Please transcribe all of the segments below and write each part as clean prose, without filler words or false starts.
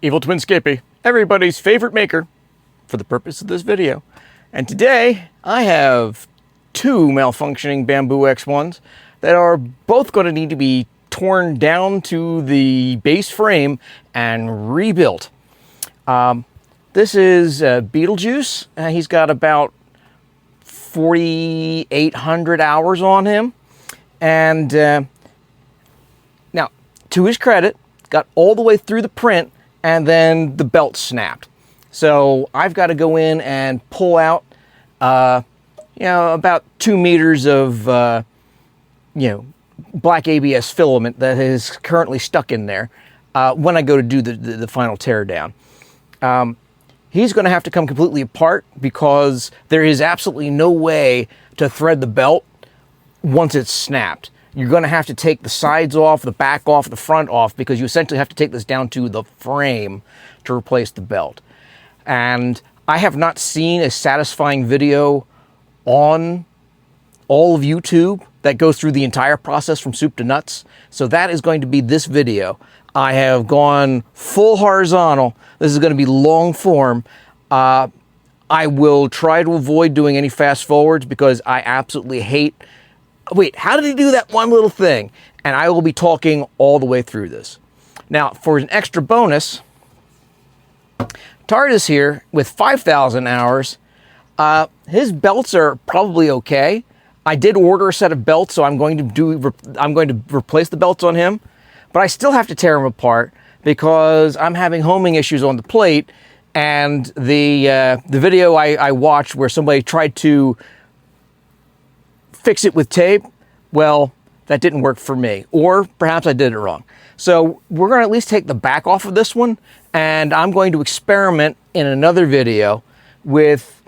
Evil Twin Skippy, everybody's favorite maker for the purpose of this video. And today I have two malfunctioning Bambu X1s that are both going to need to be torn down to the base frame and rebuilt. This is Beetlejuice. He's got about 4,800 hours on him. And now, to his credit, got all the way through the print and then the belt snapped. So I've got to go in and pull out, about 2 meters of, black ABS filament that is currently stuck in there when I go to do the final teardown. He's going to have to come completely apart because there is absolutely no way to thread the belt once it's snapped. You're going to have to take the sides off, the back off, the front off, because you essentially have to take this down to the frame to replace the belt. And I have not seen a satisfying video on all of YouTube that goes through the entire process from soup to nuts. So that is going to be this video. I have gone full horizontal. This is going to be long form. I will try to avoid doing any fast forwards because I absolutely hate... Wait, how did he do that one little thing? And I will be talking all the way through this. Now, for an extra bonus, TARDIS here with 5,000 hours, his belts are probably okay. I did order a set of belts, so I'm going to replace the belts on him, but I still have to tear him apart because I'm having homing issues on the plate. And the video I watched where somebody tried to fix it with tape, well, that didn't work for me, or perhaps I did it wrong. So we're going to at least take the back off of this one, and I'm going to experiment in another video with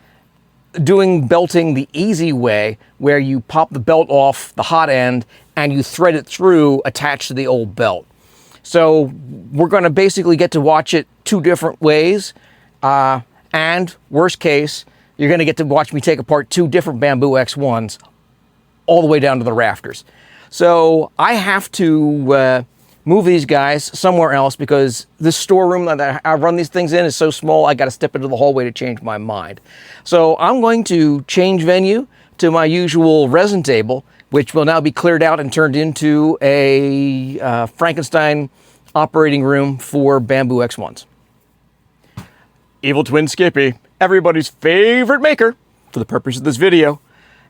doing belting the easy way, where you pop the belt off the hot end and you thread it through attached to the old belt. So we're going to basically get to watch it two different ways, and worst case, you're going to get to watch me take apart two different Bambu X1s all the way down to the rafters. So I have to move these guys somewhere else because this storeroom that I run these things in is so small, I got to step into the hallway to change my mind. So I'm going to change venue to my usual resin table, which will now be cleared out and turned into a Frankenstein operating room for Bambu X1s. Evil Twin Skippy, everybody's favorite maker for the purpose of this video.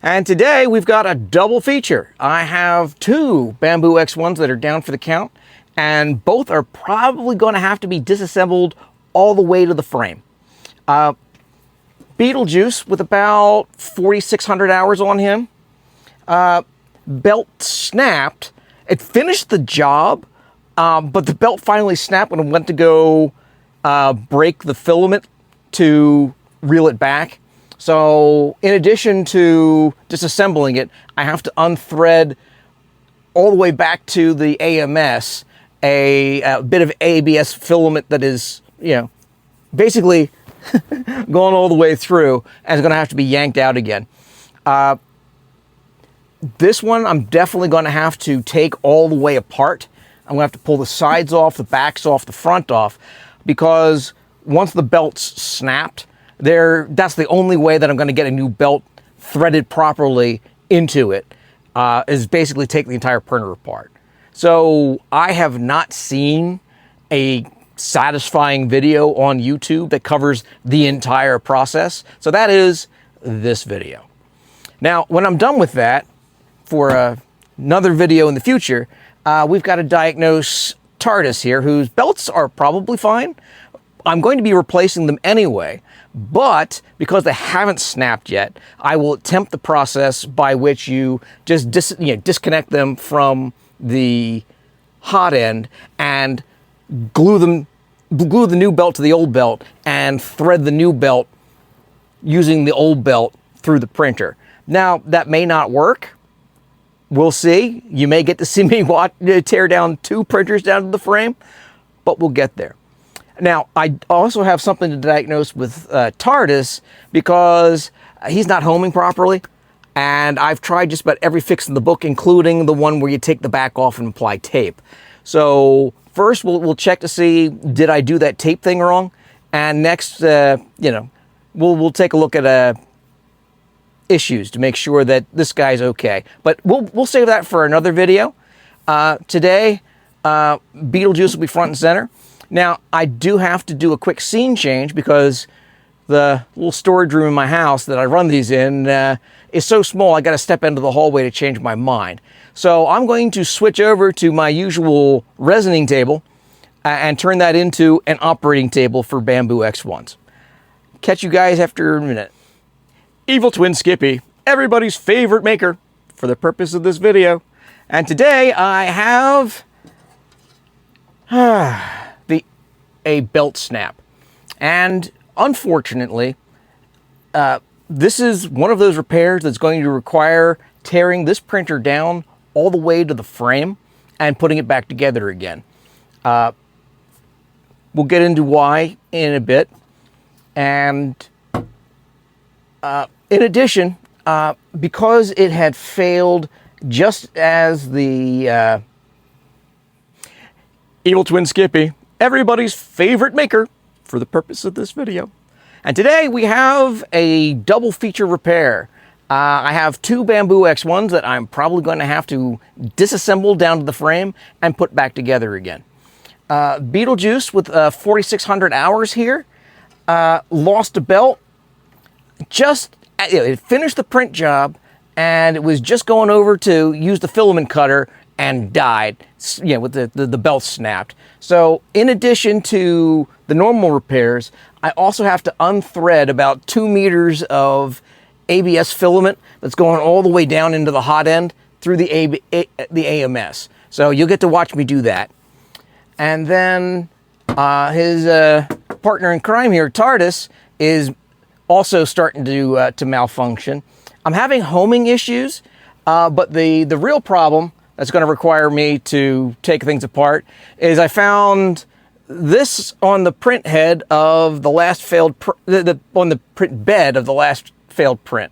And today we've got a double feature. I have two Bambu X1s that are down for the count, and both are probably going to have to be disassembled all the way to the frame. Beetlejuice with about 4,600 hours on him. Belt snapped. It finished the job, but the belt finally snapped when it went to go break the filament to reel it back. So in addition to disassembling it, I have to unthread all the way back to the AMS a bit of ABS filament that is, basically going all the way through and is going to have to be yanked out again. This one I'm definitely going to have to take all the way apart. I'm going to have to pull the sides off, the backs off, the front off, because once the belt's snapped, that's the only way that I'm going to get a new belt threaded properly into it, is basically take the entire printer apart. So I have not seen a satisfying video on YouTube that covers the entire process. So that is this video. Now, when I'm done with that, for another video in the future, we've got to diagnose TARDIS here, whose belts are probably fine. I'm going to be replacing them anyway, but because they haven't snapped yet, I will attempt the process by which you just disconnect them from the hot end and glue the new belt to the old belt and thread the new belt using the old belt through the printer. Now, that may not work. We'll see. You may get to see me tear down two printers down to the frame, but we'll get there. Now, I also have something to diagnose with TARDIS because he's not homing properly. And I've tried just about every fix in the book, including the one where you take the back off and apply tape. So First, we'll check to see, did I do that tape thing wrong? And next, you know, we'll take a look at issues to make sure that this guy's okay. But we'll save that for another video. Today, Beetlejuice will be front and center. Now, I do have to do a quick scene change because the little storage room in my house that I run these in is so small, I got to step into the hallway to change my mind. So I'm going to switch over to my usual resining table and turn that into an operating table for Bambu X1s. Catch you guys after a minute. Evil Twin Skippy, everybody's favorite maker for the purpose of this video. And today I have a belt snap. And unfortunately, this is one of those repairs that's going to require tearing this printer down all the way to the frame and putting it back together again. We'll get into why in a bit. And in addition, because it had failed just as the Evil Twin Skippy, everybody's favorite maker for the purpose of this video. And today we have a double feature repair. I have two Bambu X1s that I'm probably going to have to disassemble down to the frame and put back together again. Beetlejuice with 4,600 hours here, lost a belt, it finished the print job, and it was just going over to use the filament cutter and died, you know, with the belt snapped. So in addition to the normal repairs, I also have to unthread about 2 meters of ABS filament that's going all the way down into the hot end through the AMS. So you'll get to watch me do that. And then his partner in crime here, TARDIS, is also starting to malfunction. I'm having homing issues, but the real problem that's going to require me to take things apart is I found this on the print head of the last failed, on the print bed of the last failed print.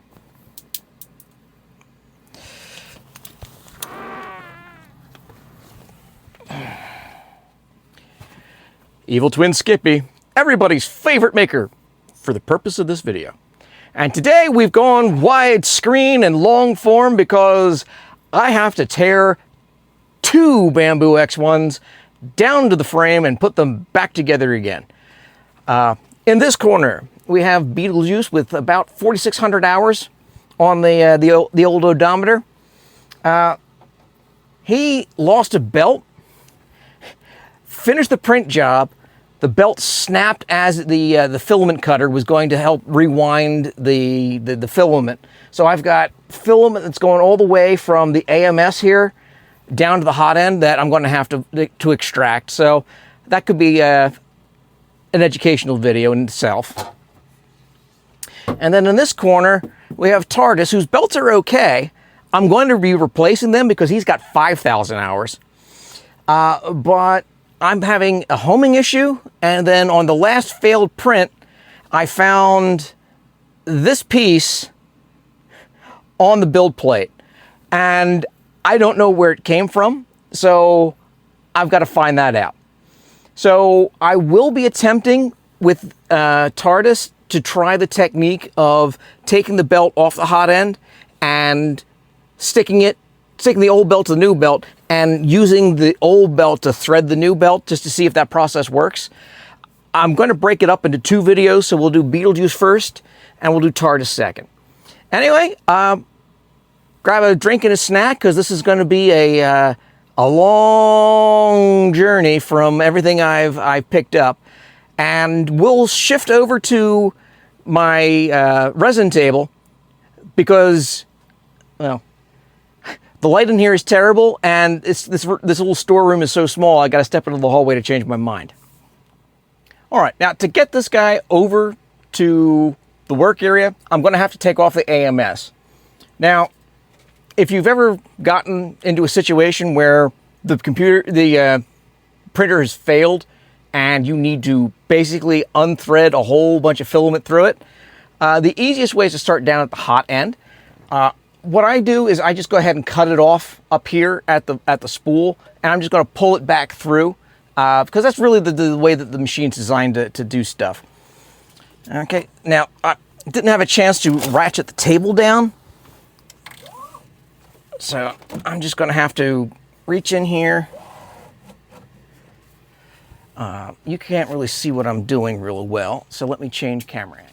Evil Twin Skippy, everybody's favorite maker for the purpose of this video. And today we've gone widescreen and long form because I have to tear two Bambu X1s down to the frame and put them back together again. In this corner, we have Beetlejuice with about 4,600 hours on the old odometer. He lost a belt, finished the print job. The belt snapped as the filament cutter was going to help rewind the filament. So I've got filament that's going all the way from the AMS here down to the hot end that I'm going to have to extract. So that could be an educational video in itself. And then in this corner, we have TARDIS, whose belts are okay. I'm going to be replacing them because he's got 5,000 hours. But I'm having a homing issue, and then on the last failed print, I found this piece on the build plate, and I don't know where it came from, so I've got to find that out. So I will be attempting with TARDIS to try the technique of taking the belt off the hot end and sticking the old belt to the new belt and using the old belt to thread the new belt just to see if that process works. I'm going to break it up into two videos, so we'll do Beetlejuice first and we'll do TARDIS second. Anyway, grab a drink and a snack because this is going to be a long journey from everything I've picked up. And we'll shift over to my resin table because, well, the light in here is terrible, and this little storeroom is so small, I got to step into the hallway to change my mind. All right, now to get this guy over to the work area, I'm going to have to take off the AMS. Now, if you've ever gotten into a situation where the printer has failed and you need to basically unthread a whole bunch of filament through it, the easiest way is to start down at the hot end. What I do is I just go ahead and cut it off up here at the spool, and I'm just going to pull it back through because that's really the way that the machine's designed to do stuff. Okay, now I didn't have a chance to ratchet the table down, so I'm just going to have to reach in here. You can't really see what I'm doing really well, so let me change camera angle.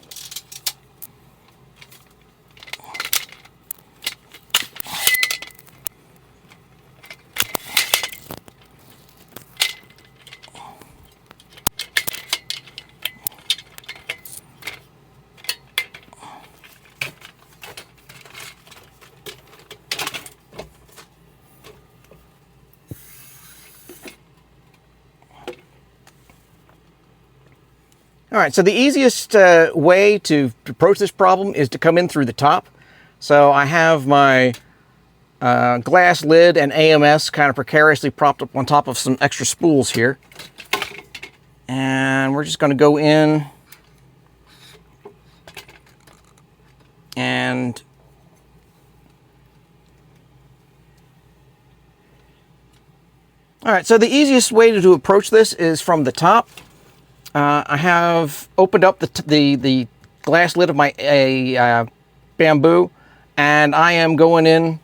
All right, so the easiest way to approach this problem is to come in through the top. So I have my glass lid and AMS kind of precariously propped up on top of some extra spools here. And we're just going to go in and all right, so the easiest way to approach this is from the top. I have opened up the glass lid of my Bambu, and I am going in.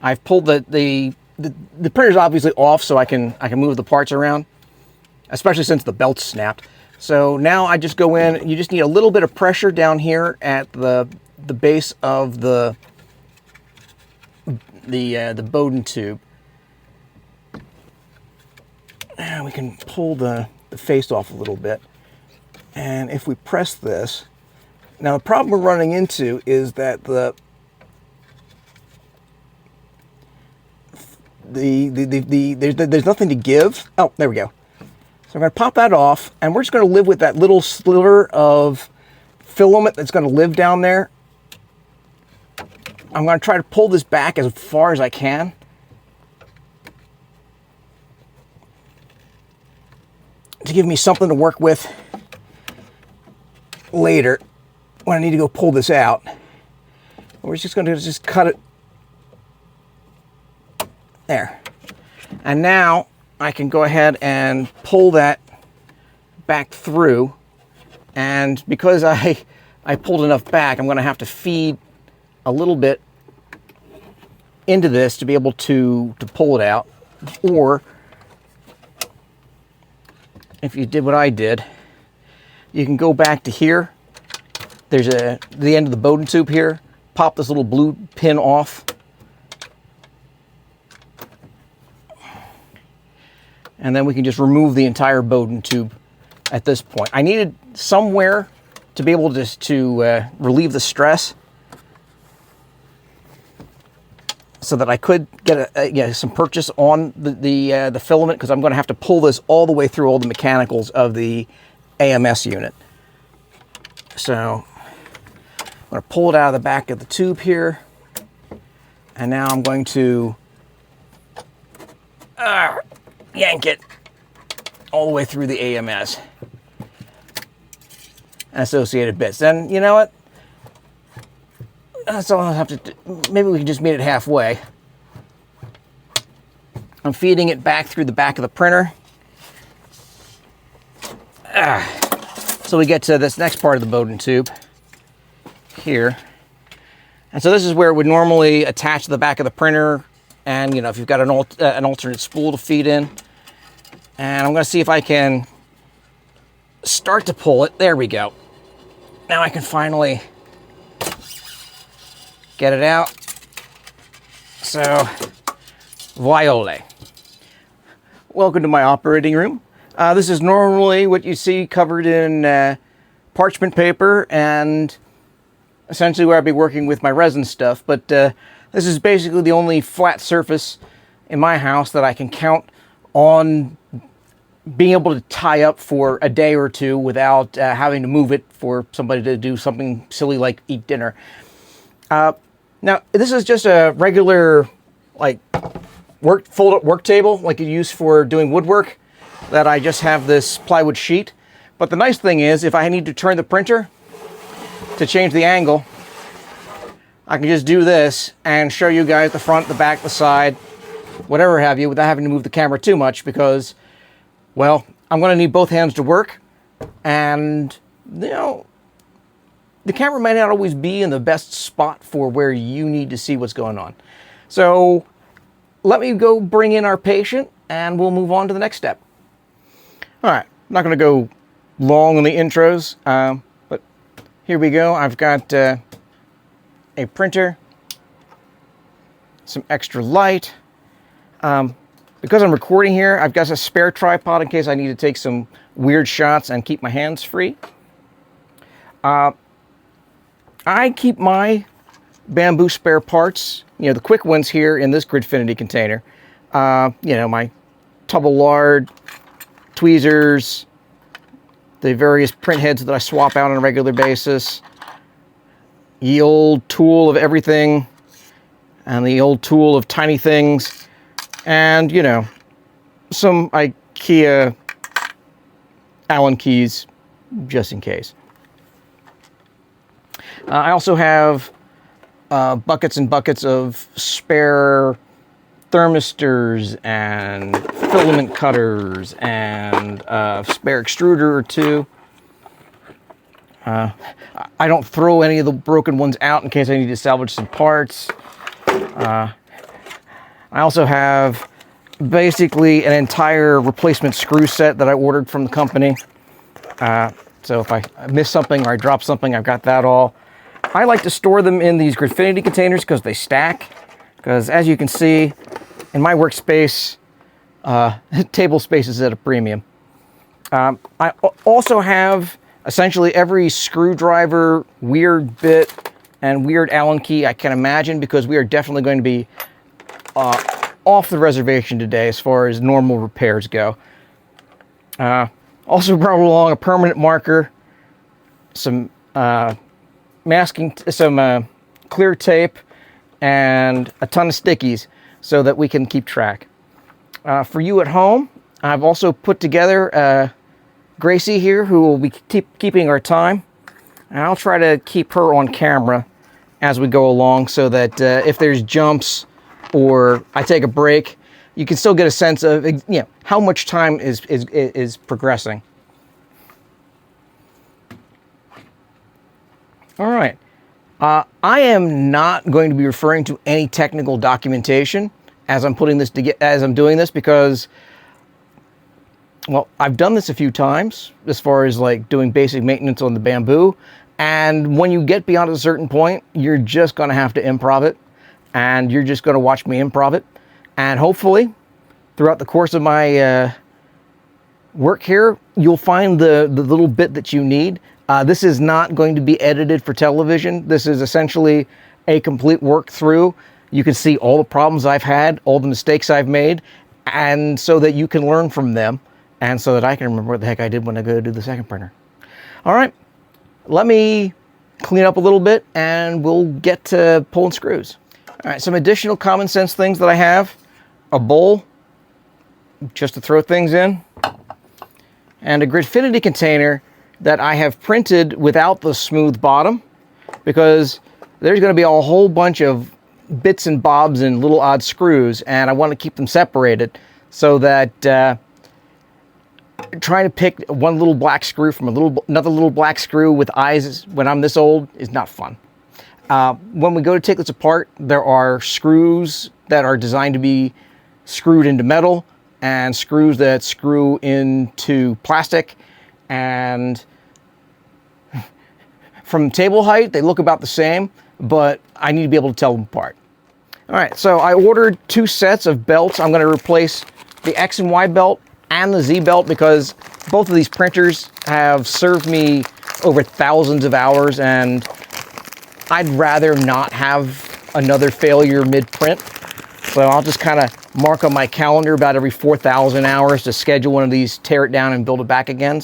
I've pulled the printer's obviously off, so I can move the parts around, especially since the belt's snapped. So now I just go in. You just need a little bit of pressure down here at the base of the Bowden tube, and we can pull the face off a little bit. And if we press this, now the problem we're running into is that there's nothing to give. Oh, there we go. So I'm going to pop that off, and we're just going to live with that little sliver of filament that's going to live down there. I'm going to try to pull this back as far as I can. To give me something to work with later when I need to go pull this out. We're just going to cut it there. And now I can go ahead and pull that back through. And because I pulled enough back, I'm going to have to feed a little bit into this to be able to pull it out. Or if you did what I did, you can go back to here. There's the end of the Bowden tube here. Pop this little blue pin off. And then we can just remove the entire Bowden tube at this point. I needed somewhere to be able to relieve the stress so that I could get some purchase on the filament, because I'm going to have to pull this all the way through all the mechanicals of the AMS unit. So I'm going to pull it out of the back of the tube here, and now I'm going to yank it all the way through the AMS and associated bits. Then, you know what? That's all I'll have to do. Maybe we can just meet it halfway. I'm feeding it back through the back of the printer. So we get to this next part of the Bowden tube here. And so this is where it would normally attach to the back of the printer. And, you know, if you've got an alternate spool to feed in. And I'm going to see if I can start to pull it. There we go. Now I can finally get it out. So, viole. Welcome to my operating room. This is normally what you see covered in parchment paper and essentially where I'd be working with my resin stuff. But this is basically the only flat surface in my house that I can count on being able to tie up for a day or two without having to move it for somebody to do something silly like eat dinner. Now, this is just a regular, like, fold-up work table, like you use for doing woodwork, that I just have this plywood sheet. But the nice thing is, if I need to turn the printer to change the angle, I can just do this and show you guys the front, the back, the side, whatever have you, without having to move the camera too much, because Well, I'm going to need both hands to work, and you know, the camera might not always be in the best spot for where you need to see what's going on. So let me go bring in our patient, and we'll move on to the next step. All right, I'm not going to go long on the intros, but here we go. I've got a printer, some extra light. Because I'm recording here, I've got a spare tripod in case I need to take some weird shots and keep my hands free. I keep my Bambu spare parts, you know, the quick ones here in this Gridfinity container. You know, my tubble lard, tweezers, the various print heads that I swap out on a regular basis, the old tool of everything, and the old tool of tiny things. And, you know, some IKEA Allen keys, just in case. I also have buckets and buckets of spare thermistors and filament cutters and a spare extruder or two. I don't throw any of the broken ones out in case I need to salvage some parts. I also have basically an entire replacement screw set that I ordered from the company. So if I miss something or I drop something, I've got that all. I like to store them in these Gridfinity containers because they stack. Because as you can see, in my workspace, table space is at a premium. I also have essentially every screwdriver, weird bit, and weird Allen key I can imagine, because we are definitely going to be off the reservation today as far as normal repairs go. Also brought along a permanent marker, some masking, some clear tape, and a ton of stickies so that we can keep track. For you at home, I've also put together Gracie here, who will be keeping our time. And I'll try to keep her on camera as we go along so that if there's jumps or I take a break, you can still get a sense of, you know, how much time is progressing. All right. I am not going to be referring to any technical documentation as I'm putting this together, as I'm doing this, because, well, I've done this a few times as far as like doing basic maintenance on the Bambu, and when you get beyond a certain point, you're just going to have to improv it. And you're just going to watch me improv it. And hopefully, throughout the course of my work here, you'll find the little bit that you need. This is not going to be edited for television. This is essentially a complete work through. You can see all the problems I've had, all the mistakes I've made, and so that you can learn from them, and so that I can remember what the heck I did when I go to do the second printer. All right, let me clean up a little bit, and we'll get to pulling screws. All right, some additional common sense things that I have. A bowl, just to throw things in. And a Gridfinity container that I have printed without the smooth bottom, because there's going to be a whole bunch of bits and bobs and little odd screws, and I want to keep them separated so that trying to pick one little black screw from another little black screw with eyes when I'm this old is not fun. When we go to take this apart, there are screws that are designed to be screwed into metal and screws that screw into plastic, and from table height, they look about the same, but I need to be able to tell them apart. All right, so I ordered 2 sets of belts. I'm going to replace the X and Y belt and the Z belt because both of these printers have served me over thousands of hours, and I'd rather not have another failure mid-print. So I'll just kind of mark on my calendar about every 4,000 hours to schedule one of these, tear it down, and build it back again.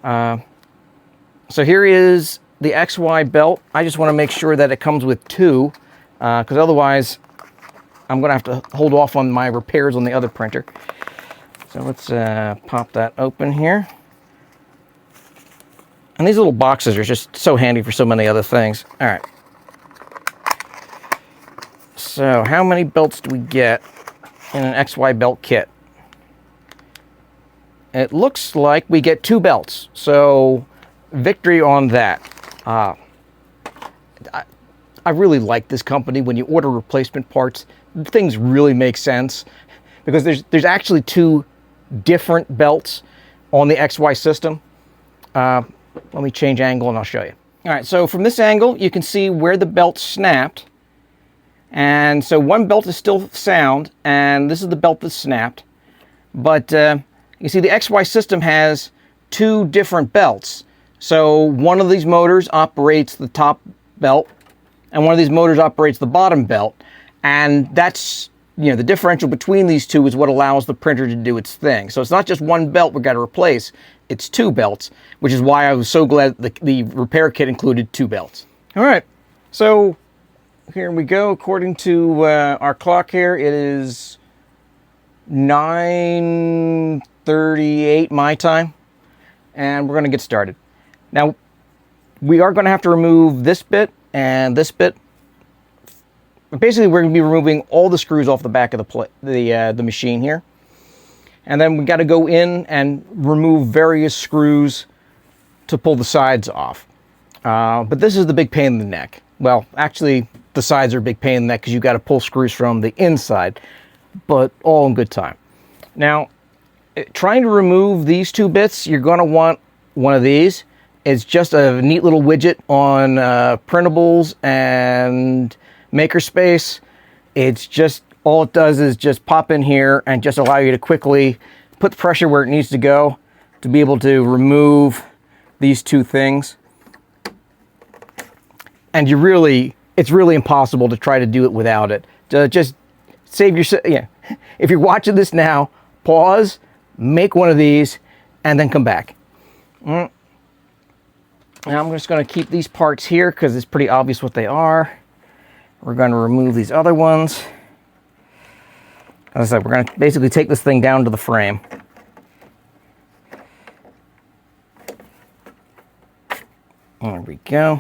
So here is the XY belt. I just want to make sure that it comes with 2, because otherwise I'm going to have to hold off on my repairs on the other printer. So let's pop that open here. And these little boxes are just so handy for so many other things. All right. So how many belts do we get in an XY belt kit? it looks like we get 2 belts. So victory on that. I really like this company. When you order replacement parts, things really make sense because there's actually 2 different belts on the XY system. Let me change angle and I'll show you. All right, so from this angle, you can see where the belt snapped. And so one belt is still sound, and this is the belt that's snapped. But you see the XY system has 2 different belts. So one of these motors operates the top belt, and one of these motors operates the bottom belt. And that's, you know, the differential between these 2 is what allows the printer to do its thing. So it's not just one belt we've got to replace, it's 2 belts, which is why I was so glad the repair kit included 2 belts. All right, so here we go. According to our clock here, it is 9:38 my time, and we're going to get started. Now, we are going to have to remove this bit and this bit. Basically, we're going to be removing all the screws off the back of the machine here. And then we got to go in and remove various screws to pull the sides off. But this is the big pain in the neck. Well, actually, the sides are a big pain in the neck because you got to pull screws from the inside, but all in good time. Now, trying to remove these 2 bits, you're going to want one of these. It's just a neat little widget on printables and Makerspace. It's just, all it does is just pop in here and just allow you to quickly put the pressure where it needs to go to be able to remove these 2 things. And it's really impossible to try to do it without it. Just save yourself, yeah. If you're watching this now, pause, make one of these, and then come back. Now I'm just going to keep these parts here because it's pretty obvious what they are. We're going to remove these other ones. As I said, we're going to basically take this thing down to the frame. There we go.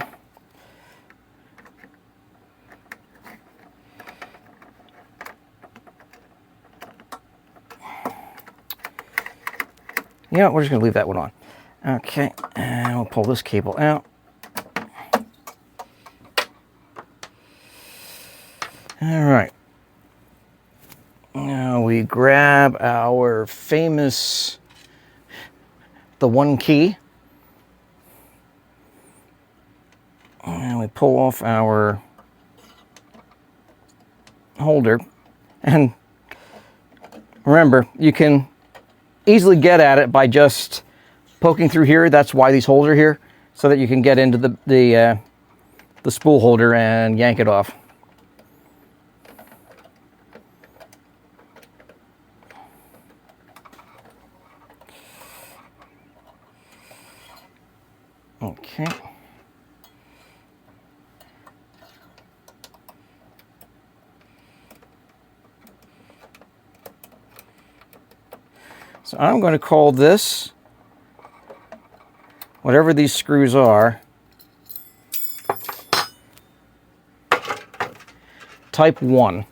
Yeah, we're just going to leave that one on. Okay, and we'll pull this cable out. All right. Now we grab our famous, the 1 key. And we pull off our holder. And remember, you can easily get at it by just poking through here. That's why these holes are here, so that you can get into the spool holder and yank it off. Okay. So I'm going to call this, whatever these screws are, type 1.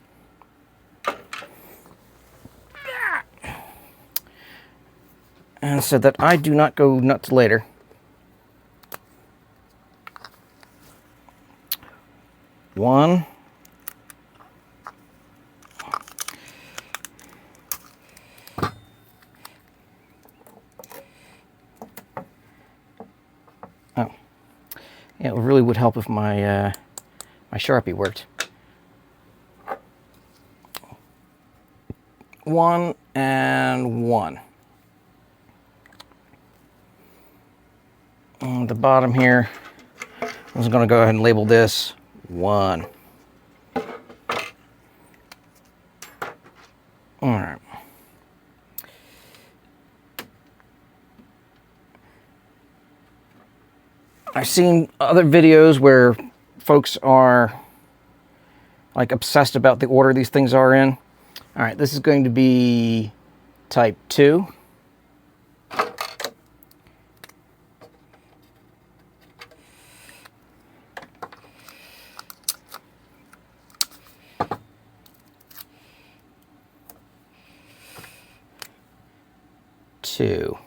And so that I do not go nuts later. One. Oh, yeah, it really would help if my my Sharpie worked. 1 and 1. On the bottom here, I'm just going to go ahead and label this 1. All right. I've seen other videos where folks are like obsessed about the order these things are in. All right, this is going to be type 2. 2.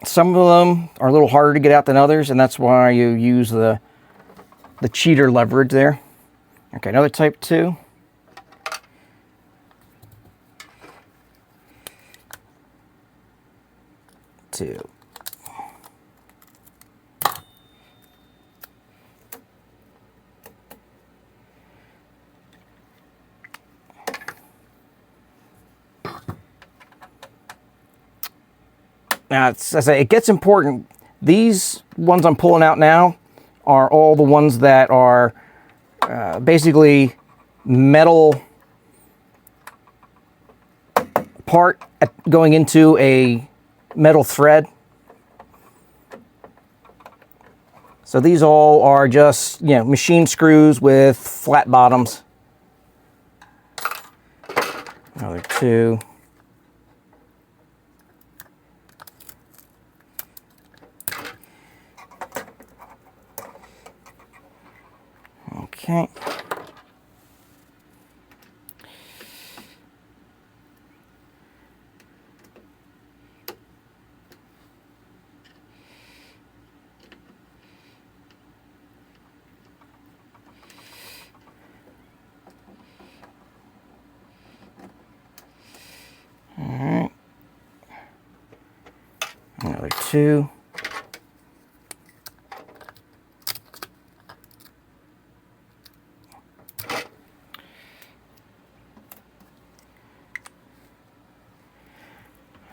Some of them are a little harder to get out than others, and that's why you use the cheater leverage there. Okay, another type 2. Now, as I say, it gets important. These ones I'm pulling out now are all the ones that are basically metal part going into a metal thread. So these all are just, you know, machine screws with flat bottoms. Another 2. Okay. All right. Another 2.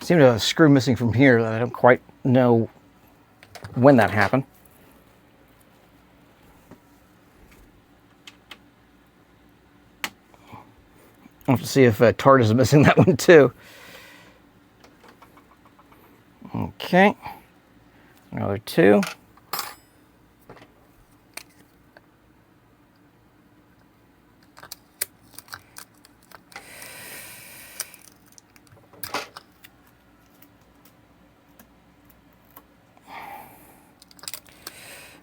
Seem to have a screw missing from here that I don't quite know when that happened. I'll have to see if Tart is missing that one too. Okay, another 2.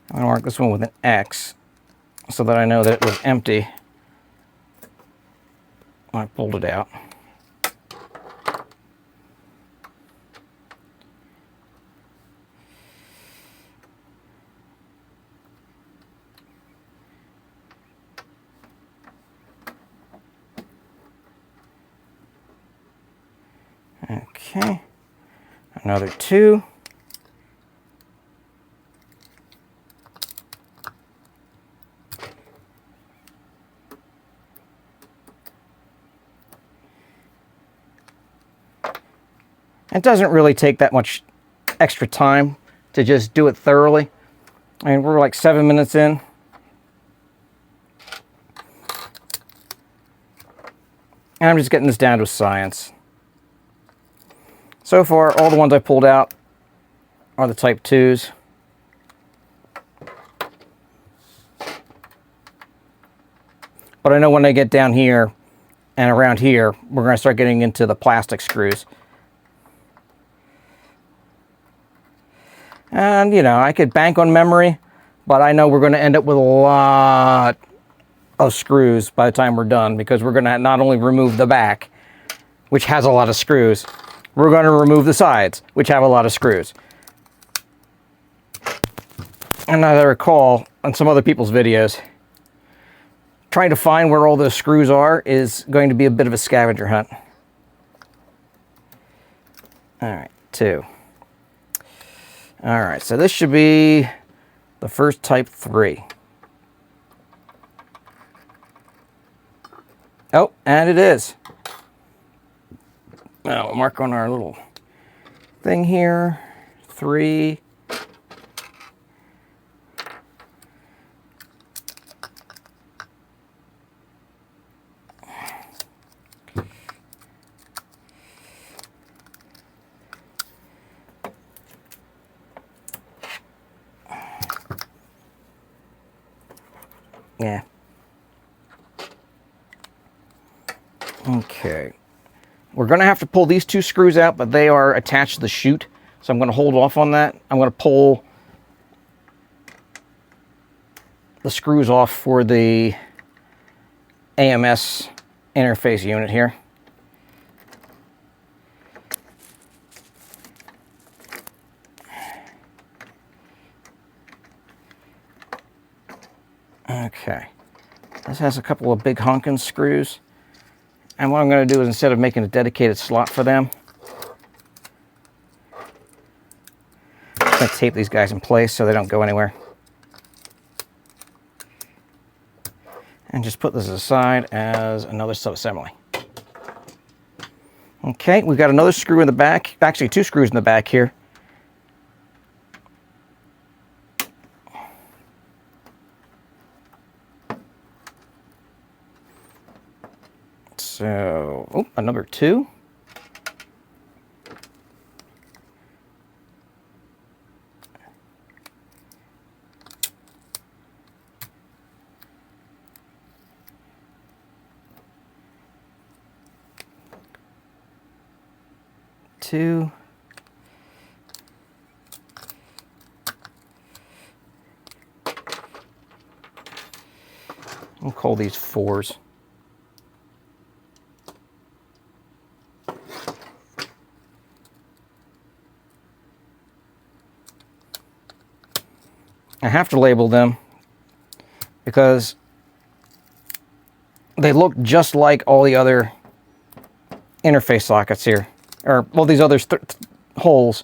I'm going to mark this one with an X so that I know that it was empty when I pulled it out. Okay, another 2. It doesn't really take that much extra time to just do it thoroughly. I mean, we're like 7 minutes in. And I'm just getting this down to science. So far, all the ones I pulled out are the type 2s. But I know when I get down here and around here, we're going to start getting into the plastic screws. And, you know, I could bank on memory, but I know we're going to end up with a lot of screws by the time we're done, because we're going to not only remove the back, which has a lot of screws, we're going to remove the sides, which have a lot of screws. And as I recall on some other people's videos, trying to find where all those screws are is going to be a bit of a scavenger hunt. All right, 2. All right, so this should be the first type 3. Oh, and it is. Now we'll mark on our little thing here, 3. Yeah. Okay. We're going to have to pull these 2 screws out, but they are attached to the chute, So I'm going to hold off on that. I'm going to pull the screws off for the AMS interface unit here. Okay, this has a couple of big honking screws, and what I'm going to do is, instead of making a dedicated slot for them, I'm going to tape these guys in place so they don't go anywhere. And just put this aside as another sub-assembly. Okay, we've got another screw in the back, actually 2 screws in the back here. So, oh, another 2. We'll call these 4s. I have to label them because they look just like all the other interface sockets here, or all these other holes.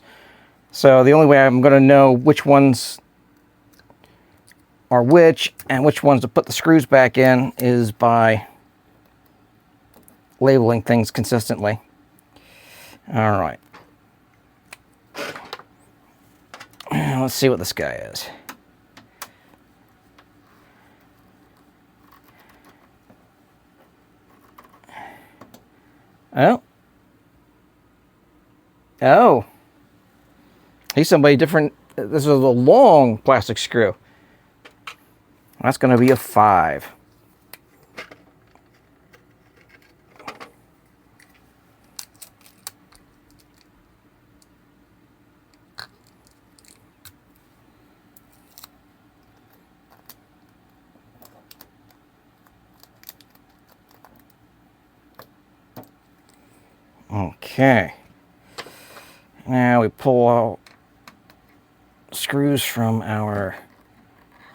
So the only way I'm going to know which ones are which and which ones to put the screws back in is by labeling things consistently. All right. Let's see what this guy is. Oh. Oh. He's somebody different. This is a long plastic screw. That's going to be a 5. Okay. Now we pull out screws from our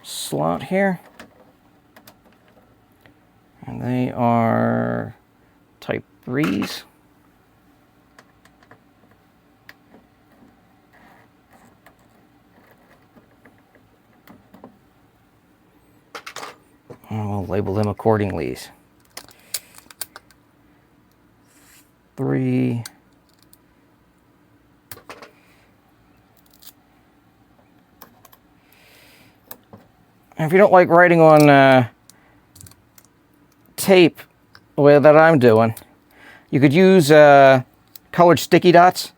slot here. And they are type 3s. And we'll label them accordingly. 3. And if you don't like writing on tape the way that I'm doing, you could use colored sticky dots.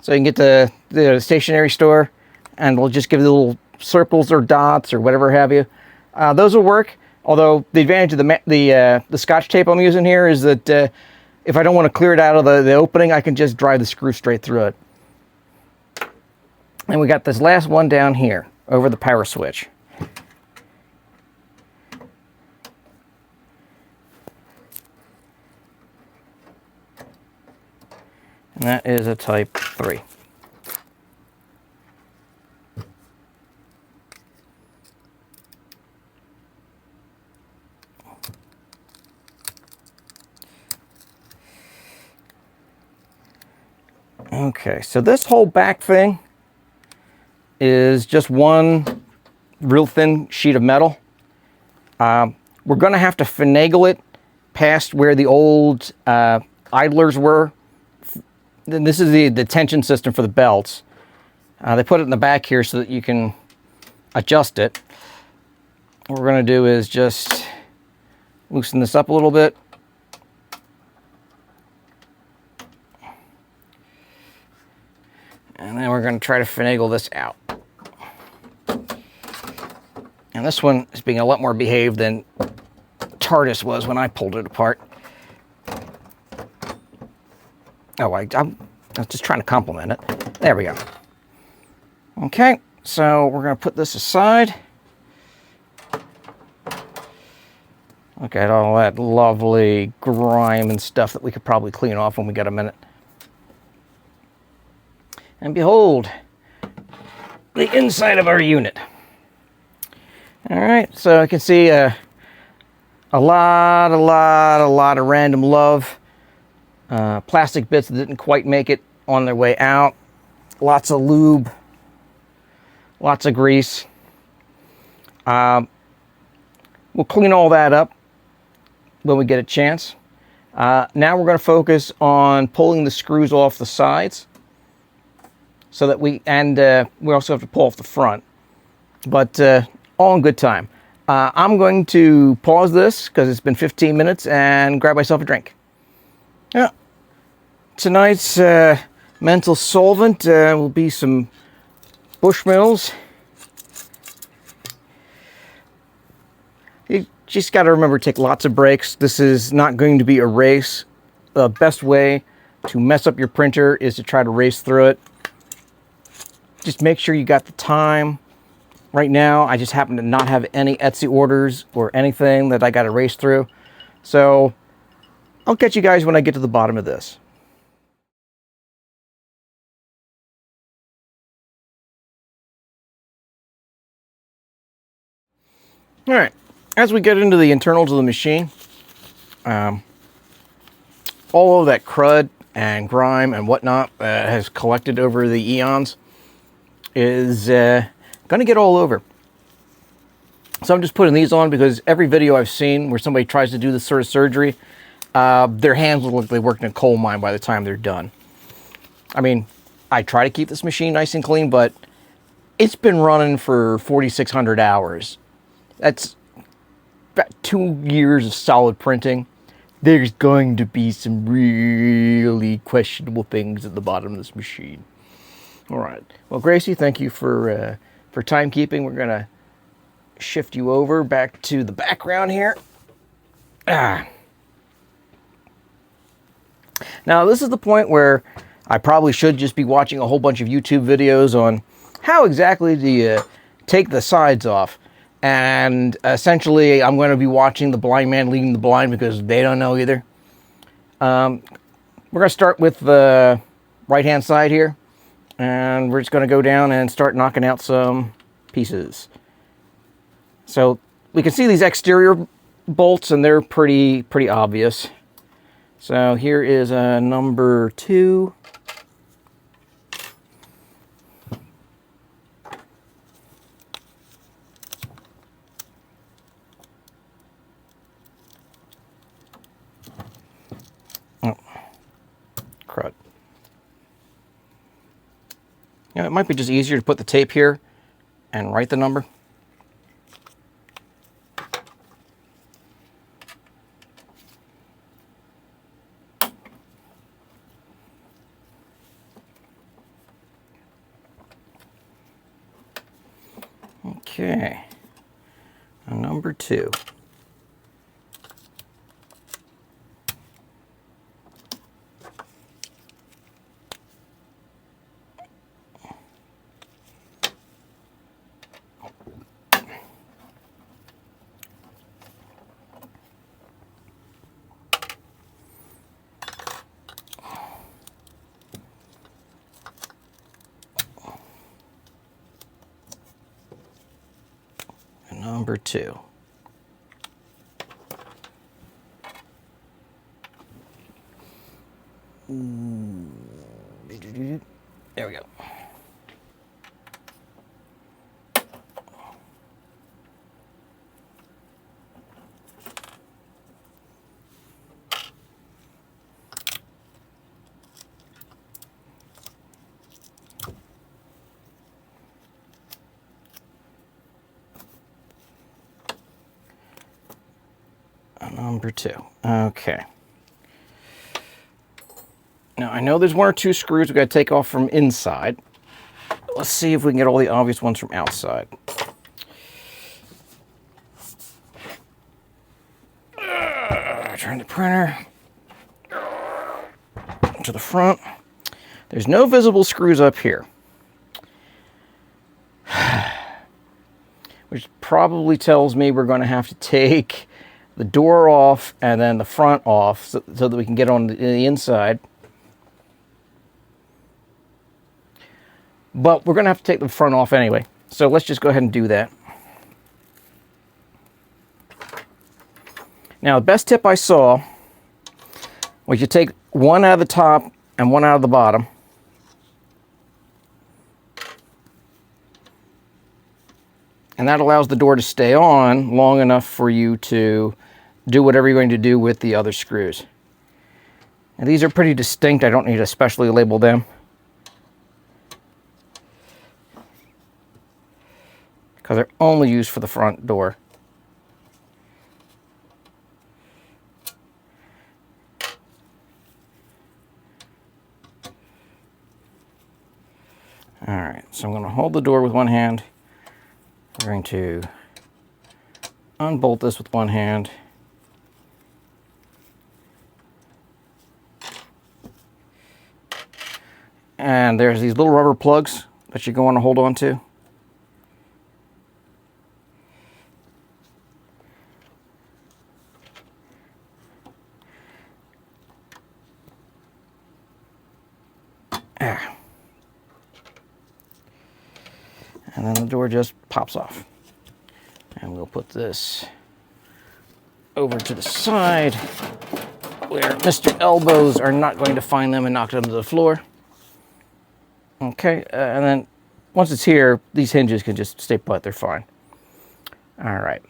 So you can get the stationery store and we'll just give you little circles or dots or whatever have you. Those will work, although the advantage of the Scotch tape I'm using here is that if I don't want to clear it out of the opening, I can just drive the screw straight through it. And we got this last one down here over the power switch. And that is a type 3. Okay, so this whole back thing is just one real thin sheet of metal. We're going to have to finagle it past where the old idlers were. Then this is the tension system for the belts. They put it in the back here so that you can adjust it. What we're going to do is just loosen this up a little bit. And then we're going to try to finagle this out. And this one is being a lot more behaved than TARDIS was when I pulled it apart. Oh, I'm I was just trying to compliment it. There we go. Okay, so we're going to put this aside. Look at all that lovely grime and stuff that we could probably clean off when we get a minute. And behold, the inside of our unit. All right, so I can see a lot of random love. Plastic bits that didn't quite make it on their way out. Lots of lube. Lots of grease. We'll clean all that up when we get a chance. Now we're going to focus on pulling the screws off the sides, so that we also have to pull off the front, but all in good time. I'm going to pause this because it's been 15 minutes and grab myself a drink. Yeah. Tonight's mental solvent will be some Bushmills. You just got to remember to take lots of breaks. This is not going to be a race. The best way to mess up your printer is to try to race through it. Just make sure you got the time. Right now, I just happen to not have any Etsy orders or anything that I got to race through. So I'll catch you guys when I get to the bottom of this. All right, as we get into the internals of the machine, all of that crud and grime and whatnot has collected over the eons is going to get all over. So I'm just putting these on because every video I've seen where somebody tries to do this sort of surgery, their hands look like they worked in a coal mine by the time they're done. I mean, I try to keep this machine nice and clean, but it's been running for 4,600 hours. That's about 2 years of solid printing. There's going to be some really questionable things at the bottom of this machine. All right. Well, Gracie, thank you for timekeeping. We're going to shift you over back to the background here. Now, this is the point where I probably should just be watching a whole bunch of YouTube videos on how exactly do you take the sides off. And essentially, I'm going to be watching the blind man leading the blind because they don't know either. We're going to start with the right-hand side here. And we're just going to go down and start knocking out some pieces. So we can see these exterior bolts, and they're pretty obvious. So here is number 2. Oh, crud. You know, it might be just easier to put the tape here and write the number. Okay, number 2. Number 2. There we go. Number 2. Okay. Now, I know there's 1 or 2 screws we've got to take off from inside. Let's see if we can get all the obvious ones from outside. Turn the printer to the front. There's no visible screws up here, which probably tells me we're going to have to take the door off and then the front off so that we can get on the inside. But we're going to have to take the front off anyway. So let's just go ahead and do that. Now, the best tip I saw was you take one out of the top and one out of the bottom. And that allows the door to stay on long enough for you to do whatever you're going to do with the other screws. And these are pretty distinct. I don't need to specially label them, because they're only used for the front door. All right, so I'm going to hold the door with one hand. I'm going to unbolt this with one hand. And there's these little rubber plugs that you're going to hold on to. And then the door just pops off. And we'll put this over to the side where Mr. Elbows are not going to find them and knock them to the floor. Okay, and then once it's here, these hinges can just stay put, they're fine. All right.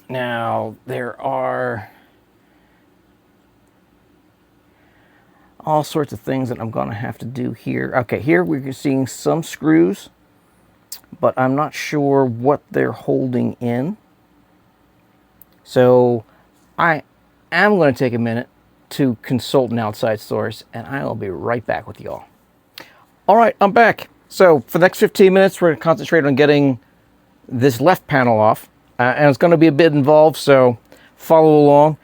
Now, there are all sorts of things that I'm going to have to do here. Okay, here we're seeing some screws, but I'm not sure what they're holding in. So I am going to take a minute to consult an outside source, and I will be right back with y'all. All right, I'm back. So for the next 15 minutes, we're going to concentrate on getting this left panel off, and it's going to be a bit involved, so follow along.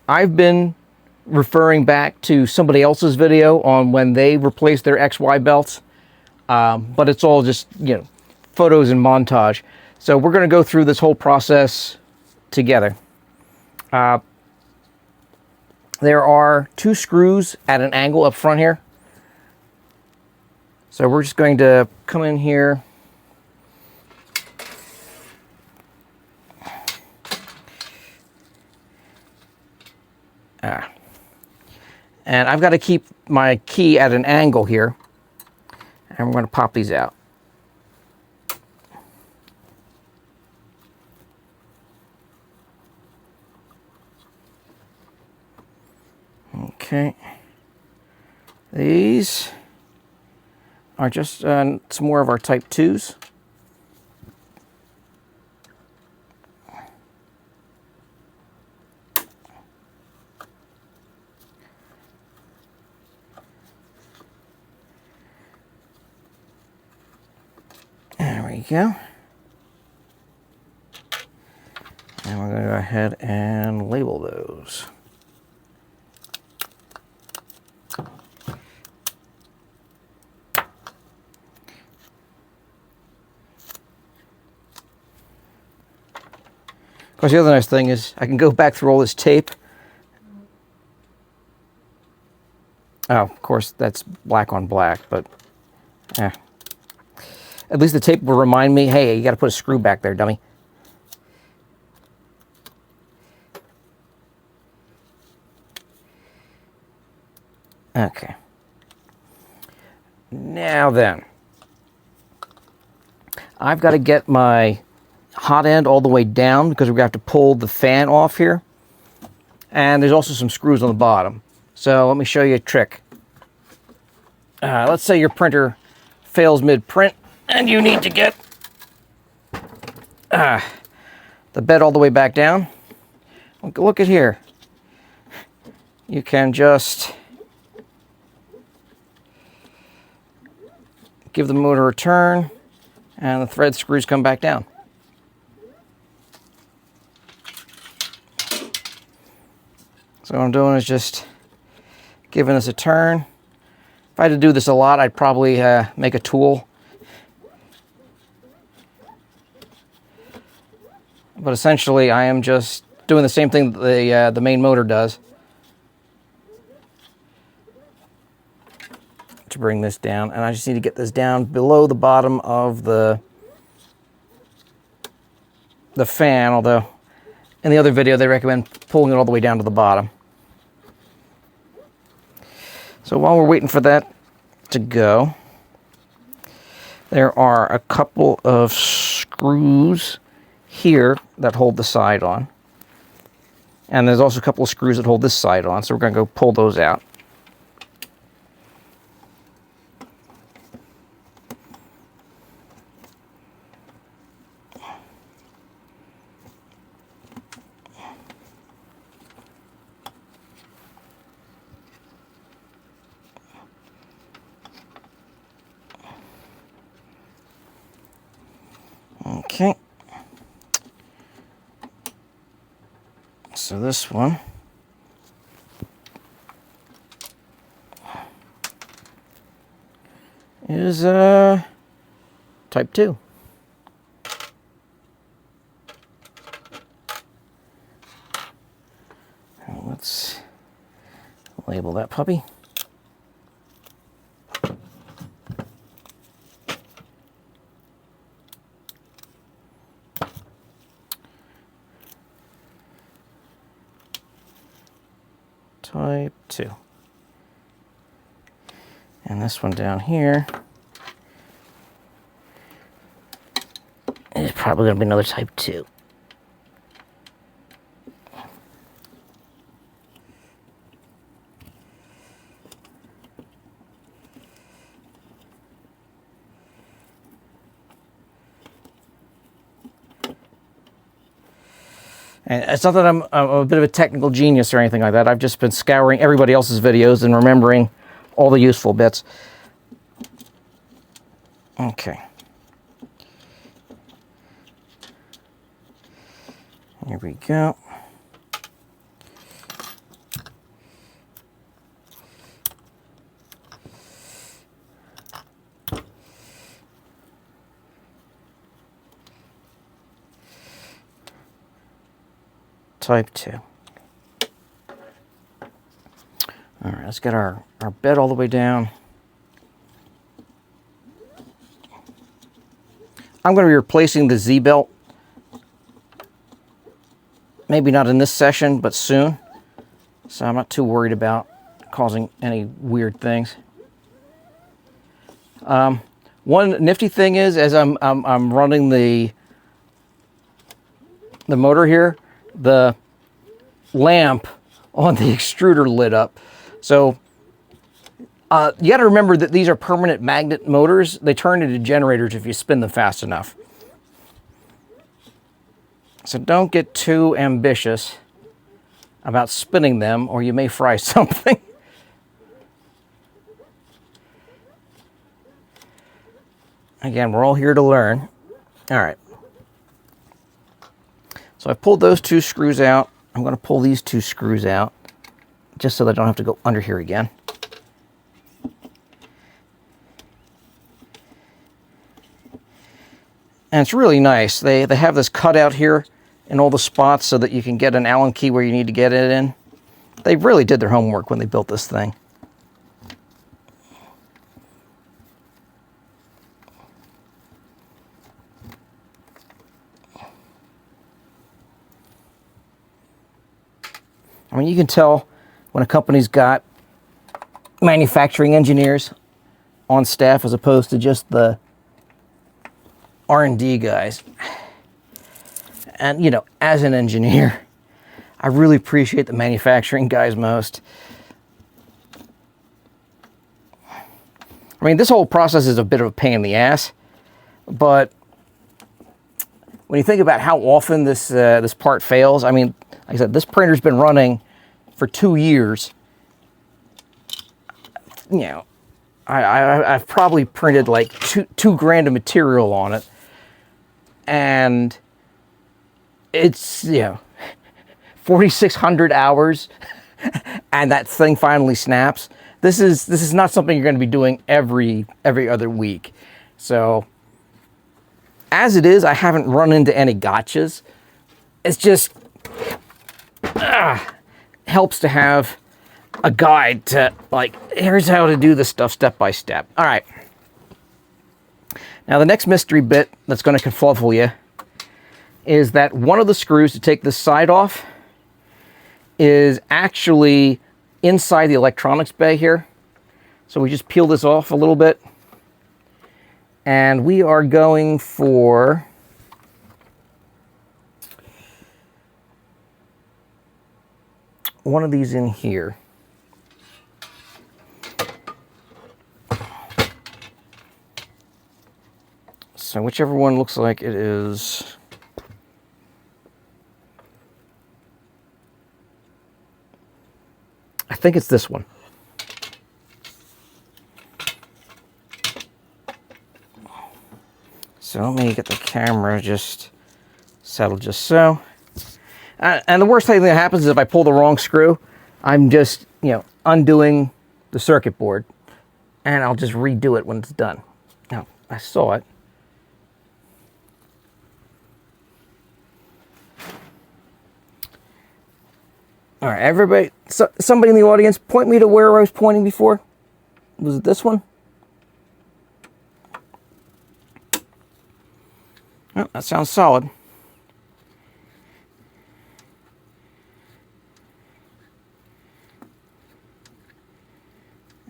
I've been referring back to somebody else's video on when they replaced their XY belts, but it's all just, you know, photos and montage. So we're going to go through this whole process together. There are two screws at an angle up front here. So we're just going to come in here. And I've got to keep my key at an angle here. And we're going to pop these out. Okay, these are just some more of our type 2s. There we go. And we're going to go ahead and label those. Of course, the other nice thing is I can go back through all this tape. Oh, of course, that's black on black, but at least the tape will remind me, hey, you got to put a screw back there, dummy. Okay. Now then, I've got to get my hot end all the way down because we're going to have to pull the fan off here. And there's also some screws on the bottom. So let me show you a trick. Let's say your printer fails mid-print and you need to get the bed all the way back down. Look at here. You can just give the motor a turn and the thread screws come back down. So what I'm doing is just giving this a turn. If I had to do this a lot, I'd probably make a tool. But essentially, I am just doing the same thing that the main motor does to bring this down. And I just need to get this down below the bottom of the fan, although in the other video they recommend pulling it all the way down to the bottom. So while we're waiting for that to go, there are a couple of screws here that hold the side on. And there's also a couple of screws that hold this side on, so we're going to go pull those out. Okay. So this one is type 2. Let's label that puppy. Type 2. And this one down here is probably going to be another type 2. And it's not that I'm a bit of a technical genius or anything like that. I've just been scouring everybody else's videos and remembering all the useful bits. Okay. Here we go. Type 2. All right, let's get our bed all the way down. I'm going to be replacing the Z-belt. Maybe not in this session, but soon. So I'm not too worried about causing any weird things. One nifty thing is, as I'm running the motor here, the lamp on the extruder lit up. So you got to remember that these are permanent magnet motors. They turn into generators if you spin them fast enough. So don't get too ambitious about spinning them, or you may fry something. Again, we're all here to learn. All right. So I pulled those two screws out. I'm going to pull these two screws out just so that I don't have to go under here again. And it's really nice. They have this cutout here in all the spots so that you can get an Allen key where you need to get it in. They really did their homework when they built this thing. I mean, you can tell when a company's got manufacturing engineers on staff as opposed to just the R&D guys. And, you know, as an engineer, I really appreciate the manufacturing guys most. I mean, this whole process is a bit of a pain in the ass, but when you think about how often this part fails, I mean, like I said, this printer's been running for 2 years. You know, I've probably printed like two grand of material on it, and it's, you know, 4,600 hours and that thing finally snaps. This is not something you're going to be doing every other week. So as it is, I haven't run into any gotchas. It's just helps to have a guide to, like, here's how to do this stuff step by step. All right. Now the next mystery bit that's going to confuzzle you is that one of the screws to take this side off is actually inside the electronics bay here. So we just peel this off a little bit. And we are going for one of these in here. So whichever one looks like it is. I think it's this one. So let me get the camera just settled just so. And the worst thing that happens is if I pull the wrong screw, I'm just, undoing the circuit board. And I'll just redo it when it's done. Now, I saw it. All right, everybody, somebody in the audience, point me to where I was pointing before. Was it this one? Oh, that sounds solid.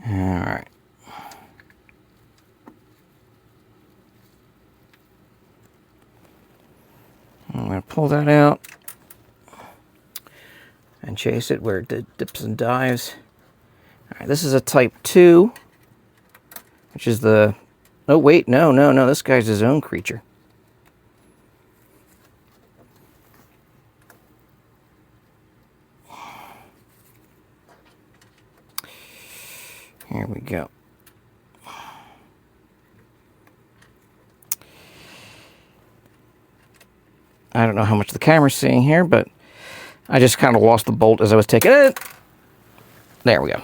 All right. I'm going to pull that out and chase it where it dips and dives. All right, this is a type 2, which is the... Oh, wait, no, this guy's his own creature. Here we go. I don't know how much the camera's seeing here, but I just kind of lost the bolt as I was taking it. There we go.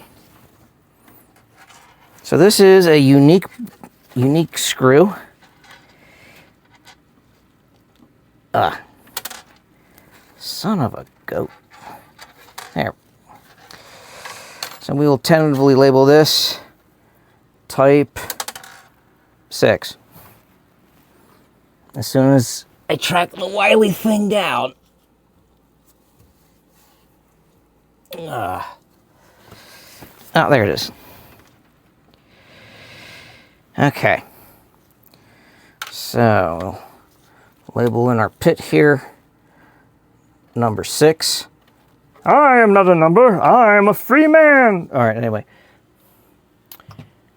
So this is a unique screw. Son of a goat. There. So we will tentatively label this type 6. As soon as I track the wily thing down. Oh, there it is. Okay. So, label in our pit here, number 6. I am not a number, I am a free man. All right, anyway.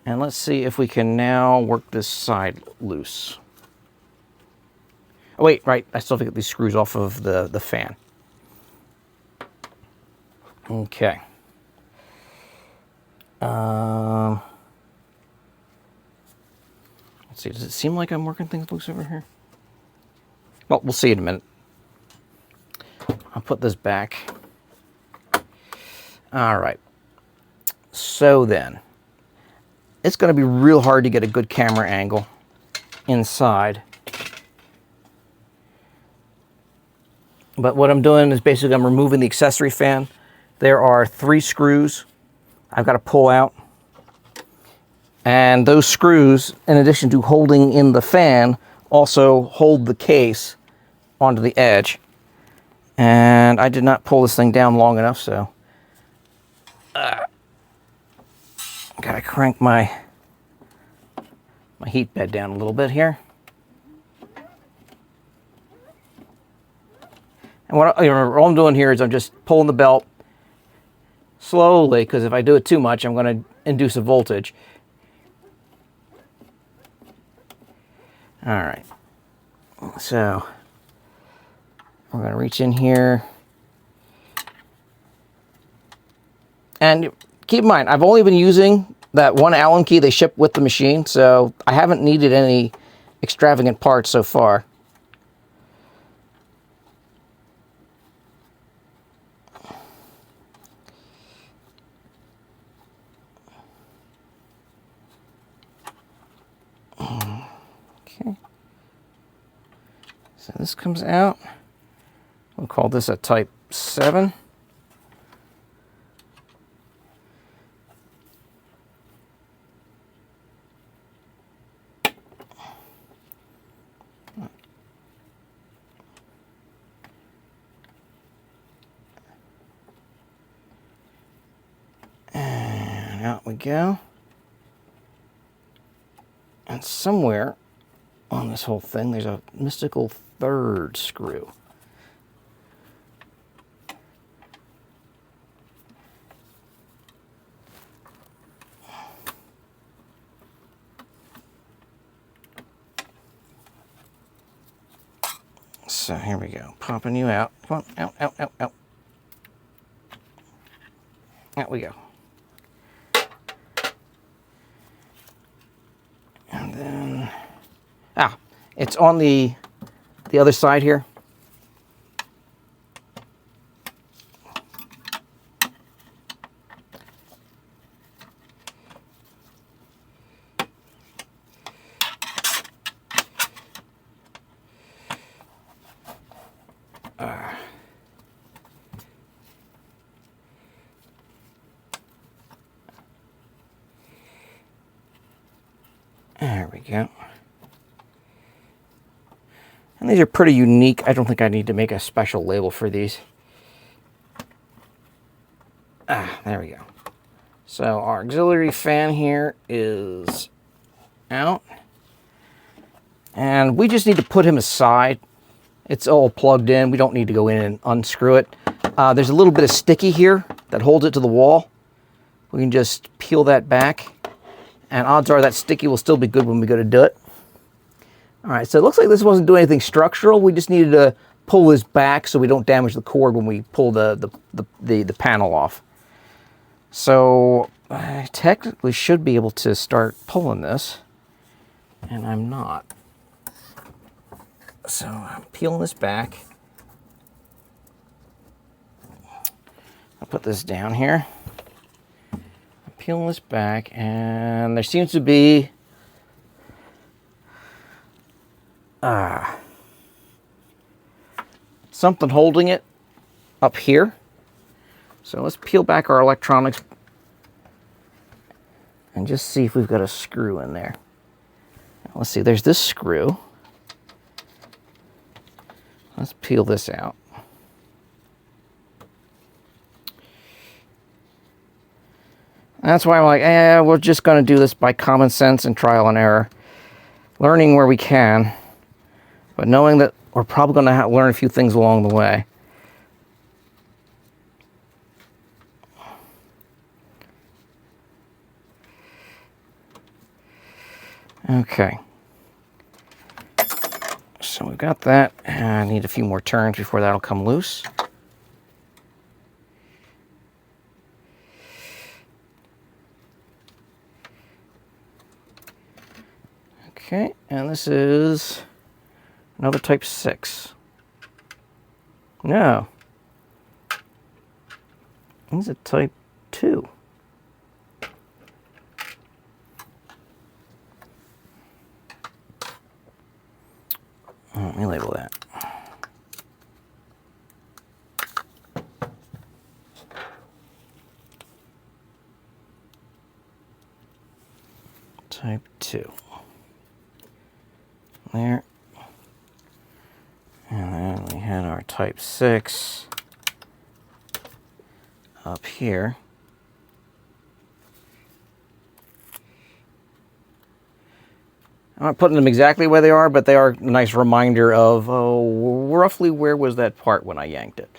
And let's see if we can now work this side loose. Oh, wait, right, I still have to get these screws off of the fan. Okay. Let's see, does it seem like I'm working things loose over here? Well, we'll see in a minute. I'll put this back. All right. So then, it's going to be real hard to get a good camera angle inside. But what I'm doing is basically I'm removing the accessory fan. There are 3 screws I've got to pull out. And those screws, in addition to holding in the fan, also hold the case onto the edge. And I did not pull this thing down long enough, so gotta crank my heat bed down a little bit here. And what all I'm doing here is I'm just pulling the belt slowly, because if I do it too much, I'm going to induce a voltage. All right. So I'm going to reach in here. And keep in mind, I've only been using that one Allen key they ship with the machine, so I haven't needed any extravagant parts so far. Okay. So this comes out. We'll call this a type 7. And out we go. And somewhere on this whole thing, there's a mystical third screw. So here we go, popping you out. Come on, out, out, out, out. Out we go. And then, it's on the other side here. There we go. And these are pretty unique. I don't think I need to make a special label for these. There we go. So our auxiliary fan here is out. And we just need to put him aside. It's all plugged in. We don't need to go in and unscrew it. There's a little bit of sticky here that holds it to the wall. We can just peel that back. And odds are that sticky will still be good when we go to do it. All right, so it looks like this wasn't doing anything structural. We just needed to pull this back so we don't damage the cord when we pull the panel off. So I technically should be able to start pulling this, and I'm not. So I'm peeling this back. I'll put this down here. I'm peeling this back, and there seems to be something holding it up here. So let's peel back our electronics and just see if we've got a screw in there. Let's see, there's this screw. Let's peel this out. That's why I'm like, we're just going to do this by common sense and trial and error. Learning where we can, but knowing that we're probably going to learn a few things along the way. Okay. So we've got that. I need a few more turns before that'll come loose. Okay, and this is another type 6. No. This is a type 2. Let me label that. Type 2. There. And then we had our type 6 up here. I'm not putting them exactly where they are, but they are a nice reminder of, roughly where was that part when I yanked it.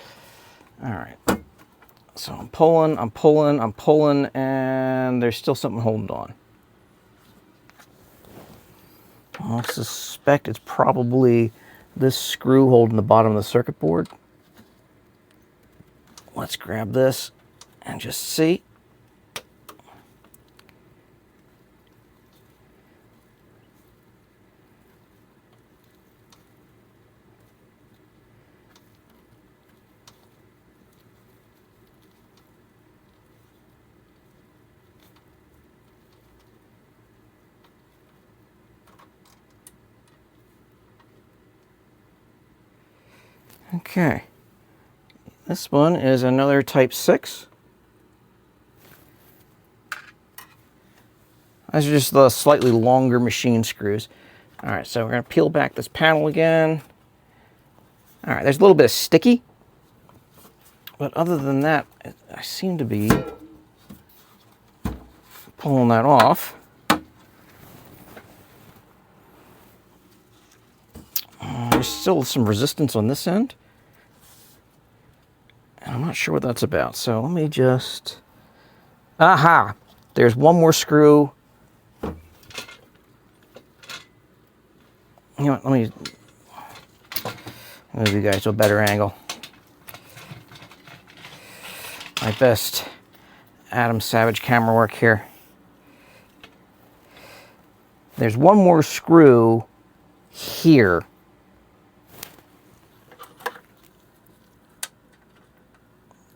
All right. So I'm pulling, and there's still something holding on. I suspect it's probably this screw holding the bottom of the circuit board. Let's grab this and just see. Okay. This one is another type 6. These are just the slightly longer machine screws. All right, so we're going to peel back this panel again. All right, there's a little bit of sticky. But other than that, I seem to be pulling that off. There's still some resistance on this end. And I'm not sure what that's about. So let me just... Aha! There's one more screw. You know what, let me move you guys to a better angle. My best Adam Savage camera work here. There's one more screw here.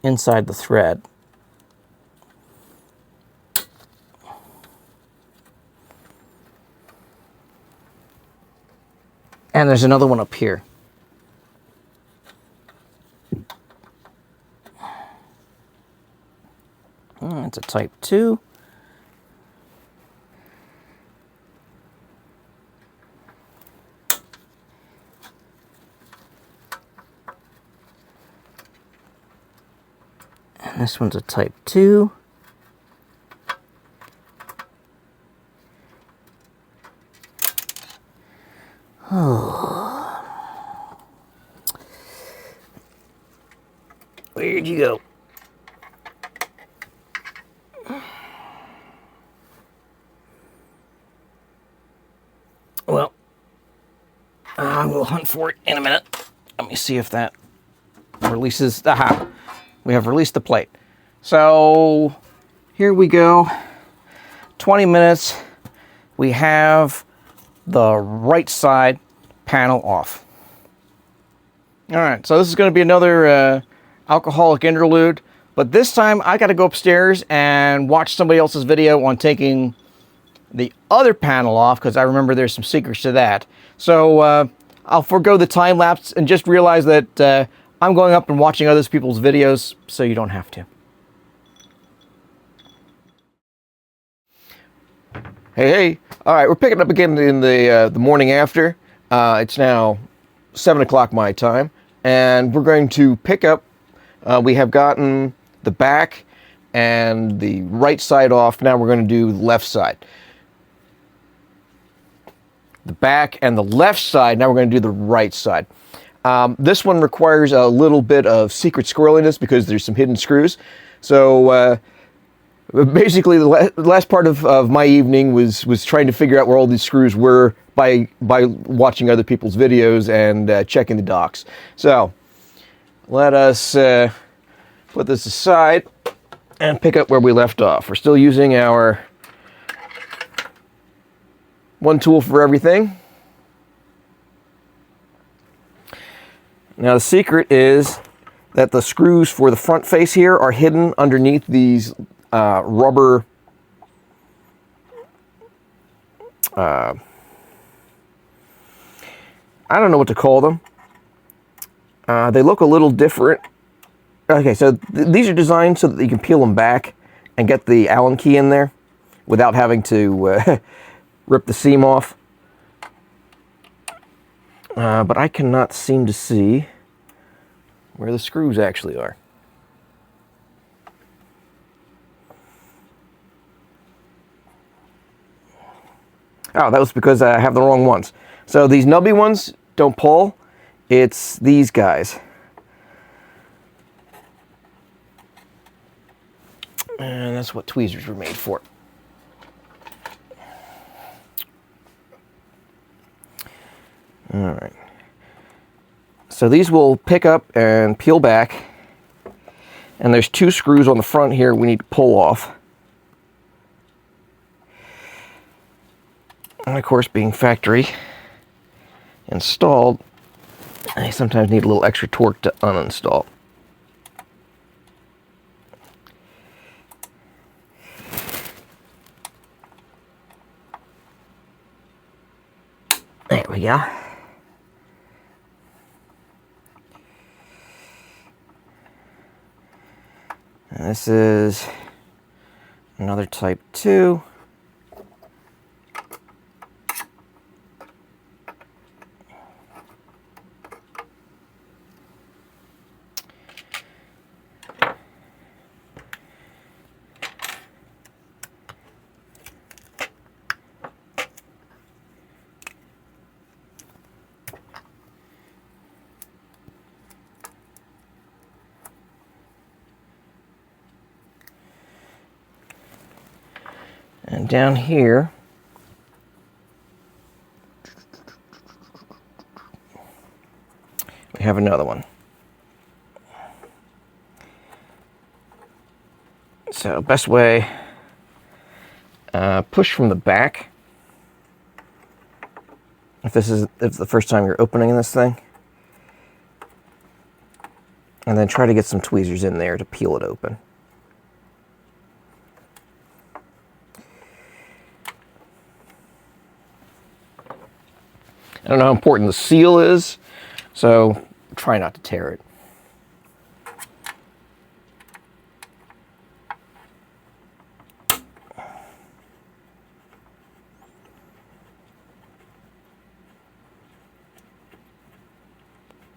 Inside the thread. And there's another one up here. It's a type 2. And this one's a type 2. Oh. Where'd you go? Well, I will hunt for it in a minute. Let me see if that releases. Aha! We have released the plate. So here we go. 20 minutes. We have the right side panel off. All right, so this is going to be another alcoholic interlude, but this time I got to go upstairs and watch somebody else's video on taking the other panel off, because I remember there's some secrets to that. So I'll forego the time lapse and just realize that I'm going up and watching other people's videos, so you don't have to. Hey. All right, we're picking up again in the morning after. It's now 7 o'clock my time, and we're going to pick up. We have gotten the back and the right side off. Now we're going to do the left side. The back and the left side. Now we're going to do the right side. This one requires a little bit of secret squirreliness because there's some hidden screws. So basically, the last part of my evening was trying to figure out where all these screws were by watching other people's videos and checking the docs. So let us put this aside and pick up where we left off. We're still using our one tool for everything. Now the secret is that the screws for the front face here are hidden underneath these rubber I don't know what to call them. They look a little different. Okay, so these are designed so that you can peel them back and get the Allen key in there without having to rip the seam off. But I cannot seem to see where the screws actually are. Oh, that was because I have the wrong ones. So these nubby ones don't pull. It's these guys. And that's what tweezers were made for. All right. So these will pick up and peel back. And there's two screws on the front here we need to pull off. And of course, being factory installed, I sometimes need a little extra torque to uninstall. There we go. This is another type 2. And down here, we have another one. So best way, push from the back. If it's the first time you're opening this thing. And then try to get some tweezers in there to peel it open. I don't know how important the seal is, so try not to tear it.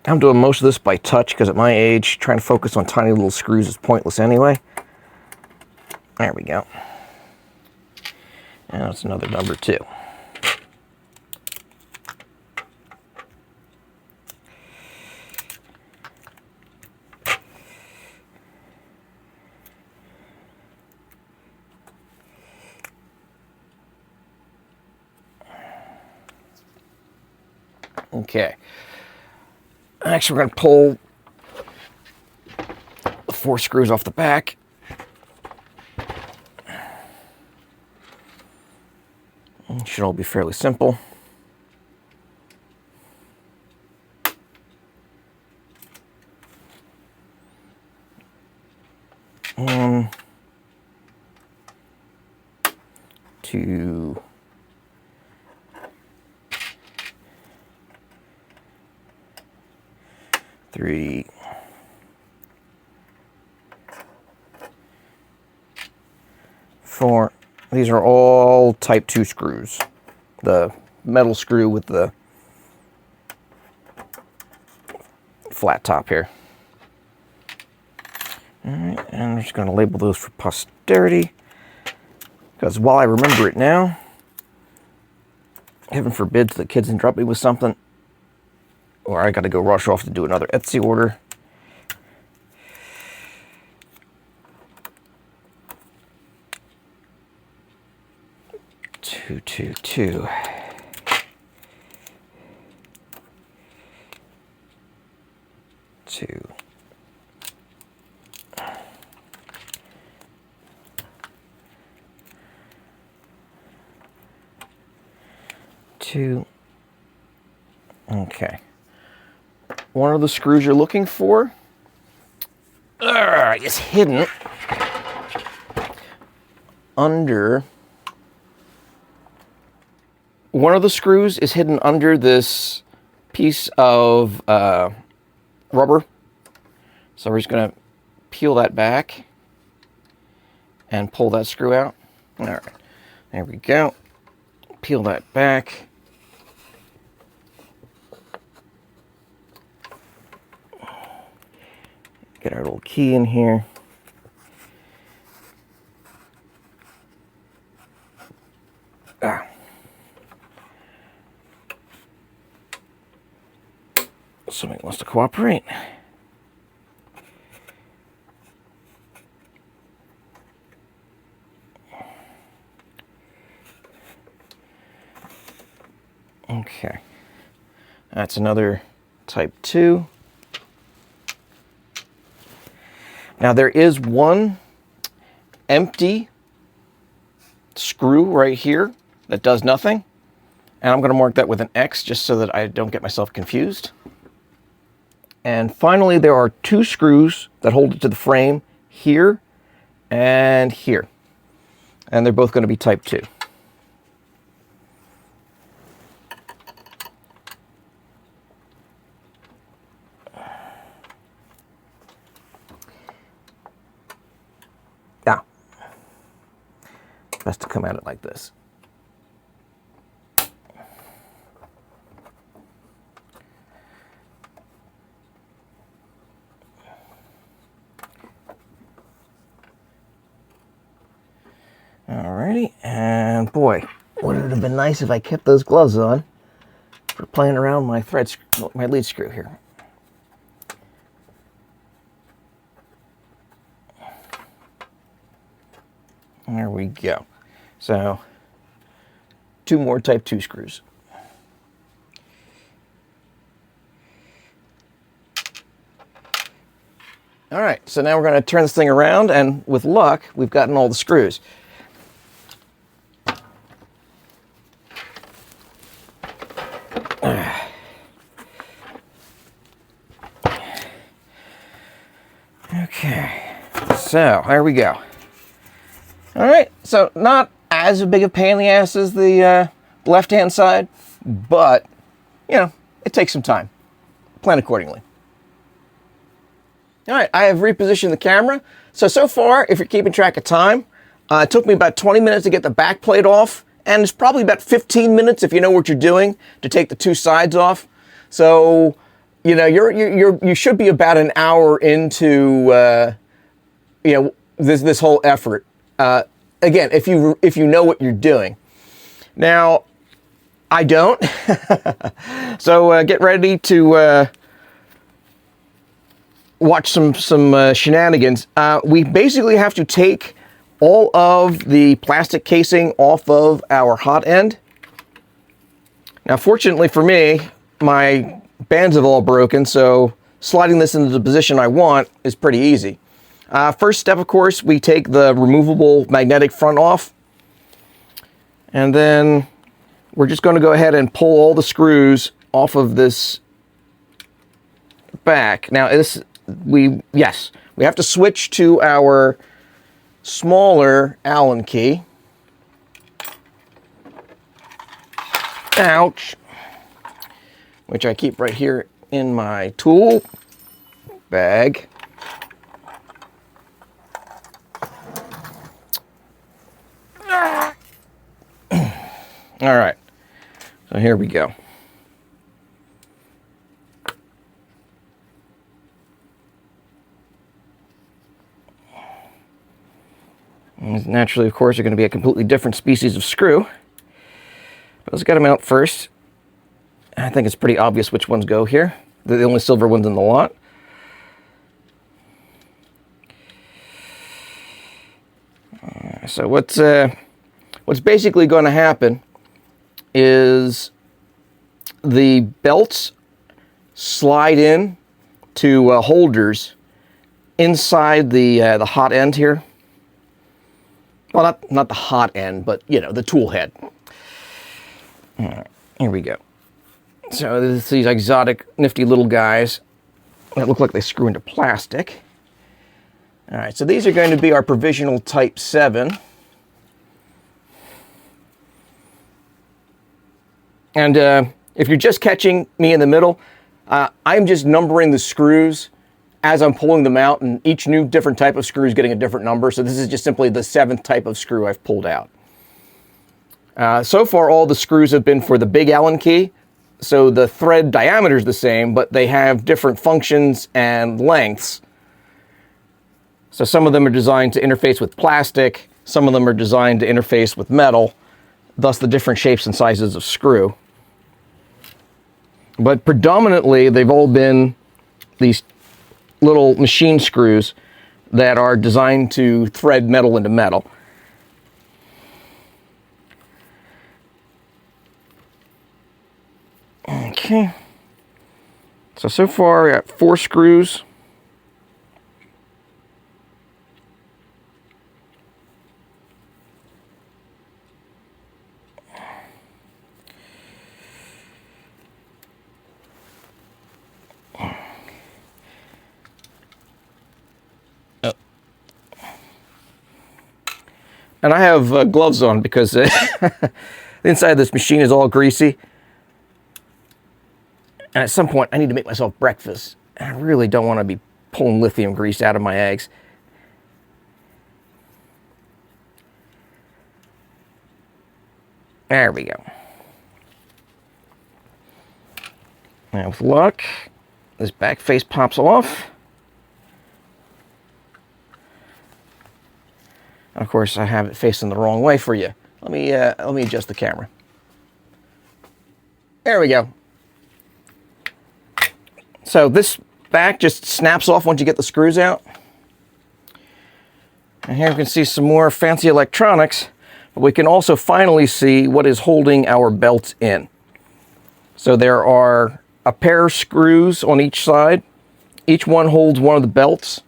I'm doing most of this by touch because at my age, trying to focus on tiny little screws is pointless anyway. There we go. And that's another number 2. Okay. Actually, we're going to pull the 4 screws off the back. It should all be fairly simple. One, 2, 3, 4. These are all type 2 screws. The metal screw with the flat top here. All right, and I'm just going to label those for posterity. Because while I remember it now, heaven forbid the kids interrupt me with something, or I got to go rush off to do another Etsy order. Two, 2. Okay. One of the screws you're looking for is hidden under. One of the screws is hidden under this piece of rubber. So we're just going to peel that back and pull that screw out. All right, there we go. Peel that back. Get our little key in here. Somebody wants to cooperate. Okay. That's another type 2. Now there is one empty screw right here that does nothing. And I'm going to mark that with an X just so that I don't get myself confused. And finally, there are 2 screws that hold it to the frame here and here. And they're both going to be type 2. come at it like this. Alrighty, and boy, would it have been nice if I kept those gloves on for playing around my my lead screw here. There we go. So, 2 more type 2 screws. All right, so now we're going to turn this thing around, and with luck, we've gotten all the screws. Okay, so there we go. All right, so not as big a pain in the ass as the left-hand side, but, you know, it takes some time. Plan accordingly. All right, I have repositioned the camera. So far, if you're keeping track of time, it took me about 20 minutes to get the back plate off, and it's probably about 15 minutes, if you know what you're doing, to take the 2 sides off. So, you know, you should be about an hour into, you know, this whole effort. Again, if you know what you're doing. Now, I don't. So get ready to watch some shenanigans. We basically have to take all of the plastic casing off of our hot end. Now, fortunately for me, my bands have all broken, so sliding this into the position I want is pretty easy. First step, of course, we take the removable magnetic front off, and then we're just going to go ahead and pull all the screws off of this back. Now, we have to switch to our smaller Allen key. Ouch. Which I keep right here in my tool bag. All right, so here we go. And naturally, of course, they're going to be a completely different species of screw. But let's get them out first. I think it's pretty obvious which ones go here. They're the only silver ones in the lot. So what's basically going to happen is the belts slide in to holders inside the hot end here. Well, not the hot end, but, you know, the tool head. All right, here we go. So there's these exotic, nifty little guys that look like they screw into plastic. All right, so these are going to be our provisional Type 7. And if you're just catching me in the middle, I'm just numbering the screws as I'm pulling them out, and each new different type of screw is getting a different number. So this is just simply the 7th type of screw I've pulled out. So far, all the screws have been for the big Allen key. So the thread diameter is the same, but they have different functions and lengths. So some of them are designed to interface with plastic. Some of them are designed to interface with metal, thus the different shapes and sizes of screw. But predominantly, they've all been these little machine screws that are designed to thread metal into metal. Okay. So far I got 4 screws. And I have gloves on because the inside of this machine is all greasy. And at some point, I need to make myself breakfast. And I really don't want to be pulling lithium grease out of my eggs. There we go. Now with luck, this back face pops off. And of course, I have it facing the wrong way for you. Let me adjust the camera. There we go. So this back just snaps off once you get the screws out. And here you can see some more fancy electronics, but we can also finally see what is holding our belts in. So there are a pair of screws on each side. Each one holds one of the belts.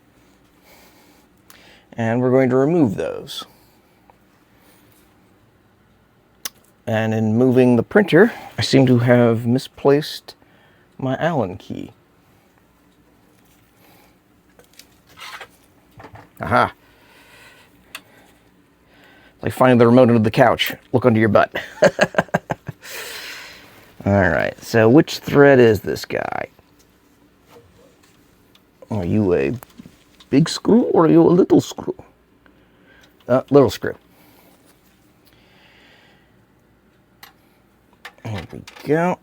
And we're going to remove those. And in moving the printer, I seem to have misplaced my Allen key. Aha. It's like finding the remote under the couch. Look under your butt. Alright, so which thread is this guy? Are you a big screw or are you a little screw? Little screw. There we go.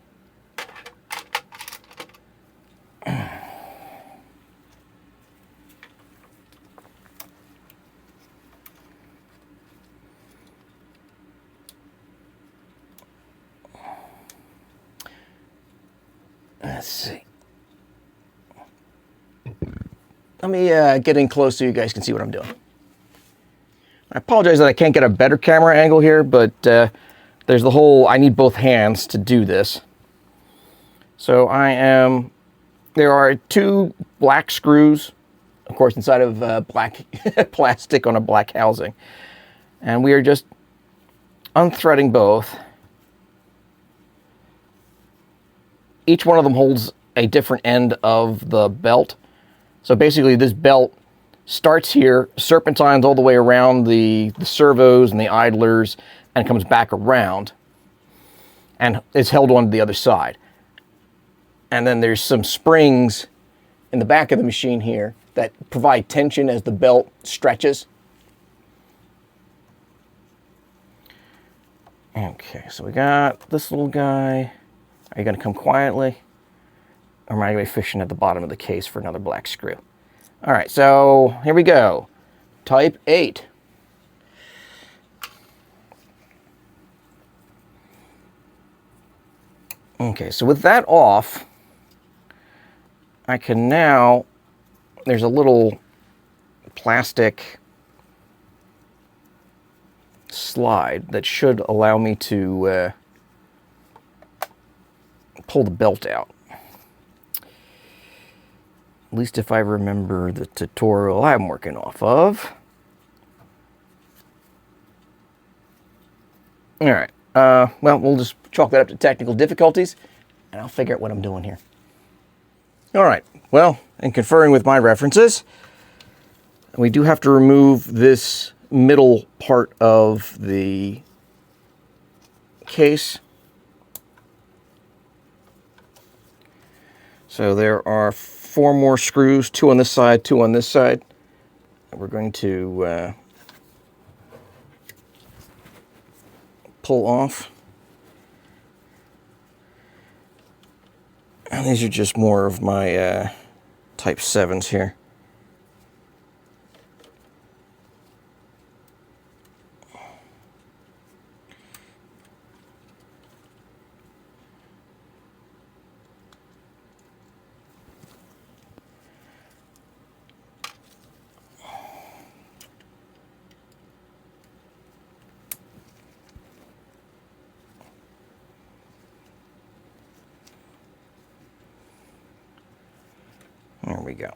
Let's see. Let me get in close so you guys can see what I'm doing. I apologize that I can't get a better camera angle here, but there's the whole, I need both hands to do this. So there are two black screws, of course, inside of black plastic on a black housing. And we are just unthreading both. Each one of them holds a different end of the belt. So basically this belt starts here, serpentines all the way around the servos and the idlers, and comes back around and is held onto the other side. And then there's some springs in the back of the machine here that provide tension as the belt stretches. Okay, so we got this little guy. Are you going to come quietly? Or am I going to be fishing at the bottom of the case for another black screw? All right, so here we go. Type 8. Okay, so with that off, I can now, there's a little plastic slide that should allow me to pull the belt out. At least if I remember the tutorial I'm working off of. All right, well, we'll just chalk that up to technical difficulties, and I'll figure out what I'm doing here. All right, well, in conferring with my references, we do have to remove this middle part of the case. So there are 4 more screws, 2 on this side, 2 on this side. And we're going to pull off. And these are just more of my type 7s here. There we go.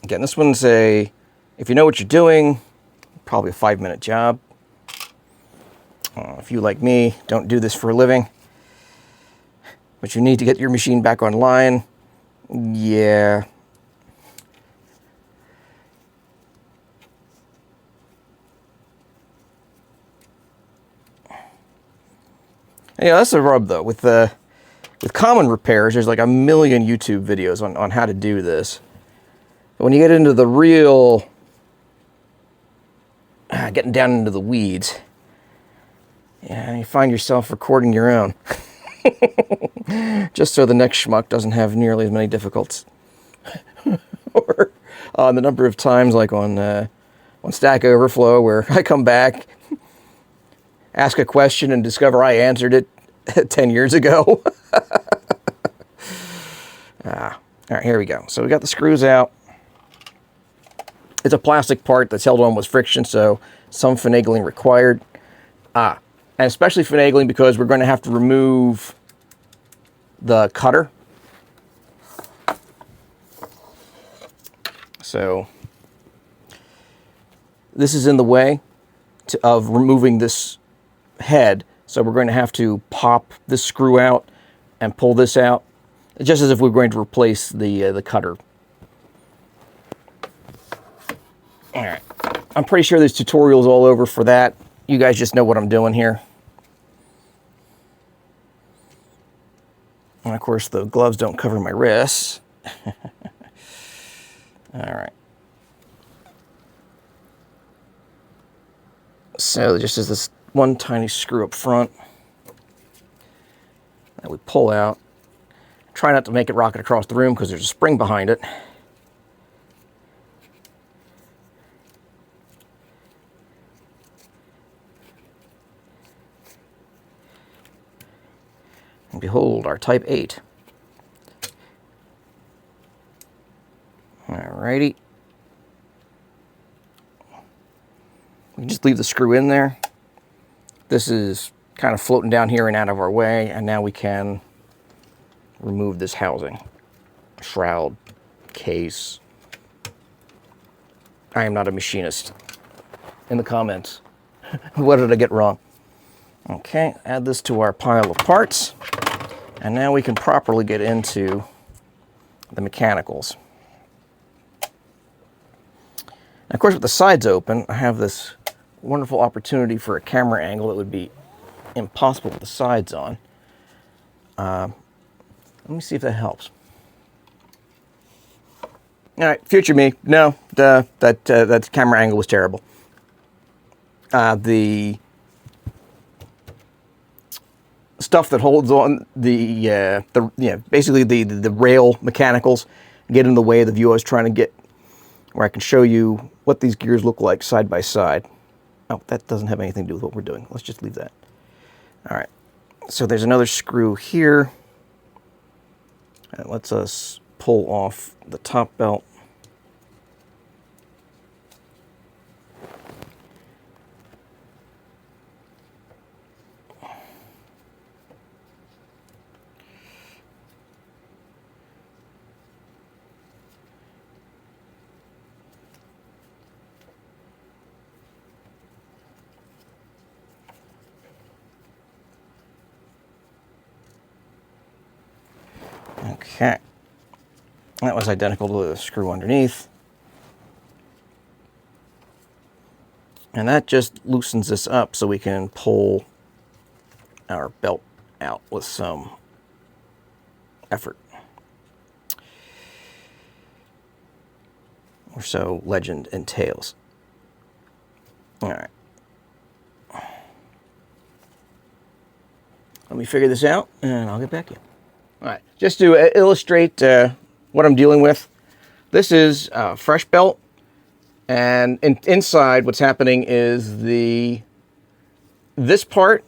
Again, this one's if you know what you're doing, probably a 5-minute job. If you, like me, don't do this for a living, but you need to get your machine back online, yeah. Yeah, that's the rub though. With common repairs, there's like a million YouTube videos on how to do this. But when you get into the real getting down into the weeds. Yeah, you find yourself recording your own. Just so the next schmuck doesn't have nearly as many difficulties. Or the number of times, like on Stack Overflow, where I come back, ask a question, and discover I answered it 10 years ago. All right, here we go. So we got the screws out. It's a plastic part that's held on with friction, so some finagling required. And especially finagling because we're going to have to remove the cutter. So this is in the way of removing this head, so we're going to have to pop this screw out and pull this out, just as if we were going to replace the cutter. All right, I'm pretty sure there's tutorials all over for that. You guys just know what I'm doing here. And of course, the gloves don't cover my wrists. All right. So just as this one tiny screw up front that we pull out. Try not to make it rocket across the room because there's a spring behind it. And behold, our Type 8. Alrighty. We can just leave the screw in there. This is kind of floating down here and out of our way, and now we can remove this housing. Shroud, case. I am not a machinist. In the comments. What did I get wrong? Okay, add this to our pile of parts. And now we can properly get into the mechanicals. And of course, with the sides open, I have this wonderful opportunity for a camera angle that would be impossible with the sides on. Let me see if that helps. All right, future me. No, that camera angle was terrible. The stuff that holds on basically the rail mechanicals get in the way of the view I was trying to get, where I can show you what these gears look like side by side. Oh, that doesn't have anything to do with what we're doing. Let's just leave that. All right, so there's another screw here. That lets us pull off the top belt. Okay, that was identical to the screw underneath. And that just loosens this up so we can pull our belt out with some effort. Or so legend entails. All right. Let me figure this out and I'll get back to you. All right, just to illustrate what I'm dealing with, this is a fresh belt, and inside what's happening is this part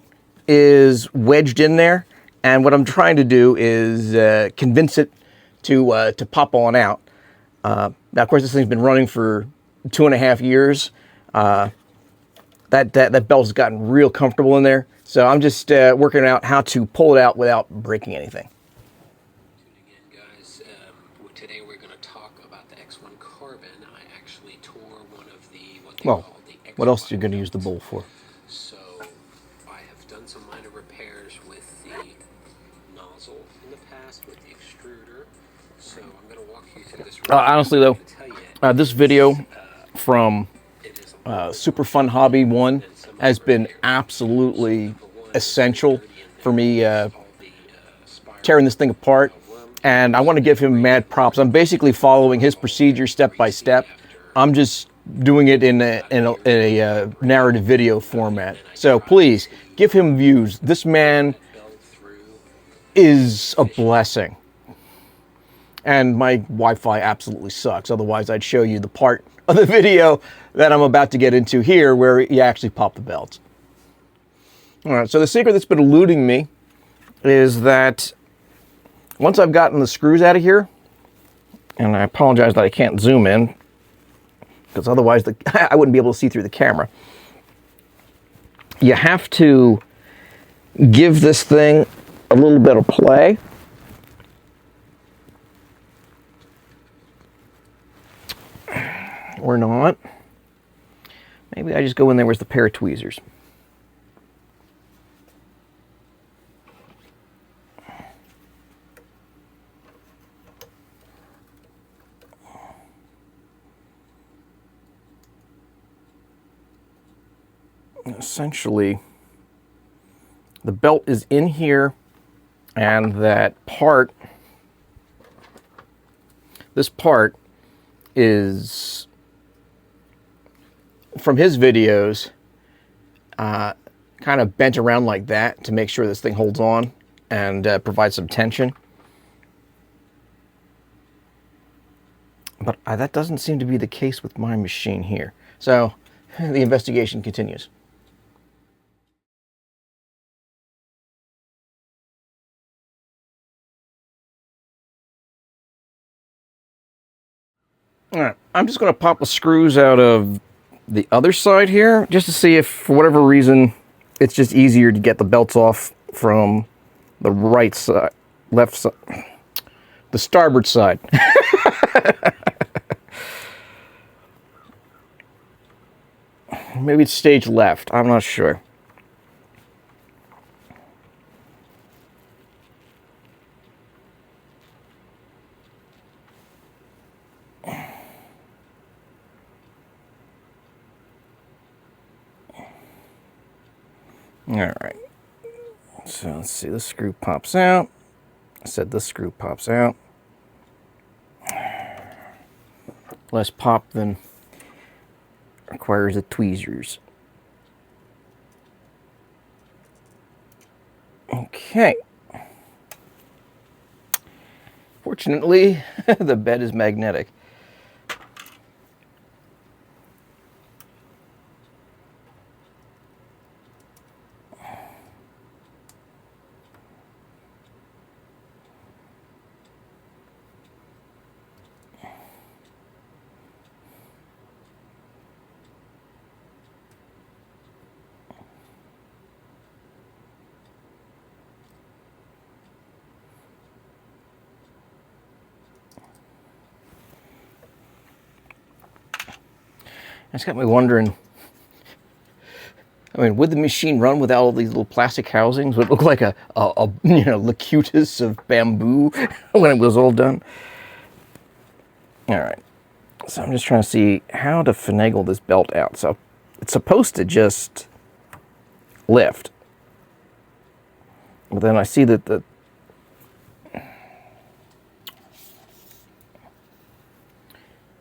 is wedged in there, and what I'm trying to do is convince it to pop on out. Now, of course, this thing's been running for 2.5 years. That belt's gotten real comfortable in there, so I'm just working out how to pull it out without breaking anything. Today we're going to talk about the X1 carbon. I actually tore one of the what else are you going to use the bowl for? So I have done some minor repairs with the nozzle in the past with the extruder. So I'm going to walk you through this. Honestly though, this video from Super Fun Hobby 1 has been absolutely essential for me tearing this thing apart. And I want to give him mad props. I'm basically following his procedure step by step. I'm just doing it in a narrative video format. So please give him views. This man is a blessing. And my Wi-Fi absolutely sucks. Otherwise, I'd show you the part of the video that I'm about to get into here where you actually pop the belts. All right, so the secret that's been eluding me is that once I've gotten the screws out of here, and I apologize that I can't zoom in, because otherwise I wouldn't be able to see through the camera. You have to give this thing a little bit of play. Or not. Maybe I just go in there with the pair of tweezers. Essentially, the belt is in here, and that part, this part is, from his videos, kind of bent around like that to make sure this thing holds on and provides some tension. But that doesn't seem to be the case with my machine here. So the investigation continues. All right, I'm just going to pop the screws out of the other side here, just to see if, for whatever reason, it's just easier to get the belts off from the right side, left side, the starboard side. Maybe it's stage left, I'm not sure. All right, so let's see, this screw pops out. I said this screw pops out. Less pop than requires the tweezers. Okay. Fortunately, the bed is magnetic. That's got me wondering, I mean, would the machine run without all these little plastic housings? Would it look like a you know, Locutus of bamboo when it was all done? All right, so I'm just trying to see how to finagle this belt out. So it's supposed to just lift. But then I see that the...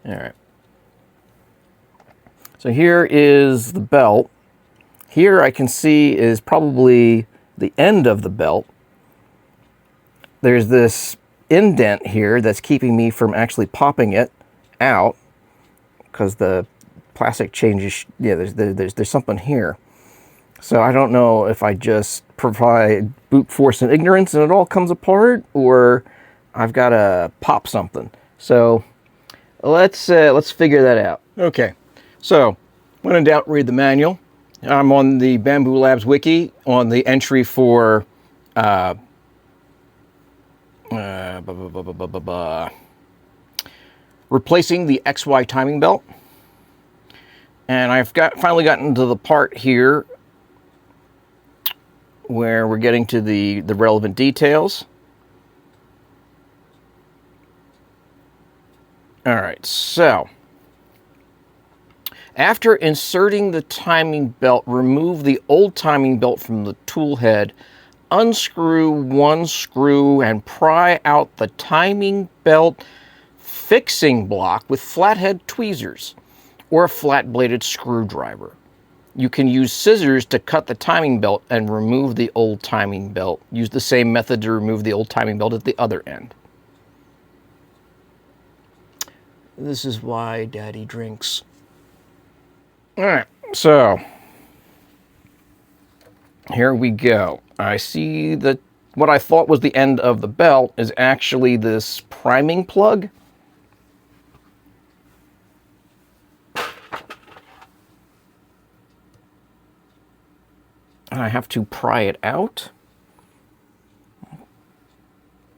All right. So here is the belt. Here I can see is probably the end of the belt. There's this indent here that's keeping me from actually popping it out because the plastic changes. Yeah, there's something here. So I don't know if I just provide brute force and ignorance and it all comes apart, or I've got to pop something. So let's figure that out. Okay. So, when in doubt, read the manual. I'm on the Bambu Labs wiki on the entry for replacing the XY timing belt. And I've finally gotten to the part here where we're getting to the relevant details. All right, so after inserting the timing belt, remove the old timing belt from the tool head, unscrew one screw and pry out the timing belt fixing block with flathead tweezers. or a flat-bladed screwdriver. You can use scissors to cut the timing belt and remove the old timing belt. Use the same method to remove the old timing belt at the other end. This is why Daddy drinks. All right, so here we go. I see that what I thought was the end of the belt is actually this priming plug. And I have to pry it out.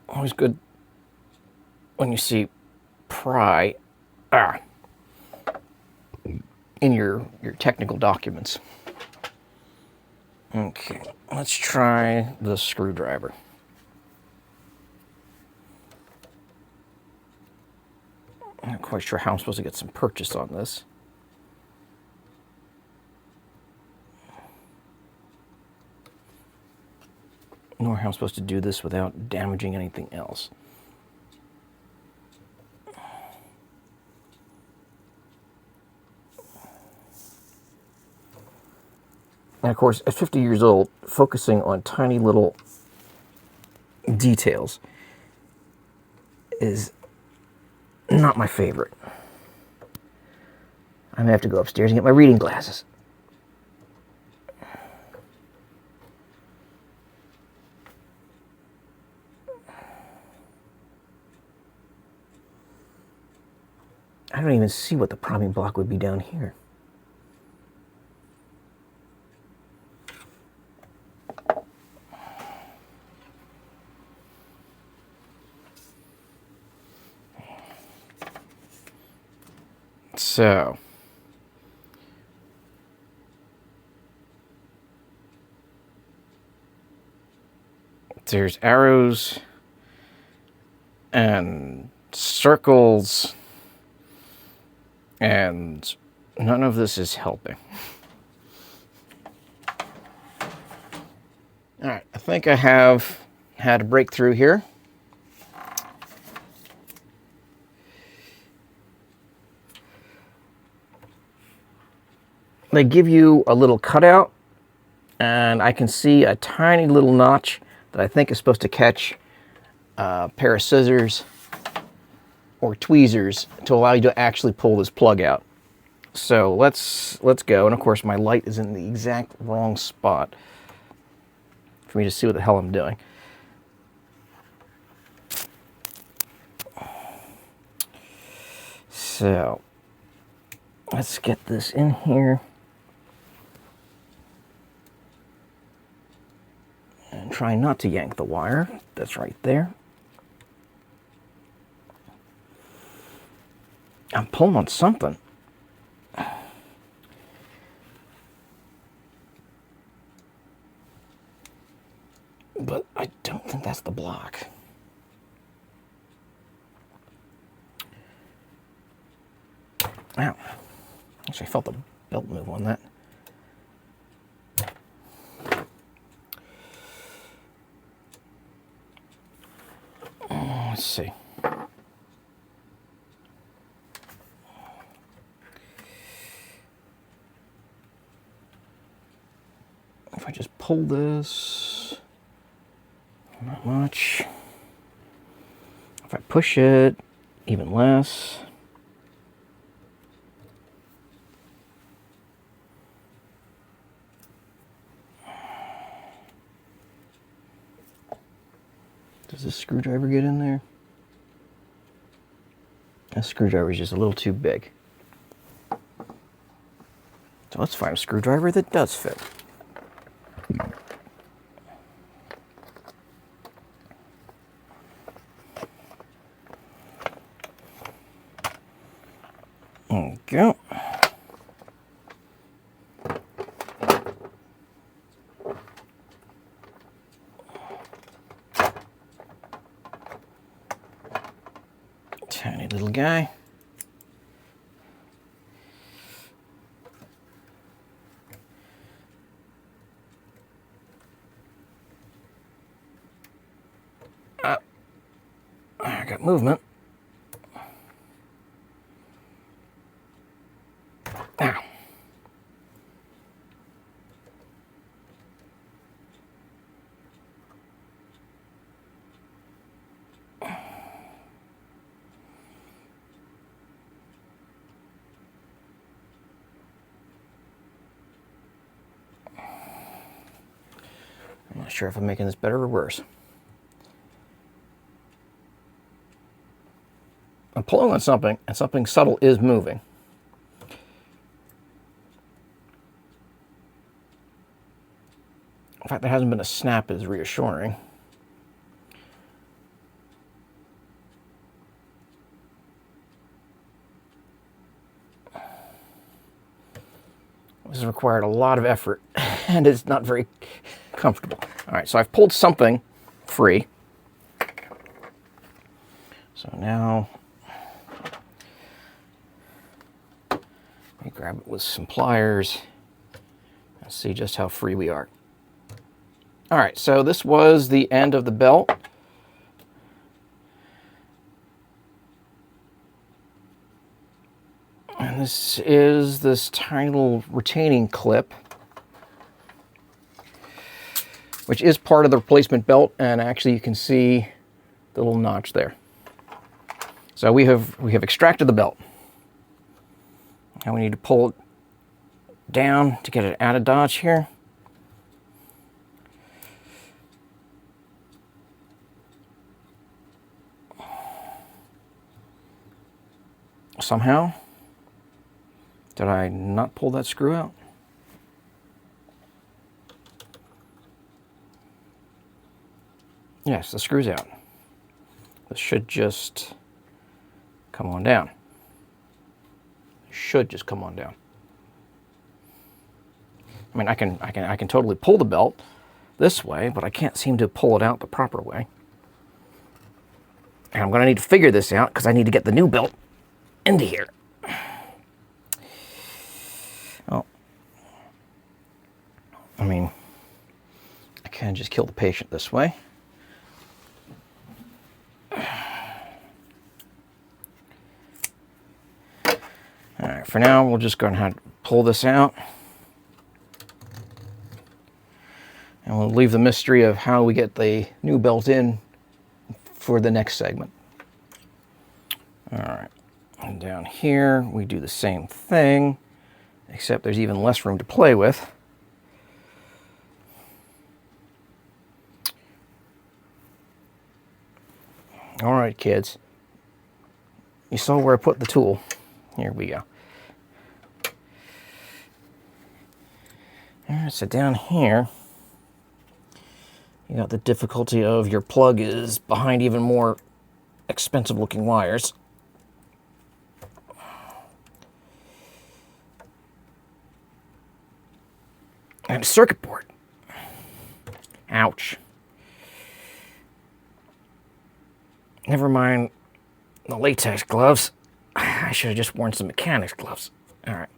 Always good when you see pry in your technical documents. Okay, let's try the screwdriver. I'm not quite sure how I'm supposed to get some purchase on this. Nor how I'm supposed to do this without damaging anything else. And of course, at 50 years old, focusing on tiny little details is not my favorite. I'm gonna have to go upstairs and get my reading glasses. I don't even see what the priming block would be down here. So, there's arrows and circles, and none of this is helping. All right, I think I have had a breakthrough here. They give you a little cutout, and I can see a tiny little notch that I think is supposed to catch a pair of scissors or tweezers to allow you to actually pull this plug out. So let's go. And of course, my light is in the exact wrong spot for me to see what the hell I'm doing. So let's get this in here. And try not to yank the wire. That's right there. I'm pulling on something. But I don't think that's the block. Ow. Actually, I felt the belt move on that. Let's see. If I just pull this, not much. If I push it, even less. Does this screwdriver get in there? That screwdriver is just a little too big. So let's find a screwdriver that does fit. There we go. Tiny little guy. I got movement. Not sure if I'm making this better or worse. I'm pulling on something, and something subtle is moving. In fact, there hasn't been a snap is reassuring. This has required a lot of effort, and it's not very comfortable. All right, so I've pulled something free. So now, let me grab it with some pliers and see just how free we are. All right, so this was the end of the belt. And this is this tiny little retaining clip, which is part of the replacement belt, and actually you can see the little notch there. So we have extracted the belt. Now we need to pull it down to get it out of Dodge here. Somehow, did I not pull that screw out? Yes, the screw's out. This should just come on down. It should just come on down. I mean, I can totally pull the belt this way, but I can't seem to pull it out the proper way. And I'm going to need to figure this out because I need to get the new belt into here. Well, I mean, I can just kill the patient this way. All right, for now, we'll just go ahead and pull this out. And we'll leave the mystery of how we get the new belt in for the next segment. All right, and down here, we do the same thing, except there's even less room to play with. All right, kids. You saw where I put the tool. Here we go. All right, so down here, you got the difficulty of your plug is behind even more expensive looking wires. And a circuit board. Ouch. Never mind the latex gloves. I should have just worn some mechanics gloves. All right.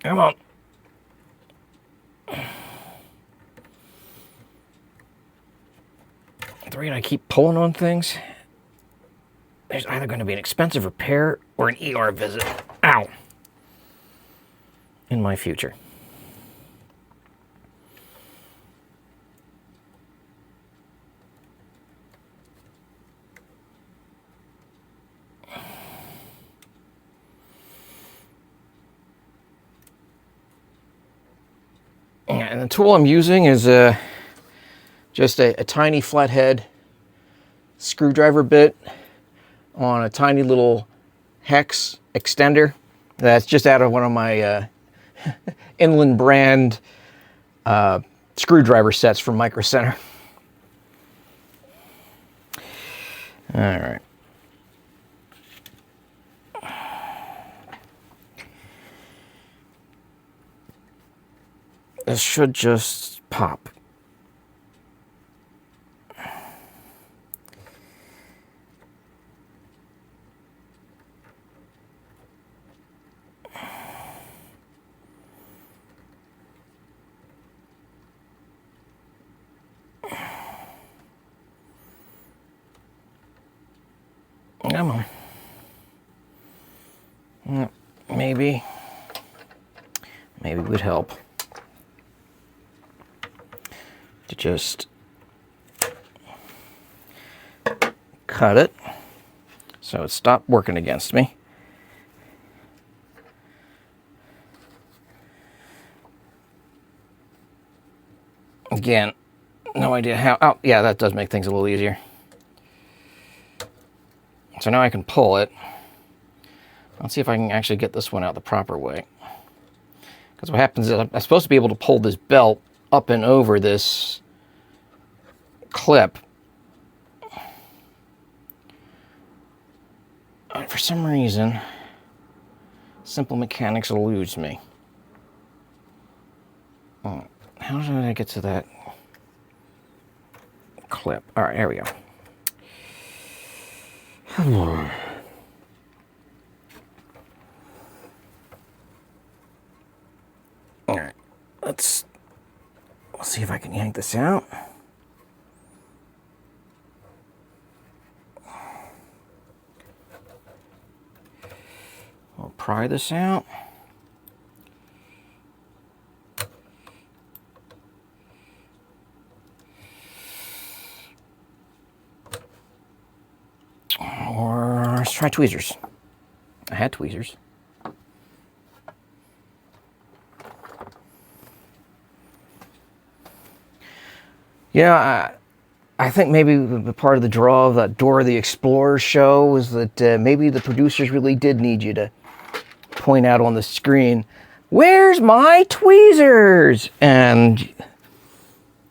Come on. The rate I keep pulling on things, there's either going to be an expensive repair or an ER visit. Ow. In my future. Yeah, and the tool I'm using is just a tiny flathead screwdriver bit on a tiny little hex extender. That's just out of one of my Inland brand screwdriver sets from Micro Center. All right. This should just pop. Come on. Maybe would help to just cut it so it stopped working against me. Again, no idea how. Oh, yeah, that does make things a little easier. So now I can pull it. Let's see if I can actually get this one out the proper way. Because what happens is I'm supposed to be able to pull this belt up and over this clip. And for some reason, simple mechanics eludes me. Oh, how did I get to that clip? All right, here we go. All right, let's see if I can yank this out. We'll pry this out. Or let's try tweezers. I had tweezers. Yeah, I think maybe the part of the draw of that Dora the Explorer show was that maybe the producers really did need you to point out on the screen, "Where's my tweezers?" And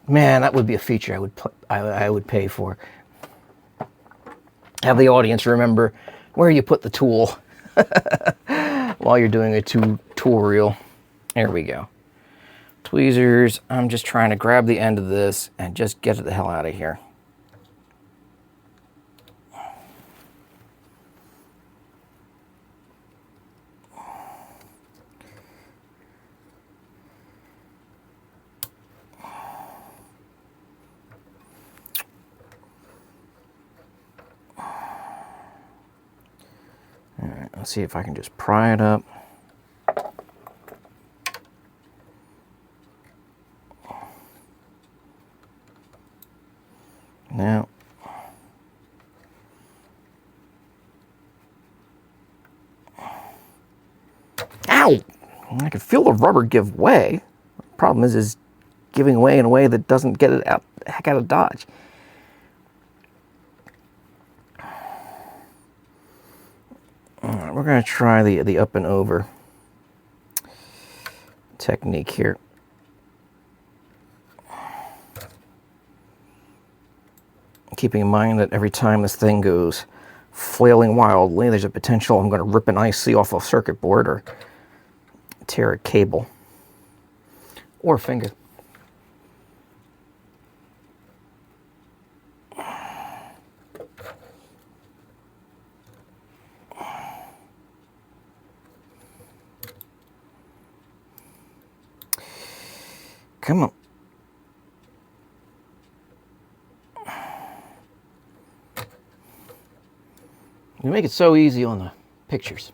man, that would be a feature I would pay for. Have the audience remember where you put the tool while you're doing a tutorial. There we go. Tweezers. I'm just trying to grab the end of this and just get it the hell out of here. All right, let's see if I can just pry it up. Now, ow! I can feel the rubber give way. The problem is giving away in a way that doesn't get it out, heck out of Dodge. All right, we're going to try the up and over technique here. Keeping in mind that every time this thing goes flailing wildly, there's a potential I'm going to rip an IC off a circuit board or tear a cable or a finger. Come on. You make it so easy on the pictures.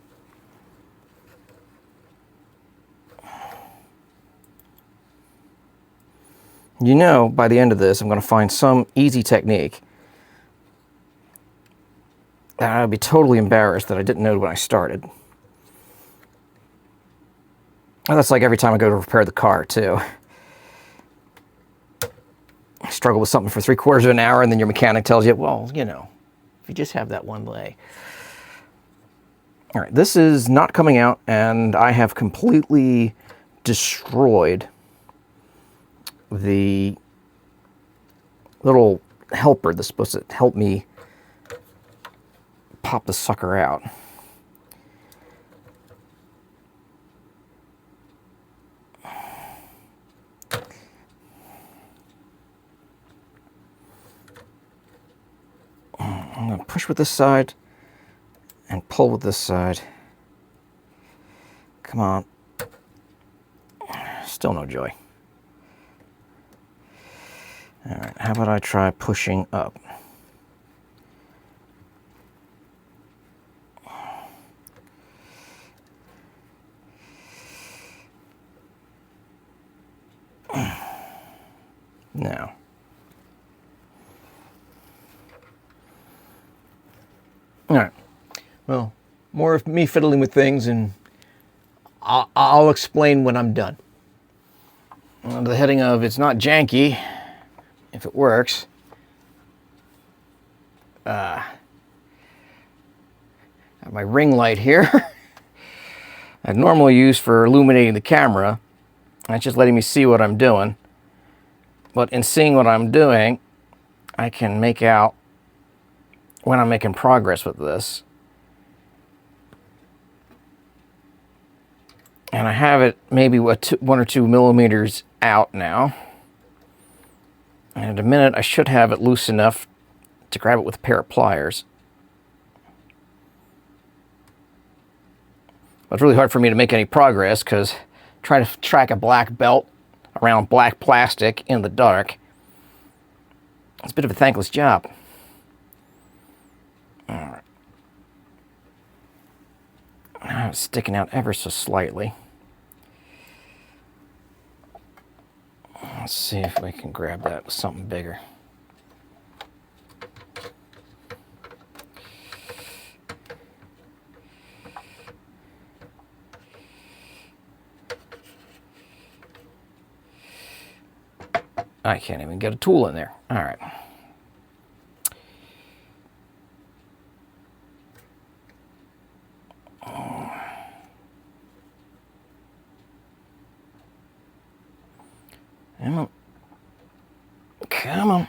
You know, by the end of this, I'm going to find some easy technique that I'd be totally embarrassed that I didn't know when I started. And that's like every time I go to repair the car, too. I struggle with something for 3/4 of an hour, and then your mechanic tells you, well, you know, if you just have that one lay. All right, this is not coming out, and I have completely destroyed the little helper that's supposed to help me pop the sucker out. I'm going to push with this side and pull with this side. Come on. Still no joy. All right, how about I try pushing up? Now. All right. Well, more of me fiddling with things, and I'll explain when I'm done. under the heading of it's not janky, if it works. I have my ring light here. I normally use for illuminating the camera. It's just letting me see what I'm doing. But in seeing what I'm doing, I can make out when I'm making progress with this. And I have it maybe 1 or 2 millimeters out now. And in a minute, I should have it loose enough to grab it with a pair of pliers. But it's really hard for me to make any progress because trying to track a black belt around black plastic in the dark, it's a bit of a thankless job. All right. Now it's sticking out ever so slightly. Let's see if we can grab that with something bigger. I can't even get a tool in there. All right. Come on. Come on.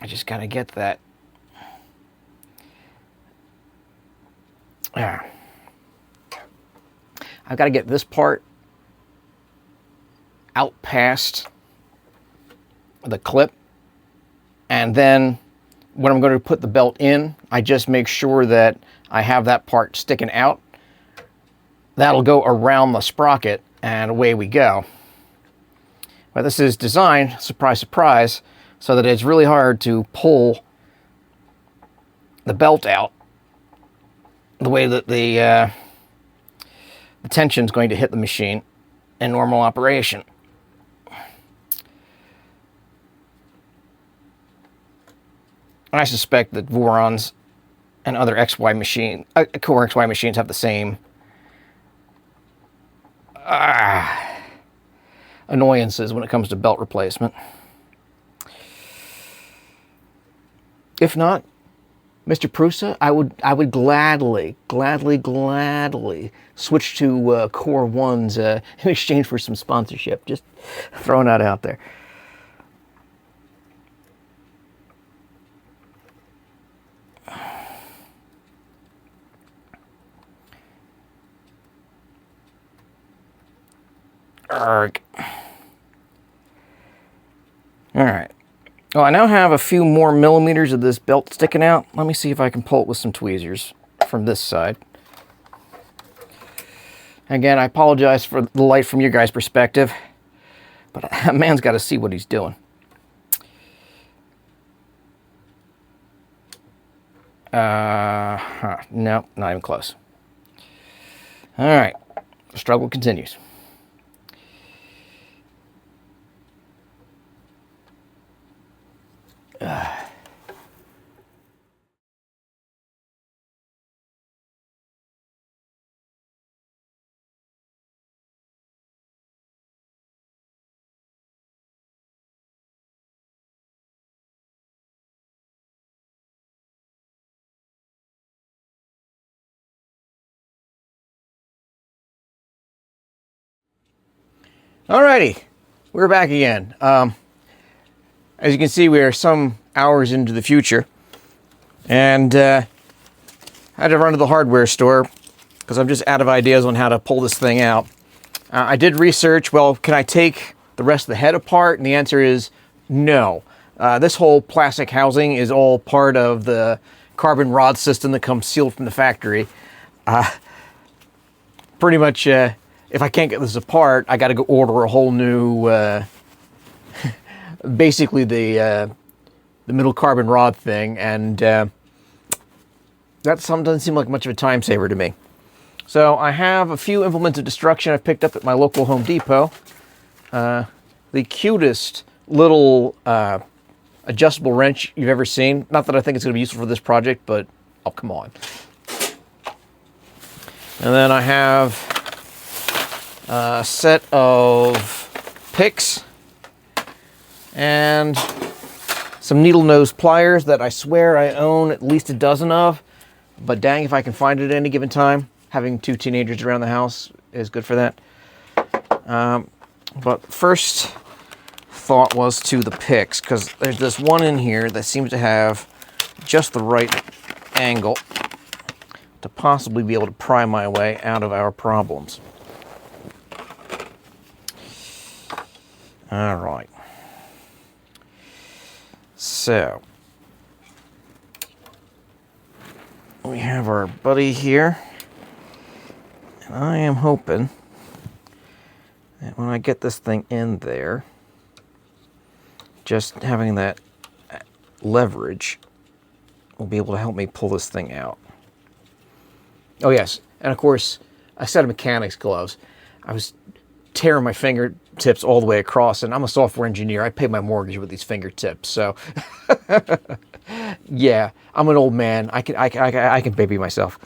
I just gotta get that. Yeah. I've got to get this part out past the clip, and then when I'm going to put the belt in, I just make sure that I have that part sticking out. That'll go around the sprocket, and away we go. But this is designed, surprise, surprise, so that it's really hard to pull the belt out the way that the tension is going to hit the machine in normal operation. I suspect that Vorons and other XY machine, Core XY machines have the same annoyances when it comes to belt replacement. If not, Mr. Prusa, I would gladly switch to Core 1s in exchange for some sponsorship. Just throwing that out there. Arg. All right. Well, I now have a few more millimeters of this belt sticking out. Let me see if I can pull it with some tweezers from this side. Again, I apologize for the light from your guys' perspective, but a man's got to see what he's doing. No, not even close. All right, the struggle continues. Alrighty, we're back again. As you can see, we are some hours into the future, and I had to run to the hardware store because I'm just out of ideas on how to pull this thing out. I did research, well, can I take the rest of the head apart? And the answer is no. This whole plastic housing is all part of the carbon rod system that comes sealed from the factory. Pretty much, if I can't get this apart, I got to go order a whole new, basically the middle carbon rod thing, and that doesn't seem like much of a time saver to me. So I have a few implements of destruction I've picked up at my local Home Depot. The cutest little adjustable wrench you've ever seen. Not that I think it's going to be useful for this project, but oh, come on. And then I have a set of picks and some needle nose pliers that I swear I own at least a dozen of, but dang if I can find it at any given time. Having 2 teenagers around the house is good for that. But first thought was to the picks, because there's this one in here that seems to have just the right angle to possibly be able to pry my way out of our problems. All right. So, we have our buddy here, and I am hoping that when I get this thing in there, just having that leverage will be able to help me pull this thing out. Oh yes, and of course, a set of mechanics gloves. I was tearing my fingertips all the way across, and I'm a software engineer. I pay my mortgage with these fingertips, so yeah, I'm an old man. I can baby myself.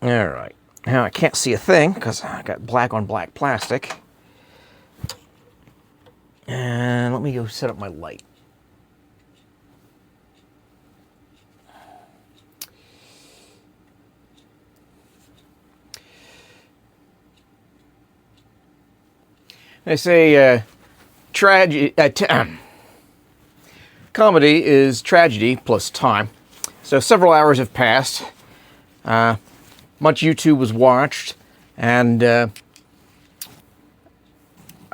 All right, now I can't see a thing because I got black on black plastic. And let me go set up my light. They say comedy is tragedy plus time. So several hours have passed. Much YouTube was watched, and I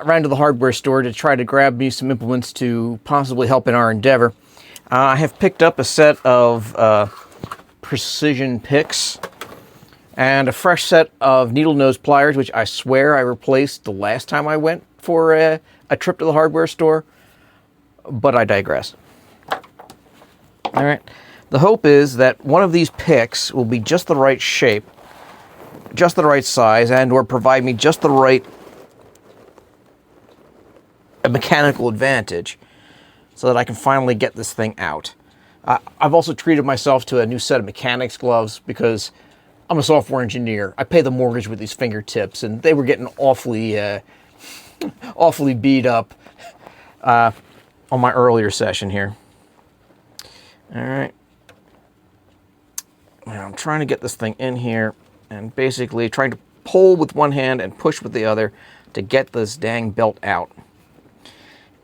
ran to the hardware store to try to grab me some implements to possibly help in our endeavor. I have picked up a set of precision picks and a fresh set of needle nose pliers, which I swear I replaced the last time I went for a trip to the hardware store, but I digress. All right, the hope is that one of these picks will be just the right shape, just the right size, and or provide me just the right mechanical advantage so that I can finally get this thing out. I've also treated myself to a new set of mechanics gloves because I'm a software engineer. I pay the mortgage with these fingertips, and they were getting awfully awfully beat up on my earlier session here. All right. Now I'm trying to get this thing in here and basically trying to pull with one hand and push with the other to get this dang belt out.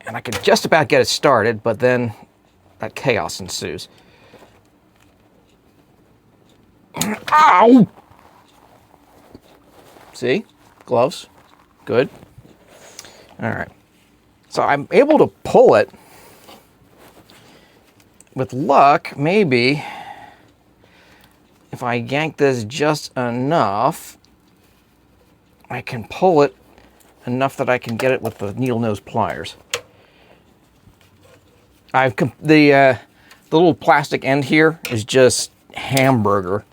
And I could just about get it started, but then that chaos ensues. Ow! See? Gloves. Good. All right. So I'm able to pull it. With luck, maybe, if I yank this just enough, I can pull it enough that I can get it with the needle nose pliers. The little plastic end here is just hamburger.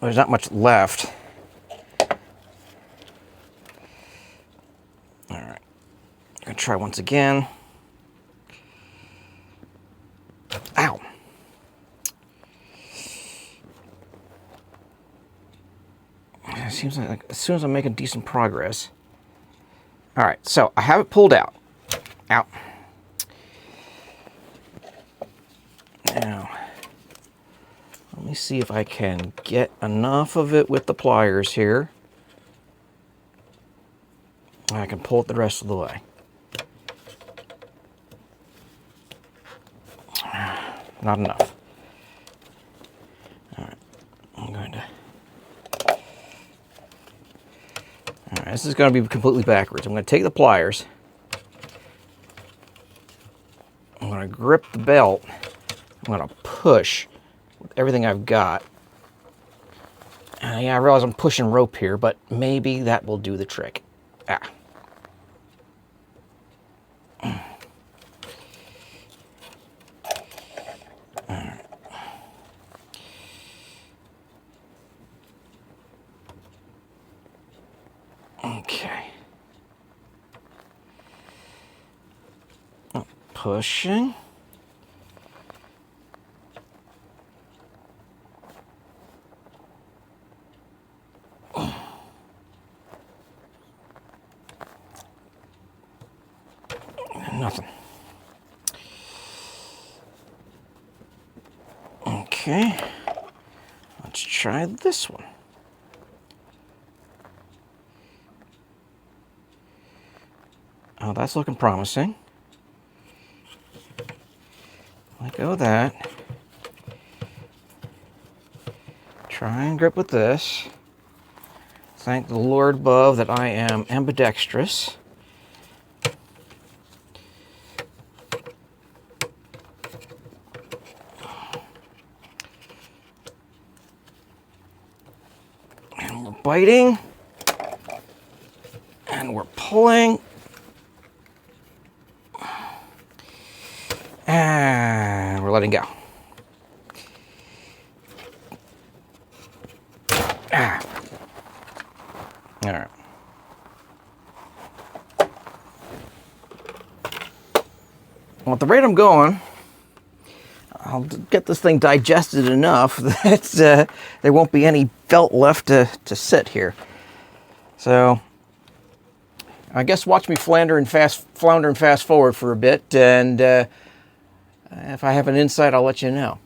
There's not much left. All right, I'm gonna try once again. Ow. It seems like as soon as I'm making decent progress. All right, so I have it pulled out. Out. Now, let me see if I can get enough of it with the pliers here. I can pull it the rest of the way. Not enough. All right, I'm going to... All right, this is going to be completely backwards. I'm going to take the pliers. I'm going to grip the belt. I'm going to push with everything I've got. Yeah, I realize I'm pushing rope here, but maybe that will do the trick. Ah. Okay. Pushing. Nothing. Okay. Let's try this one. Oh, that's looking promising. Let go of that. Try and grip with this. Thank the Lord above that I am ambidextrous. And we're biting. And we're pulling. And we're letting go. All right. Well, at the rate I'm going, I'll get this thing digested enough that there won't be any felt left to sit here. So I guess watch me flounder and fast forward for a bit, and if I have an insight, I'll let you know.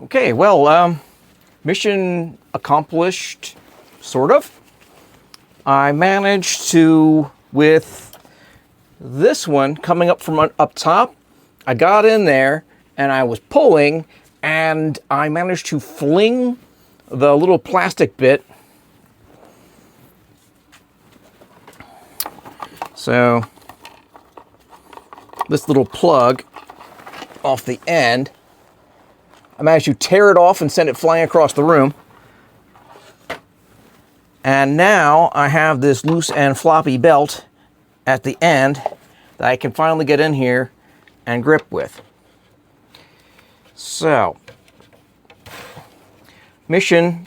Okay, well, mission accomplished, sort of. I managed to, with this one coming up from up top, I got in there and I was pulling, and I managed to fling the little plastic bit. So this little plug off the end, I managed to tear it off and send it flying across the room. And now I have this loose and floppy belt at the end that I can finally get in here and grip with. So, mission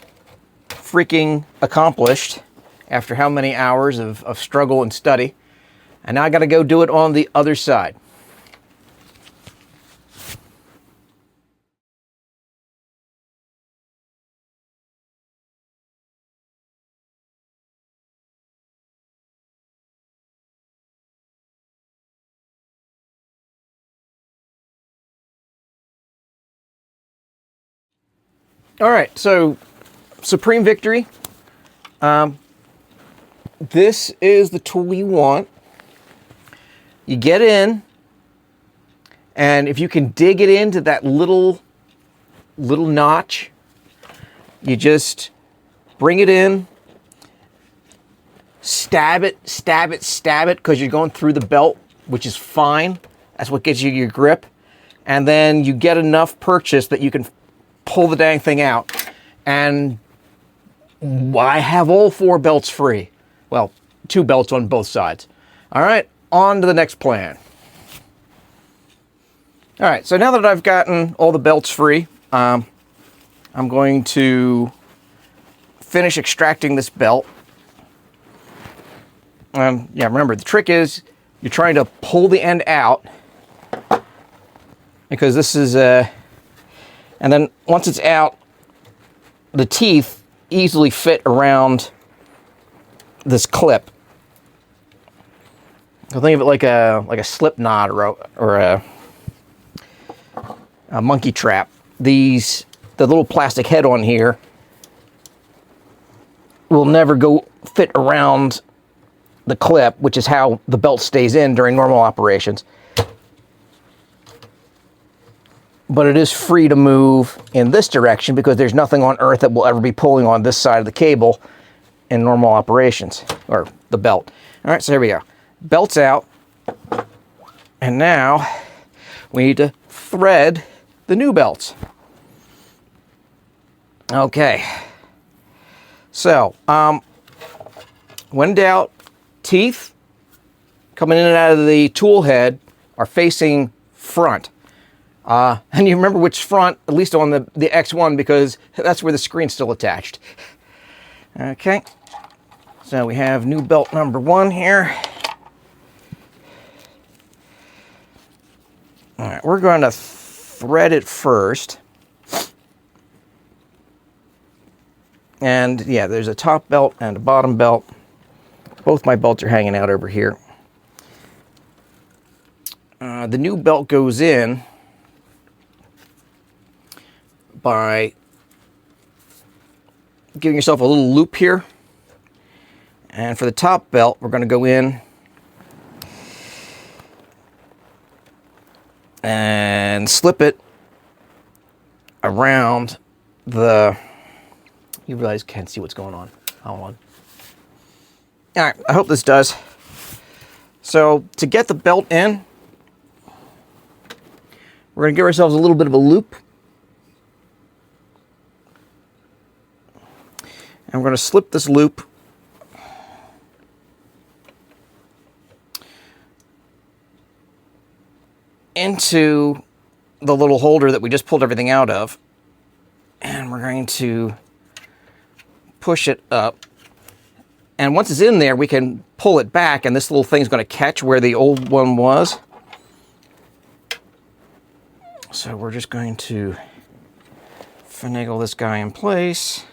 freaking accomplished after how many hours of struggle and study. And now I got to go do it on the other side. All right, so supreme victory. This is the tool you want. You get in, and if you can dig it into that little notch, you just bring it in, stab it, because you're going through the belt, which is fine. That's what gives you your grip. And then you get enough purchase that you can pull the dang thing out. And I have all 4 belts free. Well, 2 belts on both sides. All right, on to the next plan. All right, so now that I've gotten all the belts free, I'm going to finish extracting this belt. Yeah, remember, the trick is you're trying to pull the end out, because this is and then once it's out, the teeth easily fit around this clip. So think of it like a slip knot or a monkey trap. The little plastic head on here will never fit around the clip, which is how the belt stays in during normal operations. But it is free to move in this direction because there's nothing on earth that will ever be pulling on this side of the cable in normal operations, or the belt. All right, so here we go. Belt's out. And now we need to thread the new belts. Okay. So, when in doubt, teeth coming in and out of the tool head are facing front. And you remember which front, at least on the X1, because that's where the screen's still attached. Okay, so we have new belt number 1 here. All right, we're going to thread it first. And yeah, there's a top belt and a bottom belt. Both my belts are hanging out over here. The new belt goes in by giving yourself a little loop here. And for the top belt, we're going to go in and slip it around the... You realize you can't see what's going on. Hold on. All right, I hope this does. So to get the belt in, we're going to give ourselves a little bit of a loop. And we're going to slip this loop into the little holder that we just pulled everything out of. And we're going to push it up. And once it's in there, we can pull it back, and this little thing's going to catch where the old one was. So we're just going to finagle this guy in place.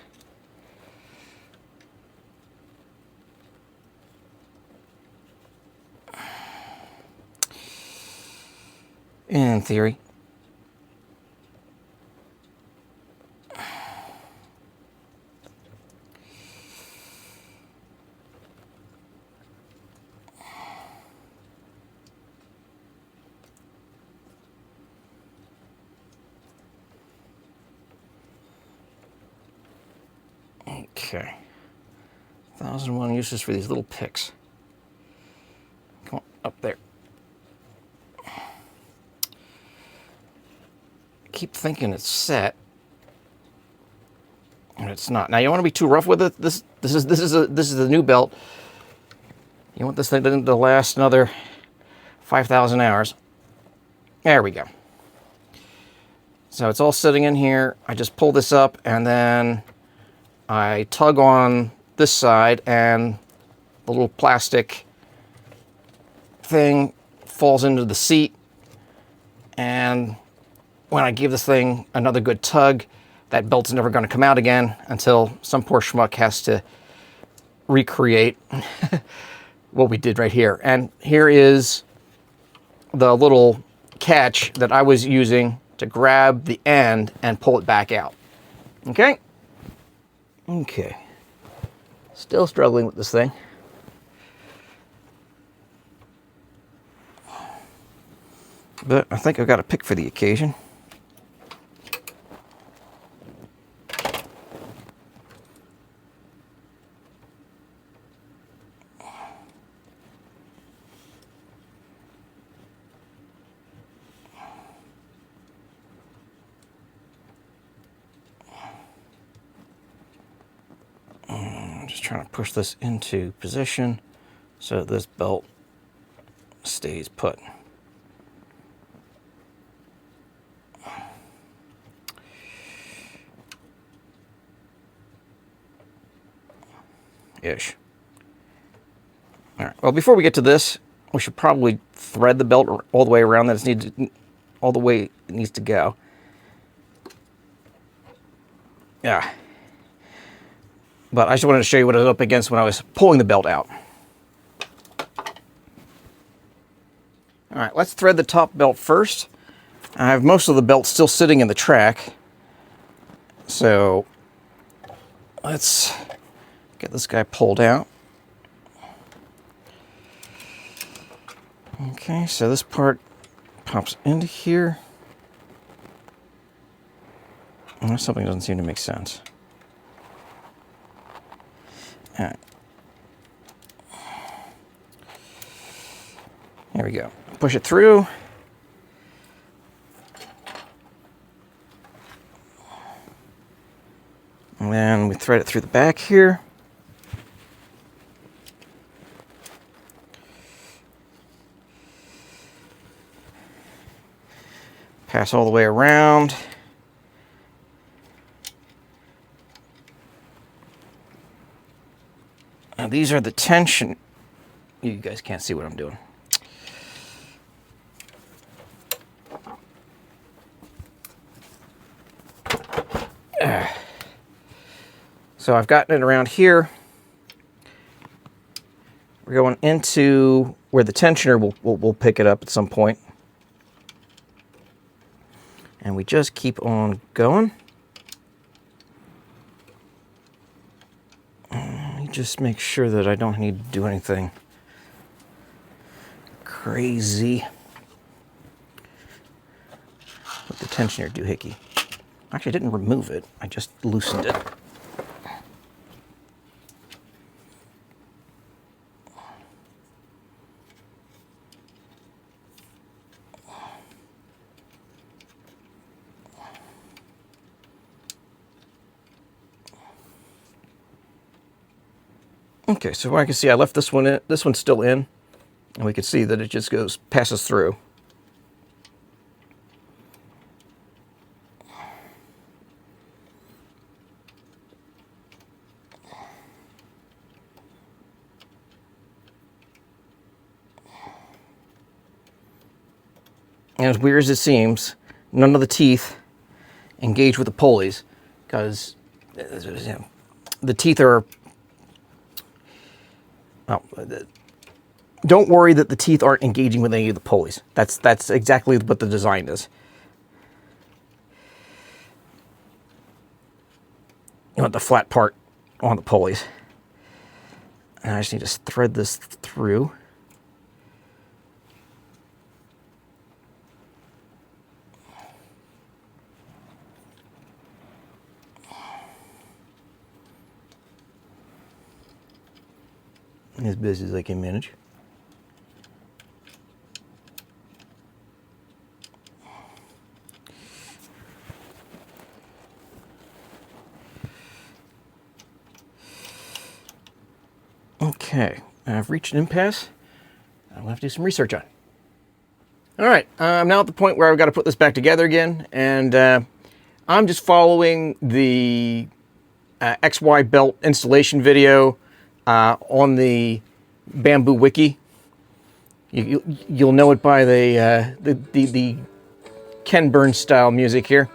In theory. Okay. 1,001 uses for these little picks. Come on, up there. Keep thinking it's set, and it's not. Now you don't want to be too rough with it. This is a new belt. You want this thing to last another 5,000 hours. There we go. So it's all sitting in here. I just pull this up, and then I tug on this side, and the little plastic thing falls into the seat. And when I give this thing another good tug, that belt's never going to come out again until some poor schmuck has to recreate what we did right here. And here is the little catch that I was using to grab the end and pull it back out. Okay? Okay. Still struggling with this thing. But I think I've got a pick for the occasion. Trying to push this into position so that this belt stays put. Ish. All right. Well, before we get to this, we should probably thread the belt all the way around that all the way it needs to go. Yeah. But I just wanted to show you what I was up against when I was pulling the belt out. All right, let's thread the top belt first. I have most of the belt still sitting in the track. So let's get this guy pulled out. Okay, so this part pops into here. Oh, something doesn't seem to make sense. All right. There we go. Push it through. And then we thread it through the back here. Pass all the way around. Now these are the tension. You guys can't see what I'm doing. So I've gotten it around here. We're going into where the tensioner will pick it up at some point. And we just keep on going. Just make sure that I don't need to do anything crazy with the tensioner doohickey. Actually, I didn't remove it. I just loosened it. Okay, so I can see I left this one in. This one's still in, and we can see that it just passes through. And as weird as it seems, none of the teeth engage with the pulleys, because the teeth are... don't worry that the teeth aren't engaging with any of the pulleys. That's exactly what the design is. You want the flat part on the pulleys. And I just need to thread this through. As busy as I can manage. Okay, I've reached an impasse. I'm gonna have to do some research on it. All right, I'm now at the point where I've got to put this back together again, and I'm just following the XY belt installation video on the Bambu Wiki. You'll know it by the Ken Burns style music here.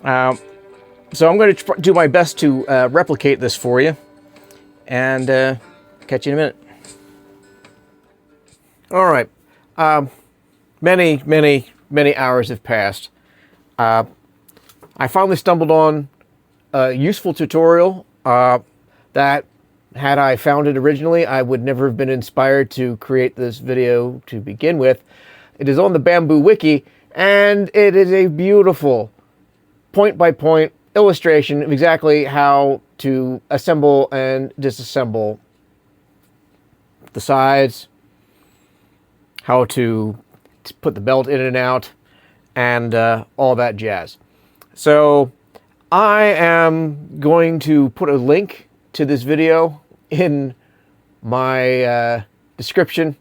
So I'm going to do my best to replicate this for you, and catch you in a minute. All right, many hours have passed. I finally stumbled on a useful tutorial that, had I found it originally, I would never have been inspired to create this video to begin with. It is on the Bambu Wiki, and it is a beautiful point-by-point illustration of exactly how to assemble and disassemble the sides, how to put the belt in and out, and all that jazz. So I am going to put a link to this video in my description,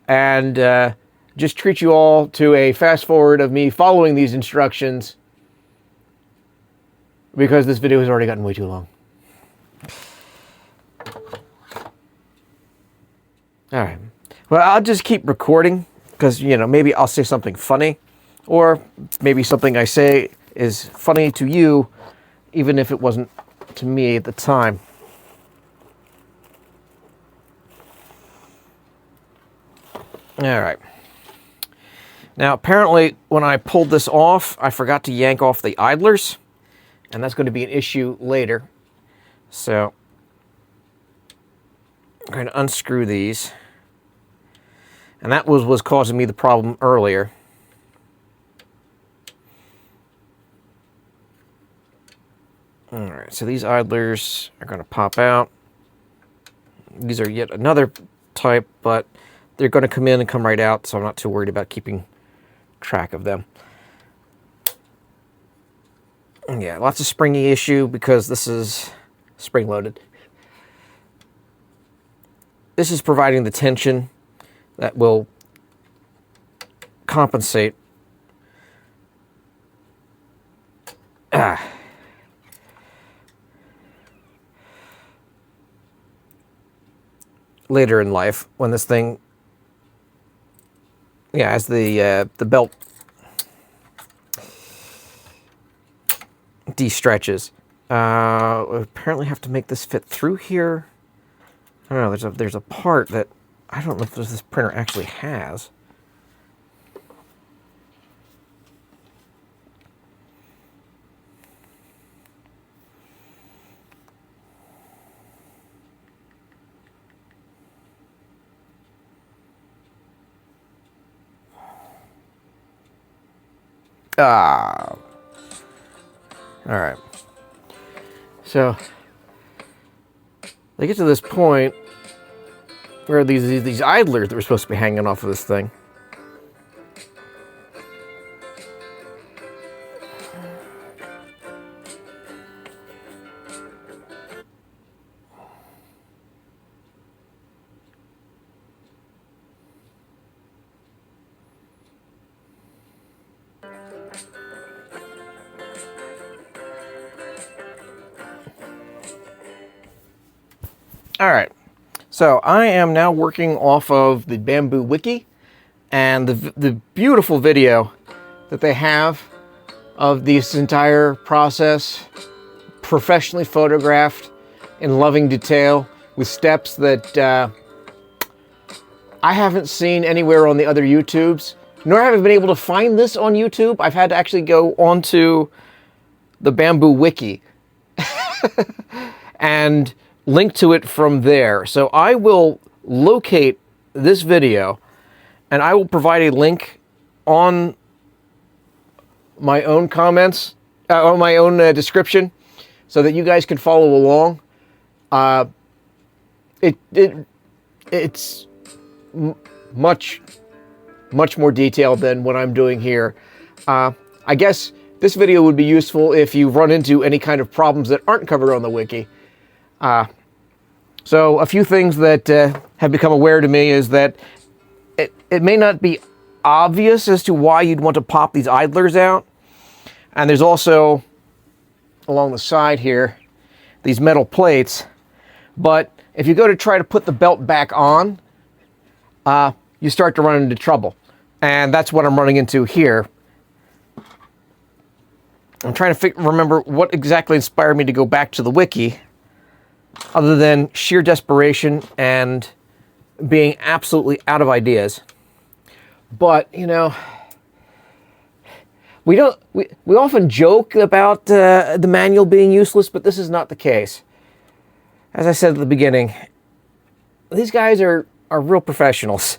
and just treat you all to a fast forward of me following these instructions, because this video has already gotten way too long. All right, well, I'll just keep recording, because, you know, maybe I'll say something funny, or maybe something I say is funny to you, even if it wasn't to me at the time. All right. Now, apparently, when I pulled this off, I forgot to yank off the idlers, and that's going to be an issue later. So I'm going to unscrew these, and that was causing me the problem earlier. All right, so these idlers are going to pop out. These are yet another type, but they're going to come in and come right out, so I'm not too worried about keeping track of them. And yeah, lots of springy issue because this is spring-loaded. This is providing the tension that will compensate. Later in life, when this thing, yeah, as the belt de-stretches. We apparently have to make this fit through here. I don't know, there's a part that I don't know if this printer actually has. All right. So they get to this point where these idlers that were supposed to be hanging off of this thing. All right, so I am now working off of the Bambu Wiki and the beautiful video that they have of this entire process, professionally photographed in loving detail with steps that I haven't seen anywhere on the other YouTubes, nor have I been able to find this on YouTube. I've had to actually go onto the Bambu Wiki and link to it from there. So I will locate this video and I will provide a link on my own comments, on my own description, so that you guys can follow along. It's much more detailed than what I'm doing here. I guess this video would be useful if you run into any kind of problems that aren't covered on the wiki. So a few things that have become aware to me is that it may not be obvious as to why you'd want to pop these idlers out. And there's also, along the side here, these metal plates. But if you go to try to put the belt back on, you start to run into trouble. And that's what I'm running into here. I'm trying to remember what exactly inspired me to go back to the wiki, other than sheer desperation and being absolutely out of ideas. But, you know, we often joke about the manual being useless, but this is not the case. As I said at the beginning, these guys are real professionals.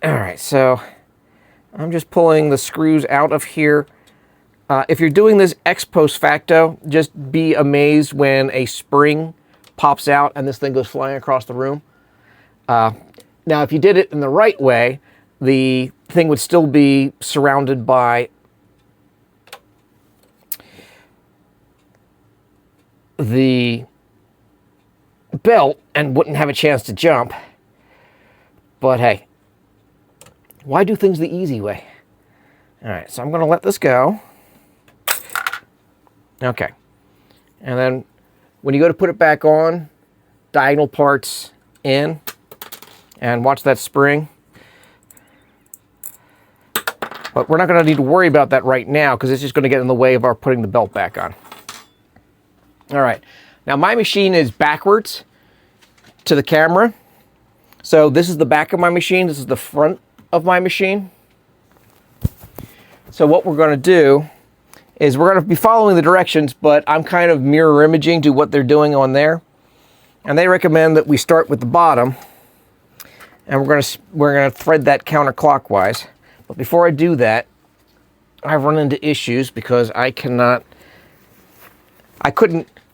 All right, so I'm just pulling the screws out of here. If you're doing this ex post facto, just be amazed when a spring pops out and this thing goes flying across the room. Now, if you did it in the right way, the thing would still be surrounded by the belt and wouldn't have a chance to jump. But hey, why do things the easy way? All right, so I'm going to let this go. Okay, and then when you go to put it back on, diagonal parts in, and watch that spring. But we're not going to need to worry about that right now because it's just going to get in the way of our putting the belt back on. All right, now my machine is backwards to the camera. So this is the back of my machine, this is the front of my machine. So what we're going to do is we're going to be following the directions, but I'm kind of mirror imaging to what they're doing on there. And they recommend that we start with the bottom, and we're going to thread that counterclockwise. But before I do that, I've run into issues because I couldn't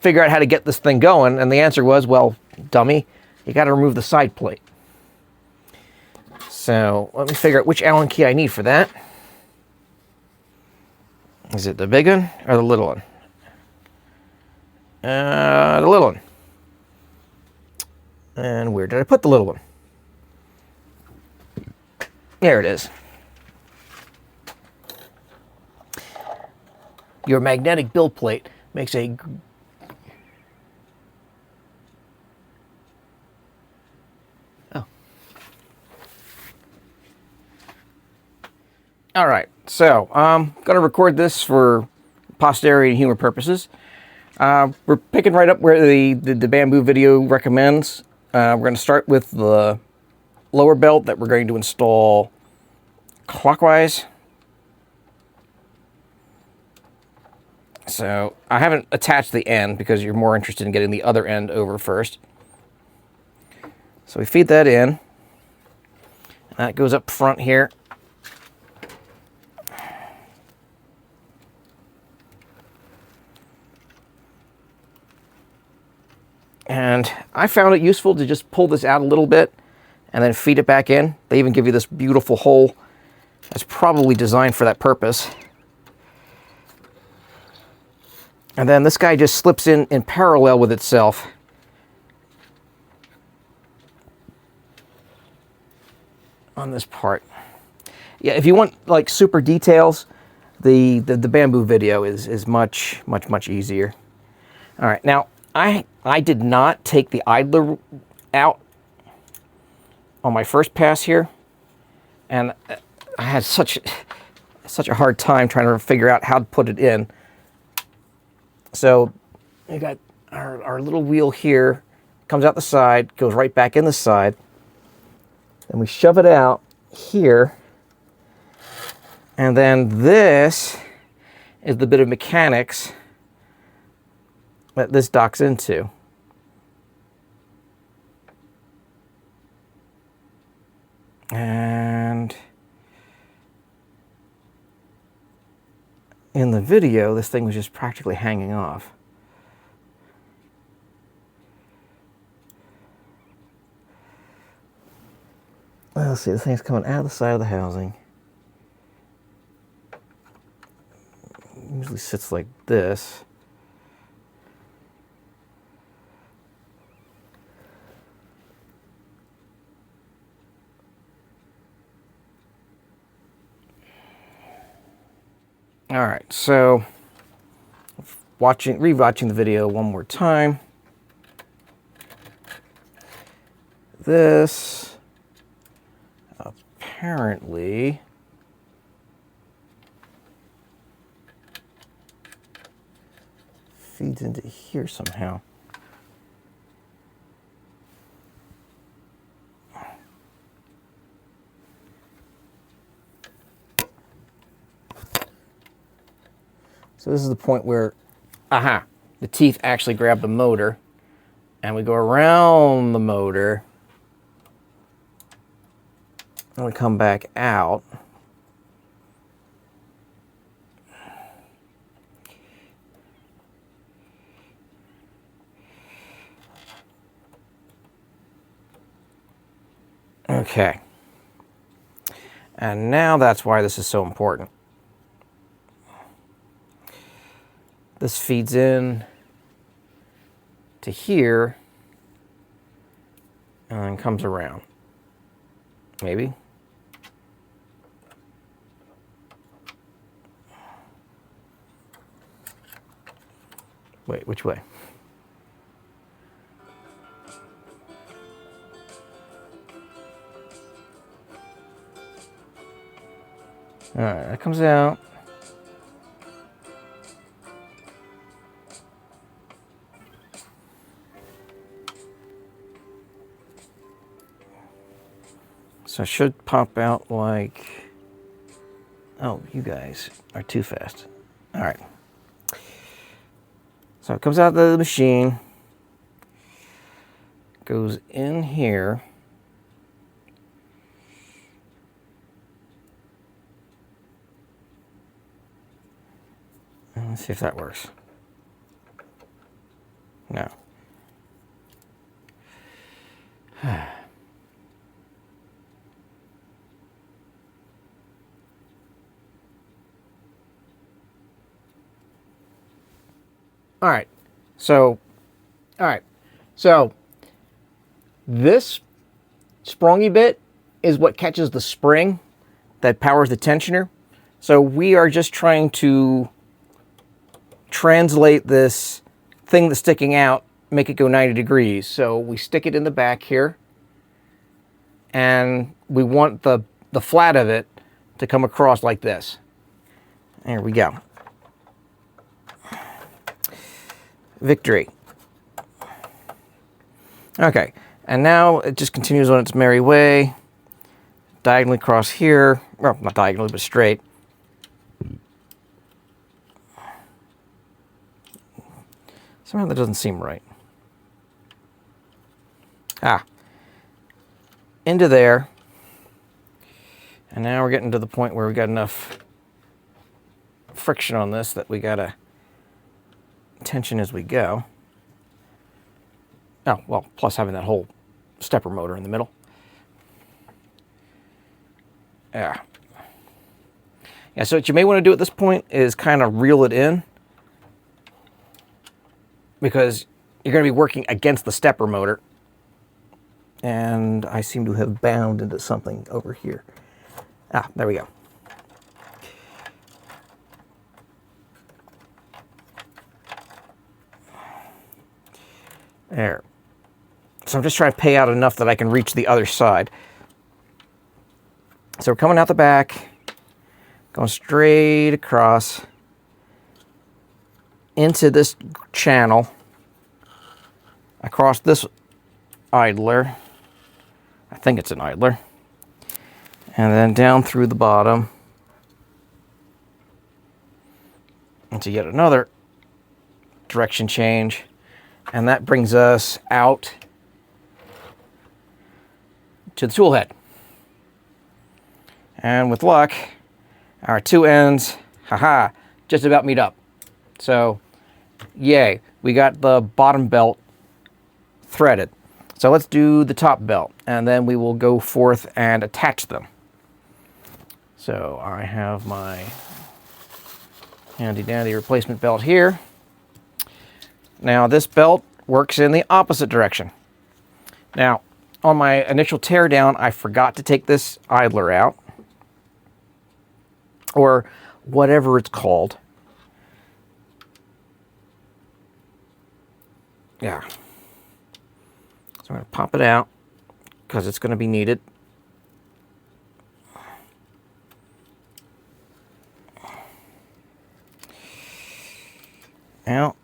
figure out how to get this thing going, and the answer was, well, dummy, you got to remove the side plate. So let me figure out which Allen key I need for that. Is it the big one or the little one? The little one. And where did I put the little one? There it is. Your magnetic build plate makes a All right, so I'm going to record this for posterity and humor purposes. We're picking right up where the Bambu video recommends. We're going to start with the lower belt that we're going to install clockwise. So I haven't attached the end because you're more interested in getting the other end over first. So we feed that in. That goes up front here. And I found it useful to just pull this out a little bit and then feed it back in. They even give you this beautiful hole that's probably designed for that purpose. And then this guy just slips in parallel with itself. On this part. Yeah, if you want like super details, the Bambu video is much easier. All right, now I did not take the idler out on my first pass here, and I had such a hard time trying to figure out how to put it in. So we got our little wheel here, comes out the side, goes right back in the side. Then we shove it out here, and then this is the bit of mechanics that this docks into. And in the video, this thing was just practically hanging off. Let's see, this thing's coming out of the side of the housing. It usually sits like this. All right, so rewatching the video one more time. This apparently feeds into here somehow. So this is the point where, the teeth actually grab the motor, and we go around the motor, and we come back out. Okay. And now that's why this is so important. This feeds in to here and then comes around. Maybe. Wait, which way? All right, that comes out. So it should pop out like, oh, you guys are too fast. All right. So it comes out of the machine, goes in here. And let's see if that works. No. All right, so this sprongy bit is what catches the spring that powers the tensioner. So we are just trying to translate this thing that's sticking out, make it go 90 degrees. So we stick it in the back here, and we want the flat of it to come across like this. There we go. Victory. Okay, and now it just continues on its merry way, diagonally across here. Well, not diagonally, but straight. Somehow that doesn't seem right. Into there. And now we're getting to the point where we got enough friction on this that we gotta tension as we go. Oh, well, plus having that whole stepper motor in the middle. Yeah. Yeah, so what you may want to do at this point is kind of reel it in, because you're going to be working against the stepper motor. And I seem to have bound into something over here. There we go. There. So I'm just trying to pay out enough that I can reach the other side. So we're coming out the back, going straight across into this channel, across this idler. I think it's an idler. And then down through the bottom into yet another direction change. And that brings us out to the tool head. And with luck, our two ends, just about meet up. So, yay, we got the bottom belt threaded. So let's do the top belt, and then we will go forth and attach them. So I have my handy dandy replacement belt here. Now this belt works in the opposite direction. Now, on my initial teardown, I forgot to take this idler out, or whatever it's called. Yeah. So I'm going to pop it out because it's going to be needed. Out.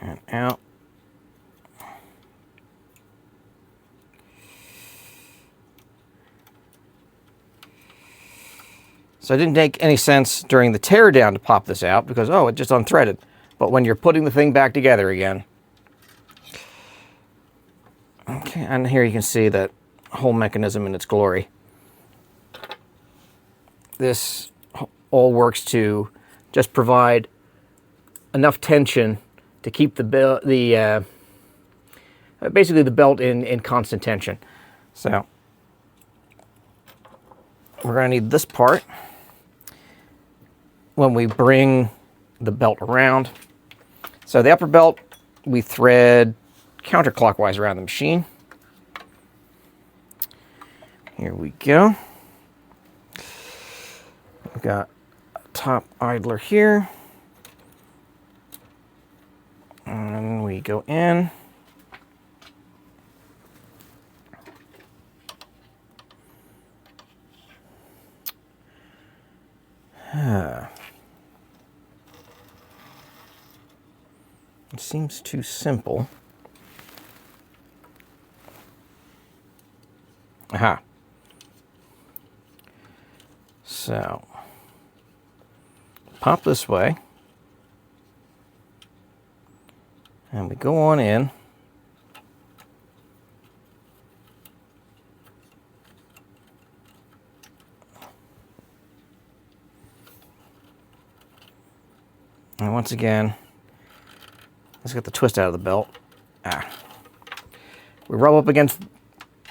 And out. So it didn't make any sense during the teardown to pop this out because, oh, it just unthreaded. But when you're putting the thing back together again. Okay, and here you can see that whole mechanism in its glory. This all works to just provide enough tension to keep basically the belt in constant tension. So we're going to need this part when we bring the belt around. So the upper belt we thread counterclockwise around the machine. Here we go. We've got a top idler here. And we go in. It seems too simple. Aha. So, pop this way. And we go on in. And once again, let's get the twist out of the belt. We rub up against,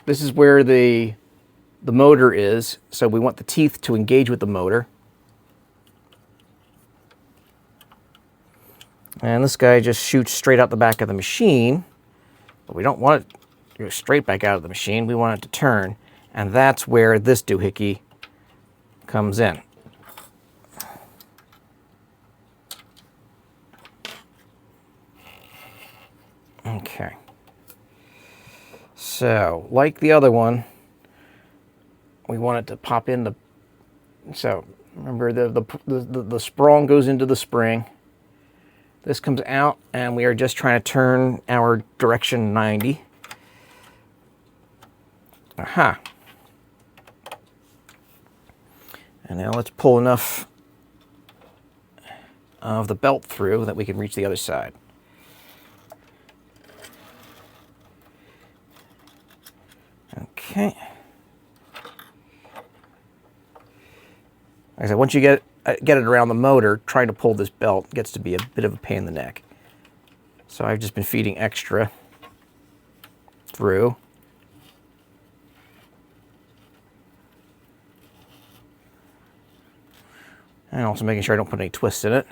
this is where the motor is, so we want the teeth to engage with the motor. And this guy just shoots straight out the back of the machine, but we don't want it to go straight back out of the machine. We want it to turn. And that's where this doohickey comes in. Okay. So, like the other one, we want it to pop into. So, remember the sprung goes into the spring. This comes out, and we are just trying to turn our direction 90. Aha. And now let's pull enough of the belt through that we can reach the other side. Okay. Like I said, once you get it around the motor, trying to pull this belt gets to be a bit of a pain in the neck. So I've just been feeding extra through. And also making sure I don't put any twists in it.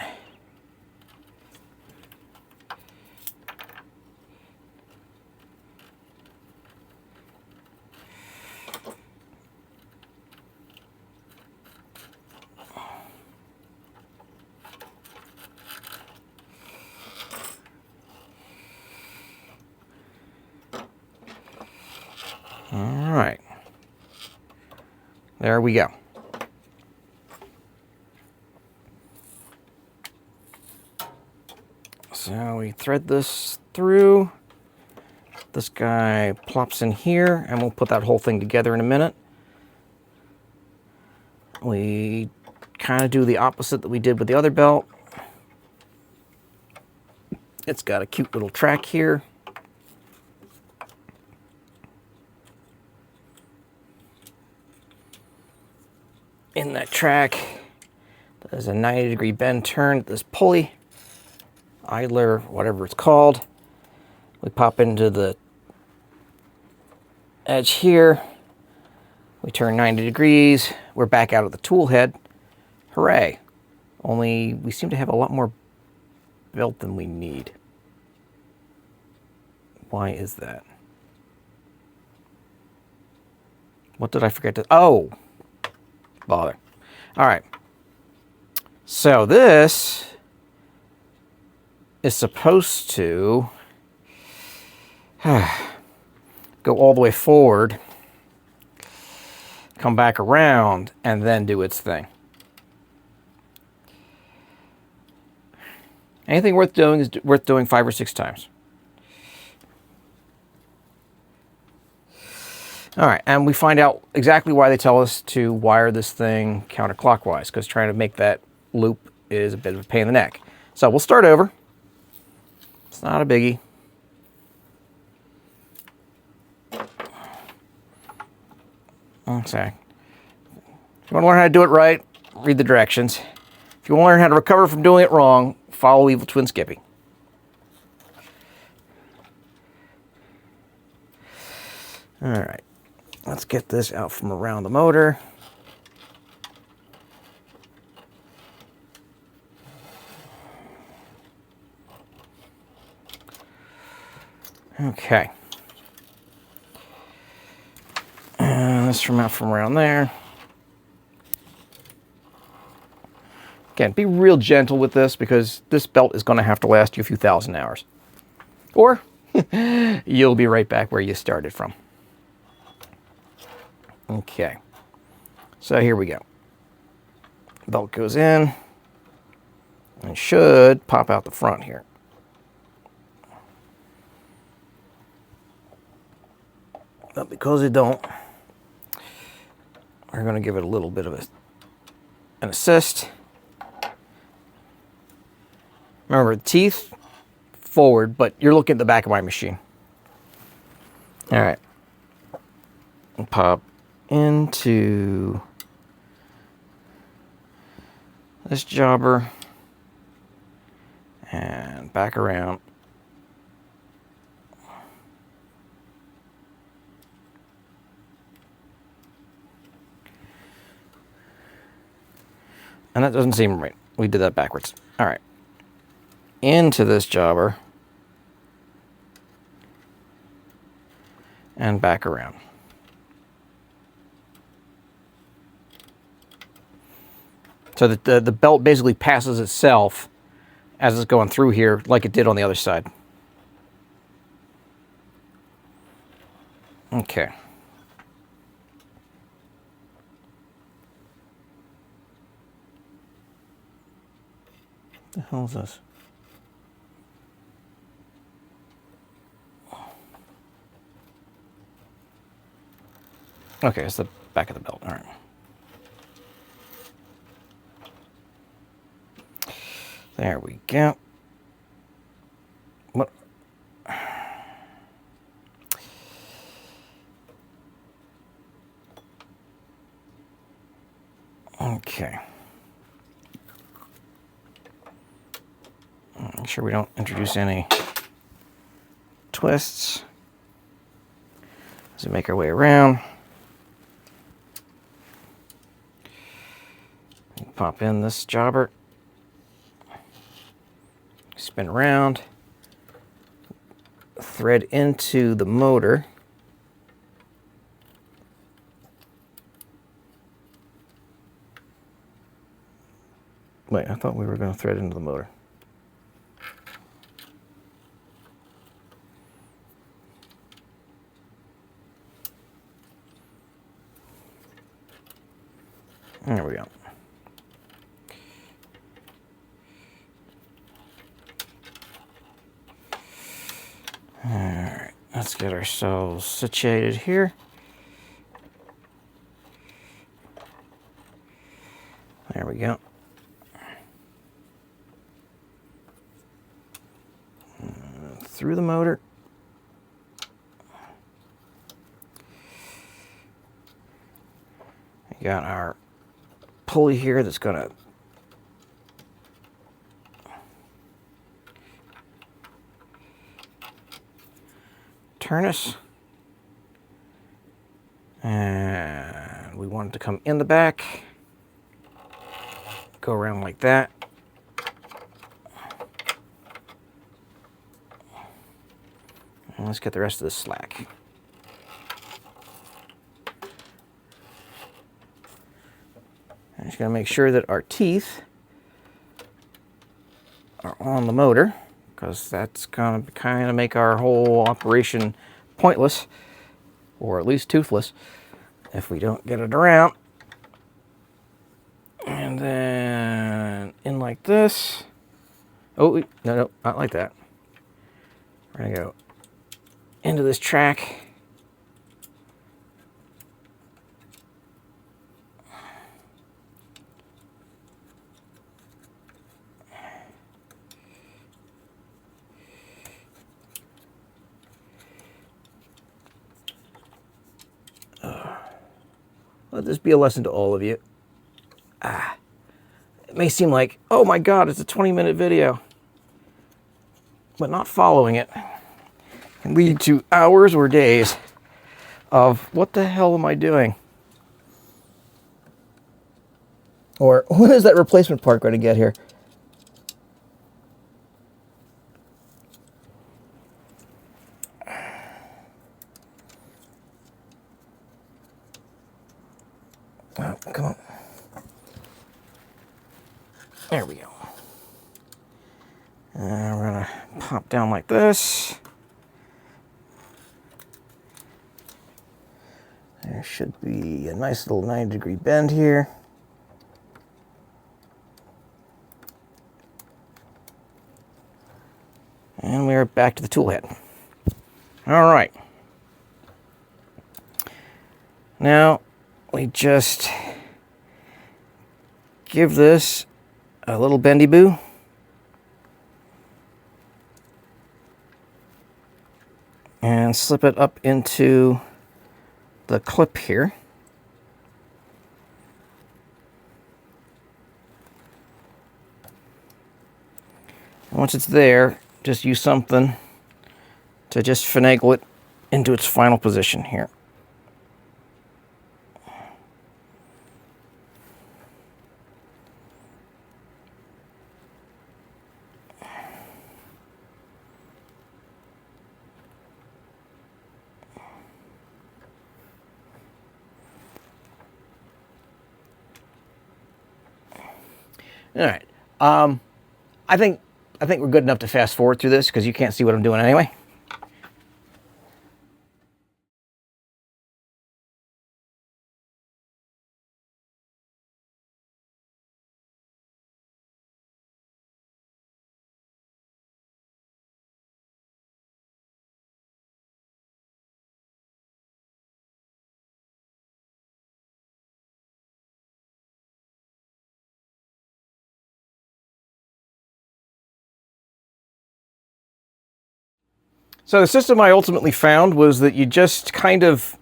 All right. There we go. So we thread this through. This guy plops in here, and we'll put that whole thing together in a minute. We kind of do the opposite that we did with the other belt. It's got a cute little track here. In that track, there's a 90-degree bend turn, this pulley, idler, whatever it's called. We pop into the edge here. We turn 90 degrees. We're back out of the tool head. Hooray. Only we seem to have a lot more belt than we need. Why is that? What did I forget to... Oh! Bother. All right. So this is supposed to go all the way forward, come back around, and then do its thing. Anything worth doing is worth doing 5 or 6 times. All right, and we find out exactly why they tell us to wire this thing counterclockwise, because trying to make that loop is a bit of a pain in the neck. So we'll start over. It's not a biggie. Okay. If you want to learn how to do it right, read the directions. If you want to learn how to recover from doing it wrong, follow Evil Twin Skippy. All right. Let's get this out from around the motor. Okay. And this from out from around there. Again, be real gentle with this because this belt is going to have to last you a few thousand hours. Or you'll be right back where you started from. Okay, so here we go. Belt goes in and should pop out the front here. But because it don't, we're going to give it a little bit of an assist. Remember, the teeth forward, but you're looking at the back of my machine. All right, and pop into this jobber and back around. And that doesn't seem right. We did that backwards. All right. Into this jobber and back around. So that the belt basically passes itself as it's going through here like it did on the other side. Okay. What the hell is this? Okay, it's the back of the belt. All right. There we go. What? Okay. Make sure we don't introduce any twists as we make our way around. Pop in this jobber, spin around, thread into the motor. Wait, I thought we were going to thread into the motor. There we go. All right, let's get ourselves situated here. There we go. Through the motor. We got our pulley here that's going to turn us. And we want it to come in the back. Go around like that. And let's get the rest of the slack. I'm just going to make sure that our teeth are on the motor, because that's going to kind of make our whole operation pointless, or at least toothless, if we don't get it around. And then in like this. Oh, no, not like that. We're going to go into this track. Let this be a lesson to all of you. It may seem like, oh my God, it's a 20-minute video. But not following it can lead to hours or days of what the hell am I doing? Or when is that replacement part going to get here? Oh, come on. There we go. And we're going to pop down like this. There should be a nice little 90-degree bend here. And we are back to the tool head. All right. Now, we just give this a little bendy boo. And slip it up into the clip here. Once it's there, just use something to just finagle it into its final position here. All right. I think we're good enough to fast forward through this because you can't see what I'm doing anyway. So the system I ultimately found was that you just kind of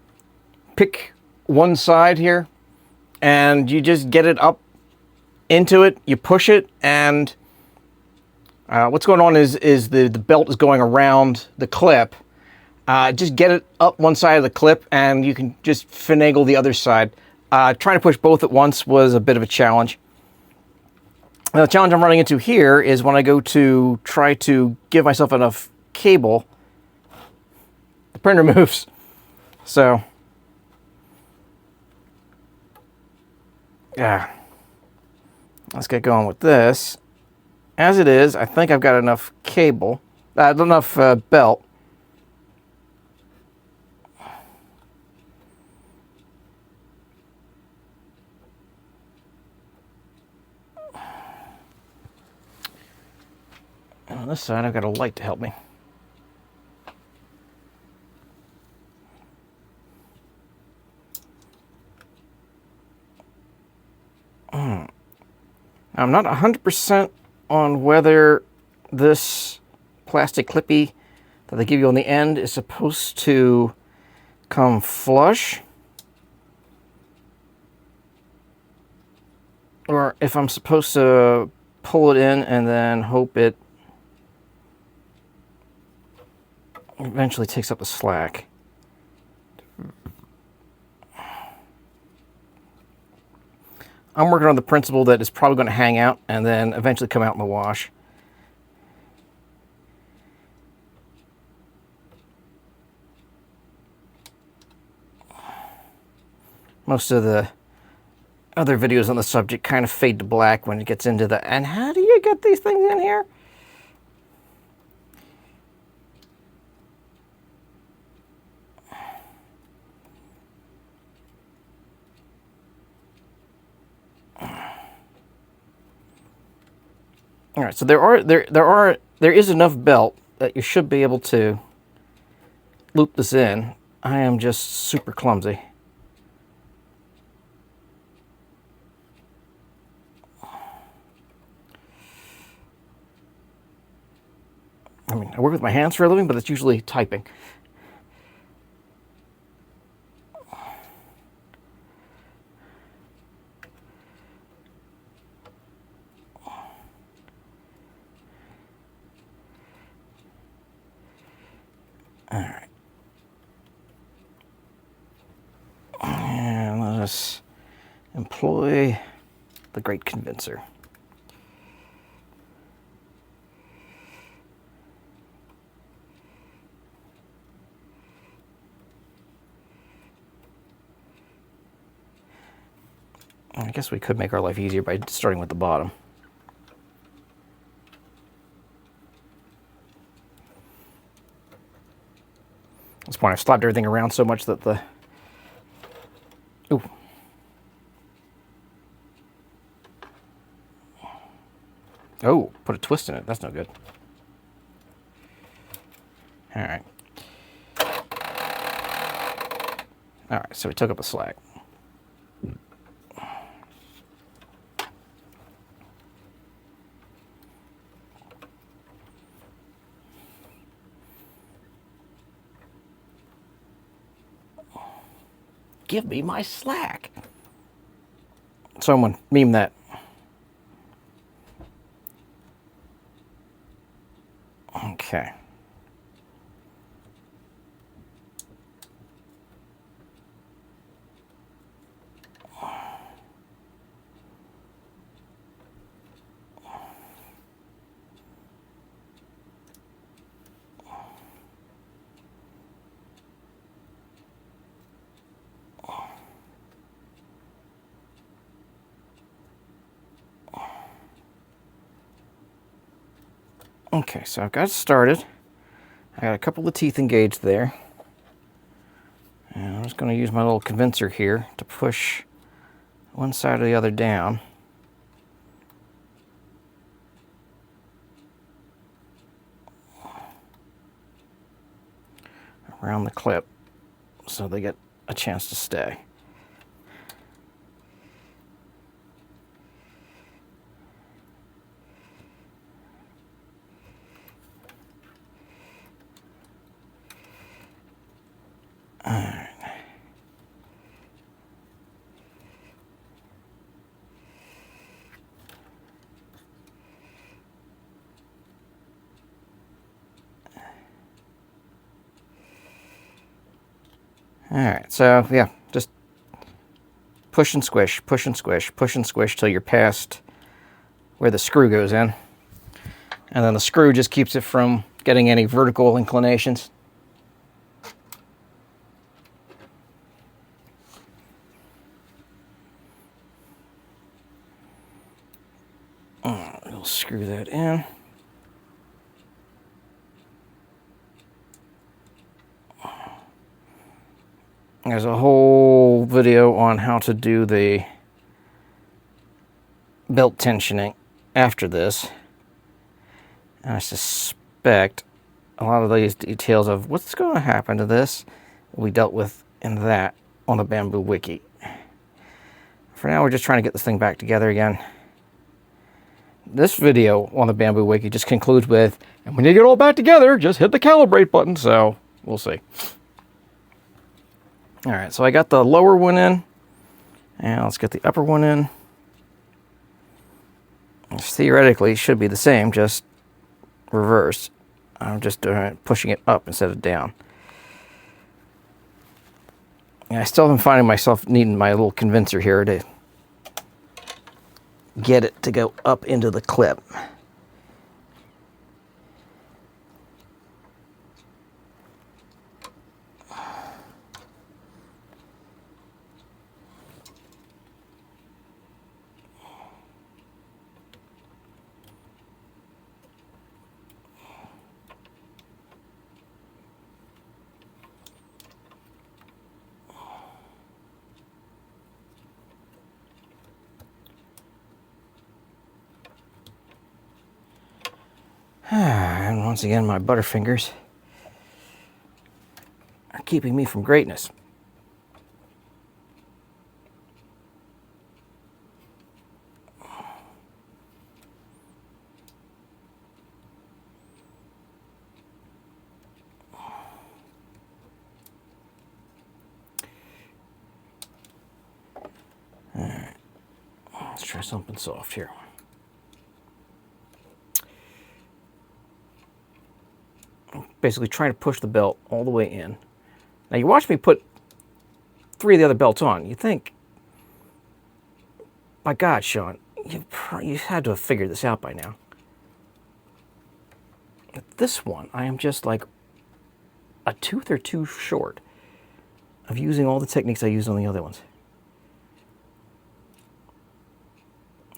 pick one side here and you just get it up into it, you push it, and what's going on is the belt is going around the clip. Just get it up one side of the clip and you can just finagle the other side. Trying to push both at once was a bit of a challenge. Now, the challenge I'm running into here is when I go to try to give myself enough cable, the printer moves. So, yeah. Let's get going with this. As it is, I think I've got enough cable, enough belt. And on this side, I've got a light to help me. I'm not 100% on whether this plastic clippy that they give you on the end is supposed to come flush, or if I'm supposed to pull it in and then hope it eventually takes up the slack. I'm working on the principle that it's probably going to hang out and then eventually come out in the wash. Most of the other videos on the subject kind of fade to black when it gets into the, and how do you get these things in here? All right, so there is enough belt that you should be able to loop this in. I am just super clumsy. I mean, I work with my hands for a living, but it's usually typing. All right. And let us employ the great convincer. I guess we could make our life easier by starting with the bottom. At this point, I've slapped everything around so much that the... Ooh. Oh, put a twist in it. That's no good. All right. All right, so we took up a slack. Give me my slack. Someone meme that. Okay. Okay, so I've got it started. I got a couple of teeth engaged there. And I'm just going to use my little condenser here to push one side or the other down. Around the clip so they get a chance to stay. Alright. Alright, so yeah, just push and squish, push and squish, push and squish till you're past where the screw goes in. And then the screw just keeps it from getting any vertical inclinations. We'll screw that in. There's a whole video on how to do the belt tensioning after this. And I suspect a lot of these details of what's going to happen to this we dealt with in that on the Bambu Wiki. For now, we're just trying to get this thing back together again. This video on the Bambu Wiki just concludes with, and when you get all back together, just hit the calibrate button. So we'll see. All right, so I got the lower one in, and let's get the upper one in. Theoretically, it should be the same, just reversed. I'm just pushing it up instead of down. And I still am finding myself needing my little condenser here to get it to go up into the clip. And once again, my butterfingers are keeping me from greatness. All right, let's try something soft here. Basically trying to push the belt all the way in. Now you watch me put 3 of the other belts on. You think, by God, Sean, you had to have figured this out by now. But this one, I am just like a tooth or two short of using all the techniques I used on the other ones.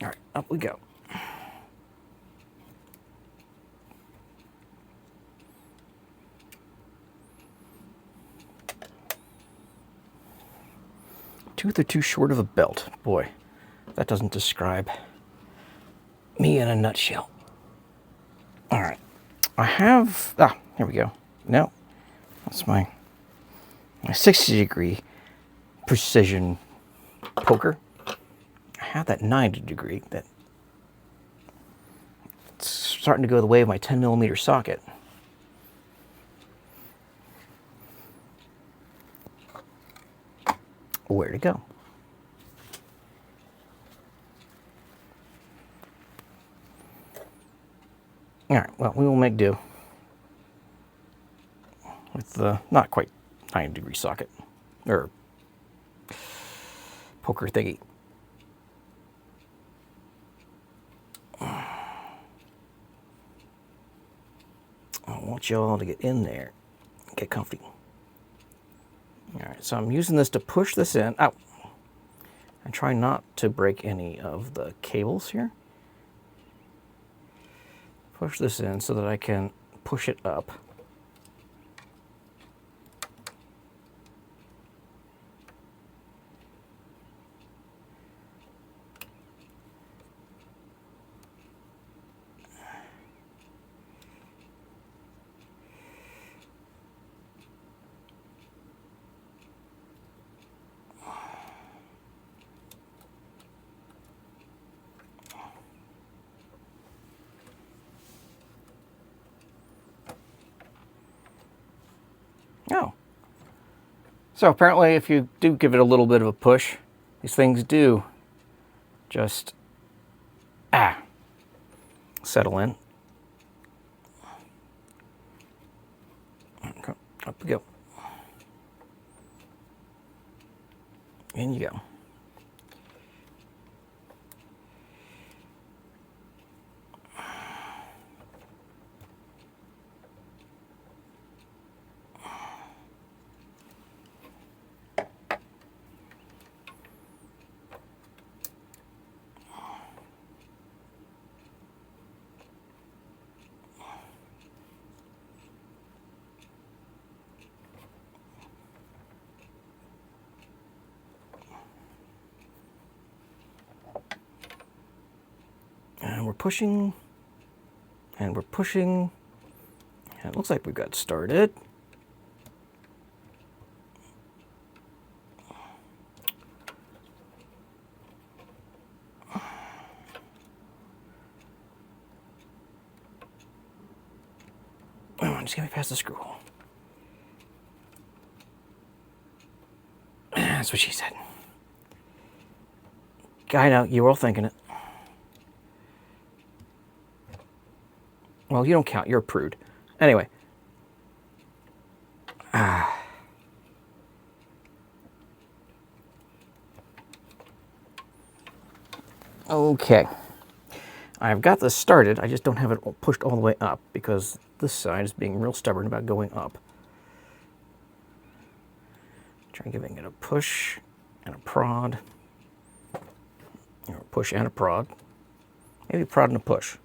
All right, up we go. Tooth or two short of a belt. Boy, that doesn't describe me in a nutshell. All right, I have, here we go. No, that's my 60-degree precision poker. I have that 90-degree that it's starting to go the way of my 10mm socket. Where to go? All right, well, we will make do with the not quite 90-degree socket, or poker thingy. I want you all to get in there and get comfy. All right, so I'm using this to push this in. Out. And try not to break any of the cables here. push this in so that I can push it up. Oh. So apparently if you do give it a little bit of a push, these things do just settle in. Okay, up we go. In you go. And we're pushing, and we're pushing, and it looks like we've got started. Come on, just get me past the screw hole. That's what she said. I know, you were all thinking it. Well, you don't count, you're a prude. Anyway. Okay. I've got this started, I just don't have it pushed all the way up because this side is being real stubborn about going up. Try giving it a push and a prod. Or a push and a prod. Maybe a prod and a push.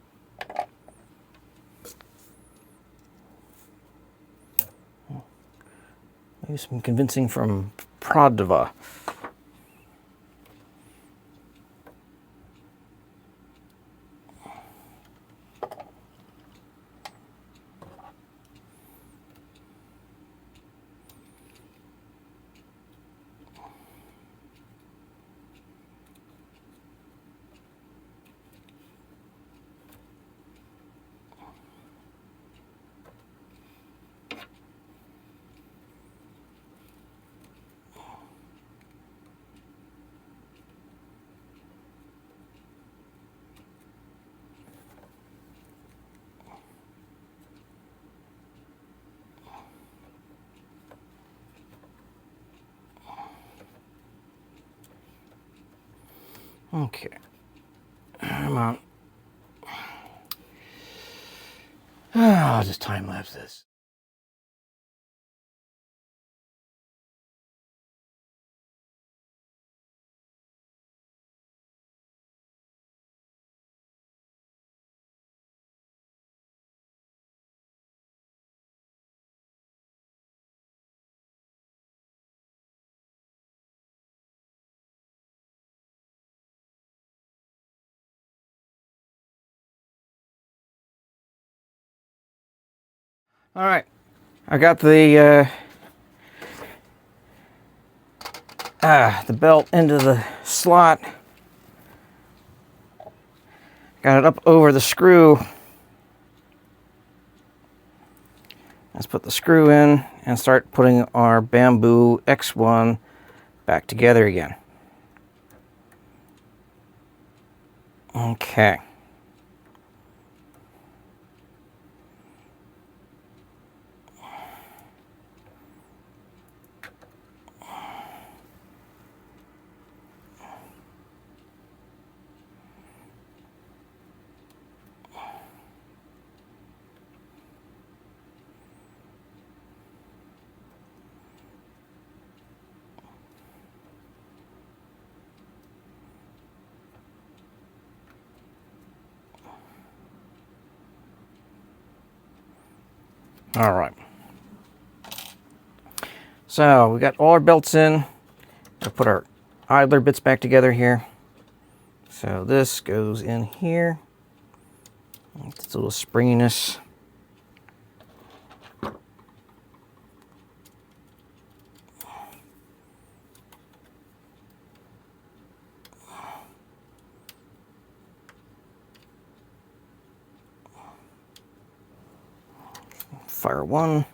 Maybe some convincing from Pradva. Okay, come on. I'll just time lapse this. All right, I got the belt into the slot. Got it up over the screw. Let's put the screw in and start putting our Bambu X1 back together again. Okay. All right. So we got all our belts in. We'll put our idler bits back together here. So this goes in here. It's a little springiness. Fire one.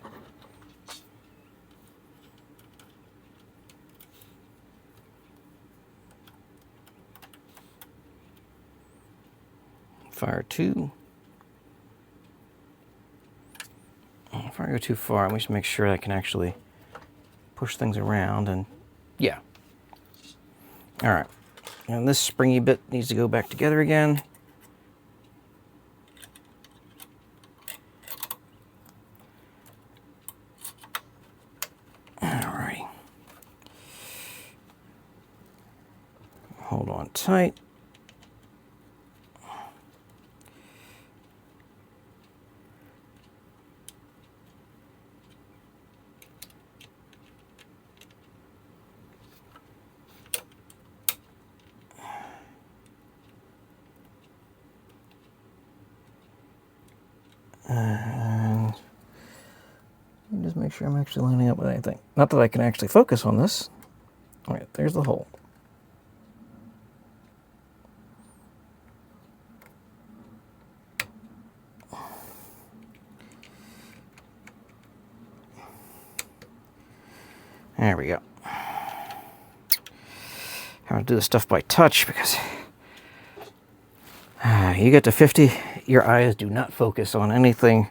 Fire two. If I go too far, I should make sure I can actually push things around, and yeah. All right. And this springy bit needs to go back together again. All right. Hold on tight. And just make sure I'm actually lining up with anything. Not that I can actually focus on this. All right, there's the hole. There we go. I'm going to do this stuff by touch because you get to 50, your eyes do not focus on anything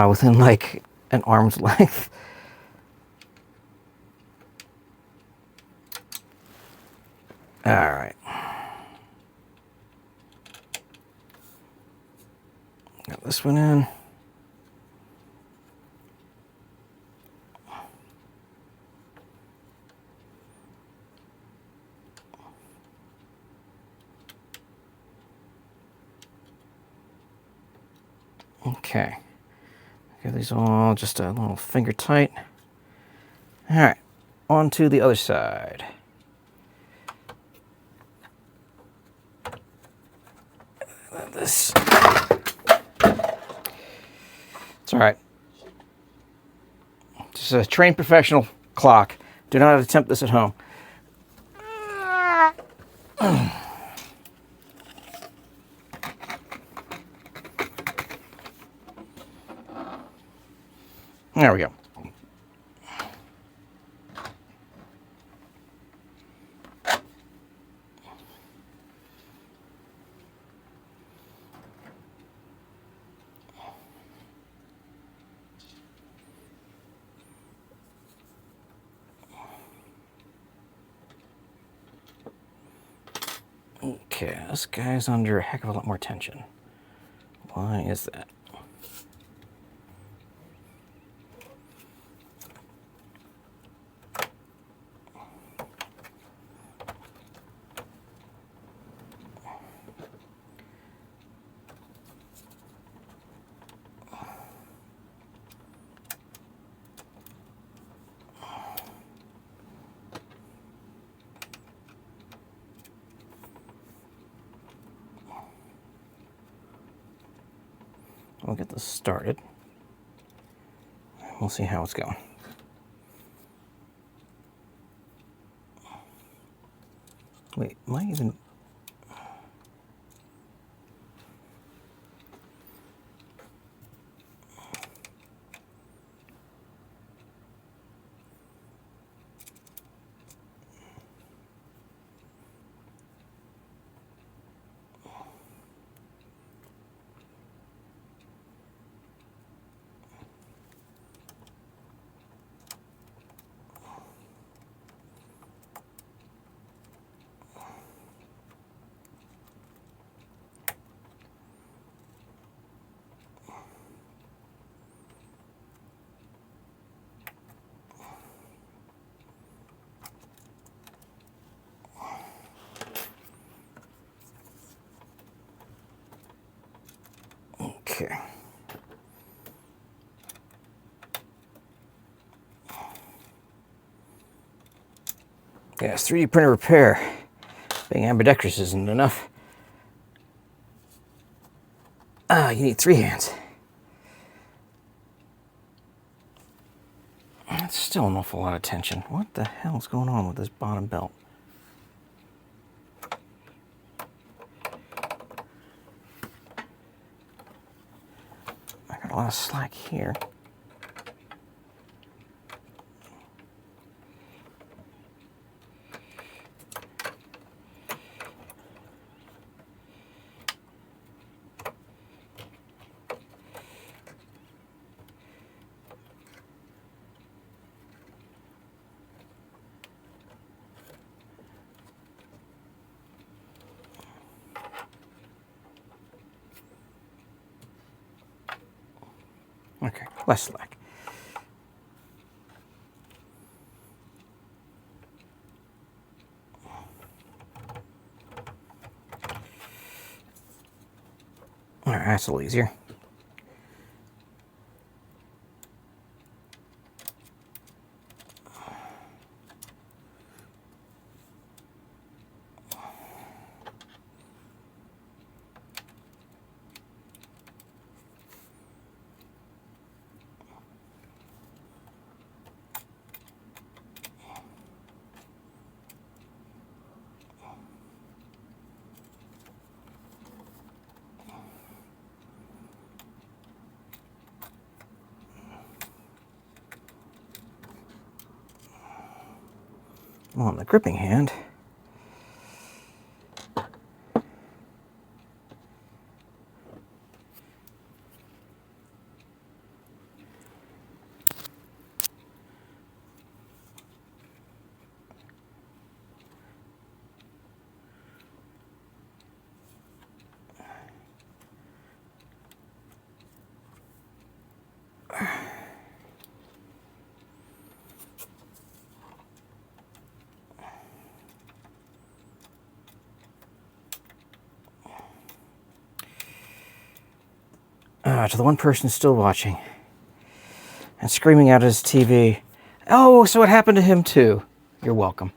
within like an arm's length. All right. Got this one in. Okay. Get these all just a little finger tight. All right. On to the other side. This. It's all right. This is a trained professional clock. Do not attempt this at home. There we go. Okay, this guy's under a heck of a lot more tension. Why is that? We'll get this started. We'll see how it's going. Wait, am I even... Okay. Yes, 3D printer repair. Being ambidextrous isn't enough. Ah, you need 3 hands. That's still an awful lot of tension. What the hell's going on with this bottom belt? I got a lot of slack here. Okay, less slack. All right, that's a little easier. On the gripping hand, to the one person still watching and screaming out at his TV, oh, so it happened to him too. You're welcome.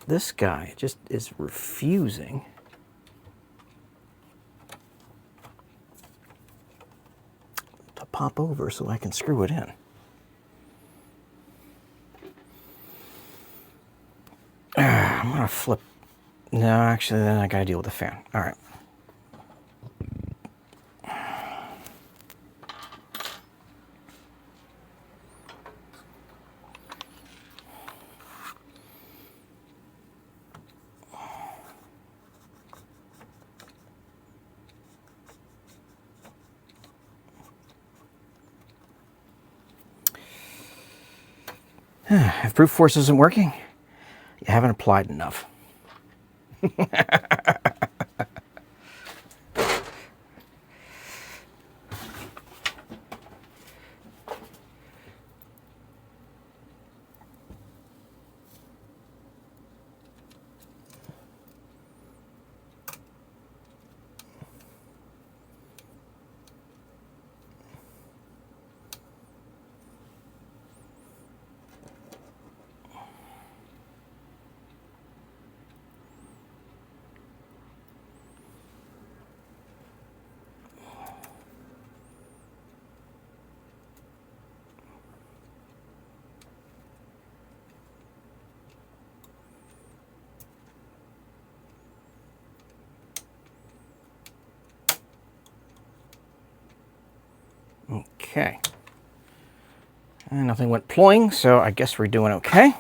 This guy just is refusing to pop over so I can screw it in. I'm gonna flip. No, actually, then I gotta deal with the fan. All right. If brute force isn't working, you haven't applied enough. Okay. And nothing went ploying, so I guess we're doing okay.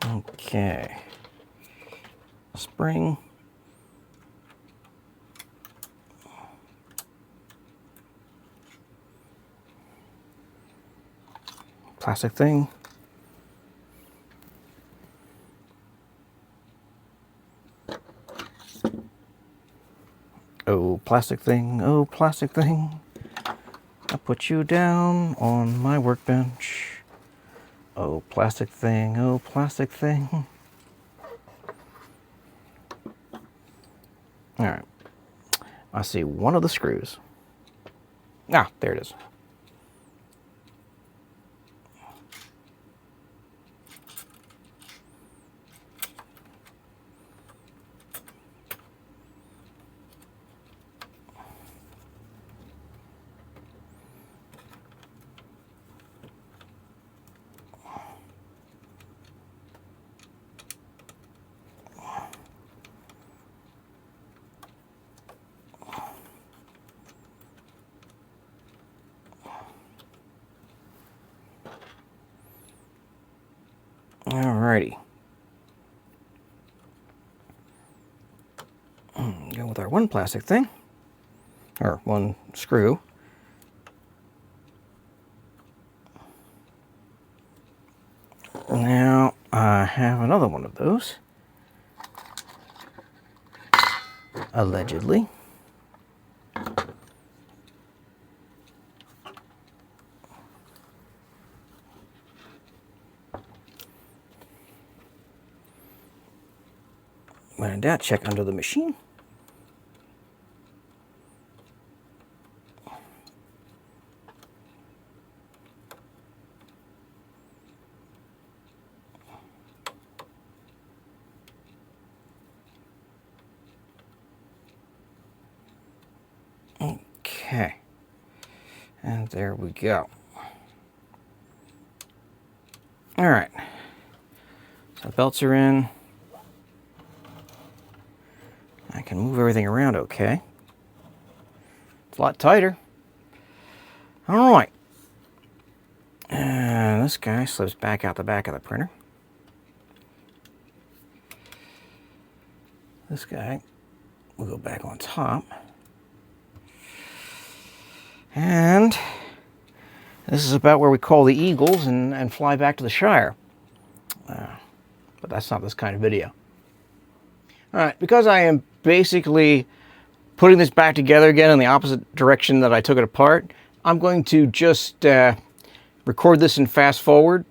Okay. Spring. Plastic thing. Oh, plastic thing. Oh, plastic thing. I'll put you down on my workbench. Oh, plastic thing, oh, plastic thing. All right. I see one of the screws. Ah, there it is. Alrighty. Go with our one plastic thing, or one screw. Now I have another one of those, allegedly. When in doubt, check under the machine. Okay, and there we go. All right, so the belts are in. I can move everything around okay. It's a lot tighter. All right, and this guy slips back out the back of the printer. This guy will go back on top. And this is about where we call the Eagles and fly back to the Shire. But that's not this kind of video. All right, because I am basically putting this back together again in the opposite direction that I took it apart, I'm going to just record this in fast forward.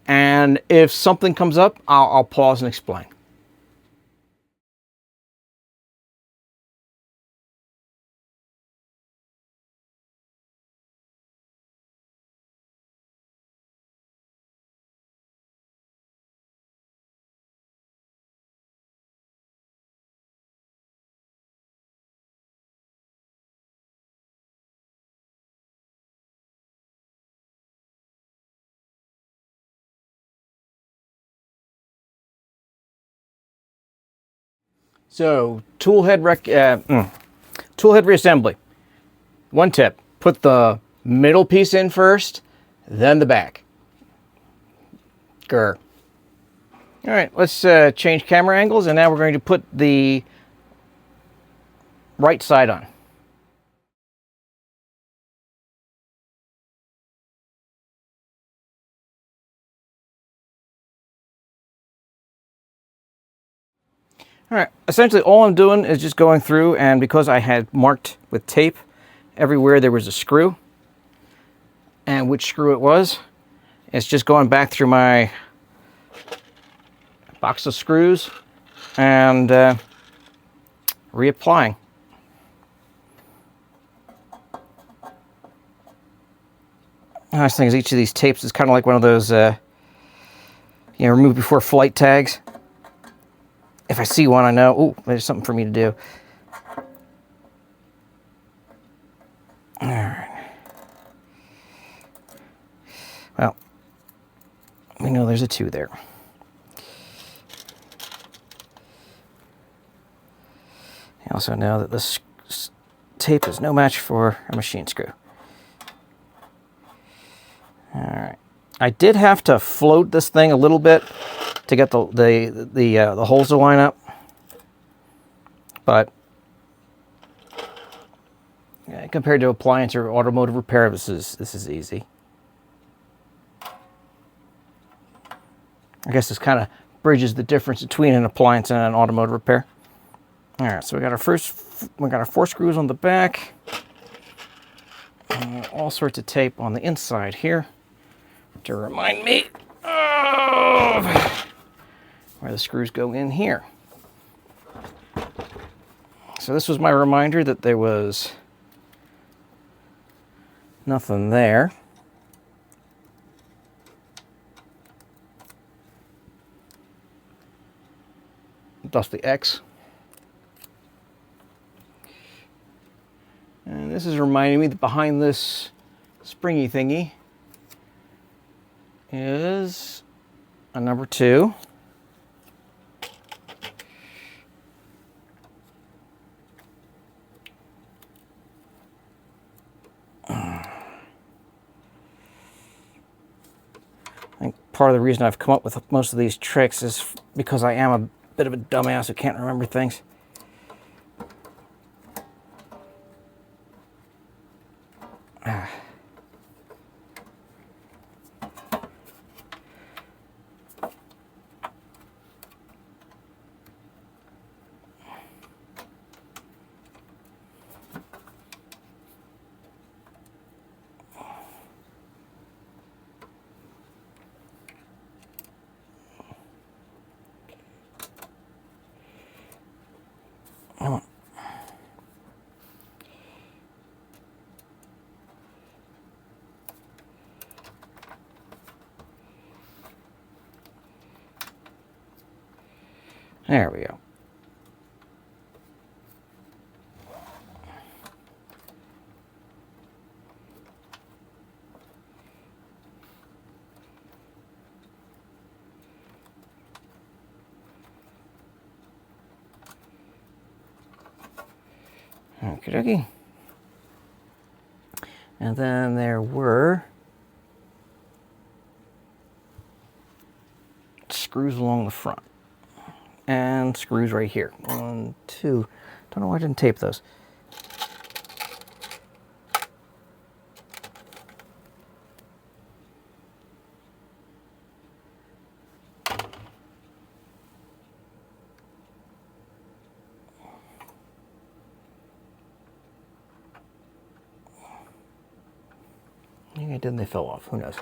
And if something comes up, I'll pause and explain. So, tool head reassembly. One tip, put the middle piece in first, then the back. Grr. All right, let's change camera angles, and now we're going to put the right side on. All right, essentially all I'm doing is just going through, and because I had marked with tape everywhere there was a screw, and which screw it was, it's just going back through my box of screws and reapplying. The nice thing is each of these tapes is kind of like one of those, remove before flight tags. If I see one, I know, oh, there's something for me to do. All right. Well, we know there's a 2 there. I also know that this tape is no match for a machine screw. All right. I did have to float this thing a little bit to get the holes to line up, but compared to appliance or automotive repair, this is easy. I guess this kind of bridges the difference between an appliance and an automotive repair. All right, so we got our 4 screws on the back. all sorts of tape on the inside here to remind me of where the screws go in here. So this was my reminder that there was nothing there. Dust the X. And this is reminding me that behind this springy thingy is a number 2. I think part of the reason I've come up with most of these tricks is because I am a bit of a dumbass who can't remember things. There we go. Okie dokie. And then there were screws along the front and screws right here. 1, 2. Don't know why I didn't tape those. Maybe I did and they fell off. Who knows?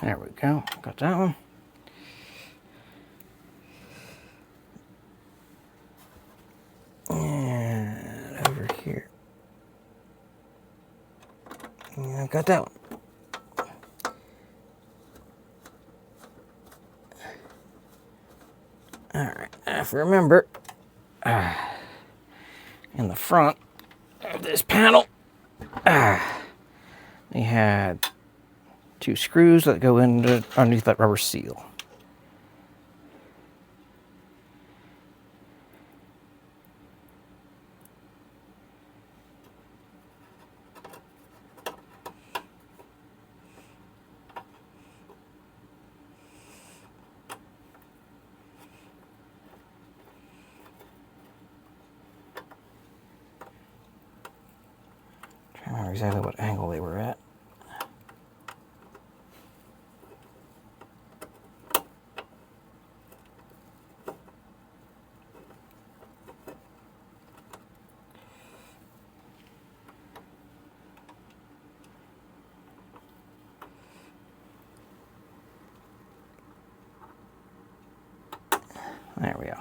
There we go, got that one. And over here. Yeah, got that one. All right, if I remember, in the front of this panel, we had 2 screws that go into underneath that rubber seal. I don't remember exactly what angle they were at. There we go.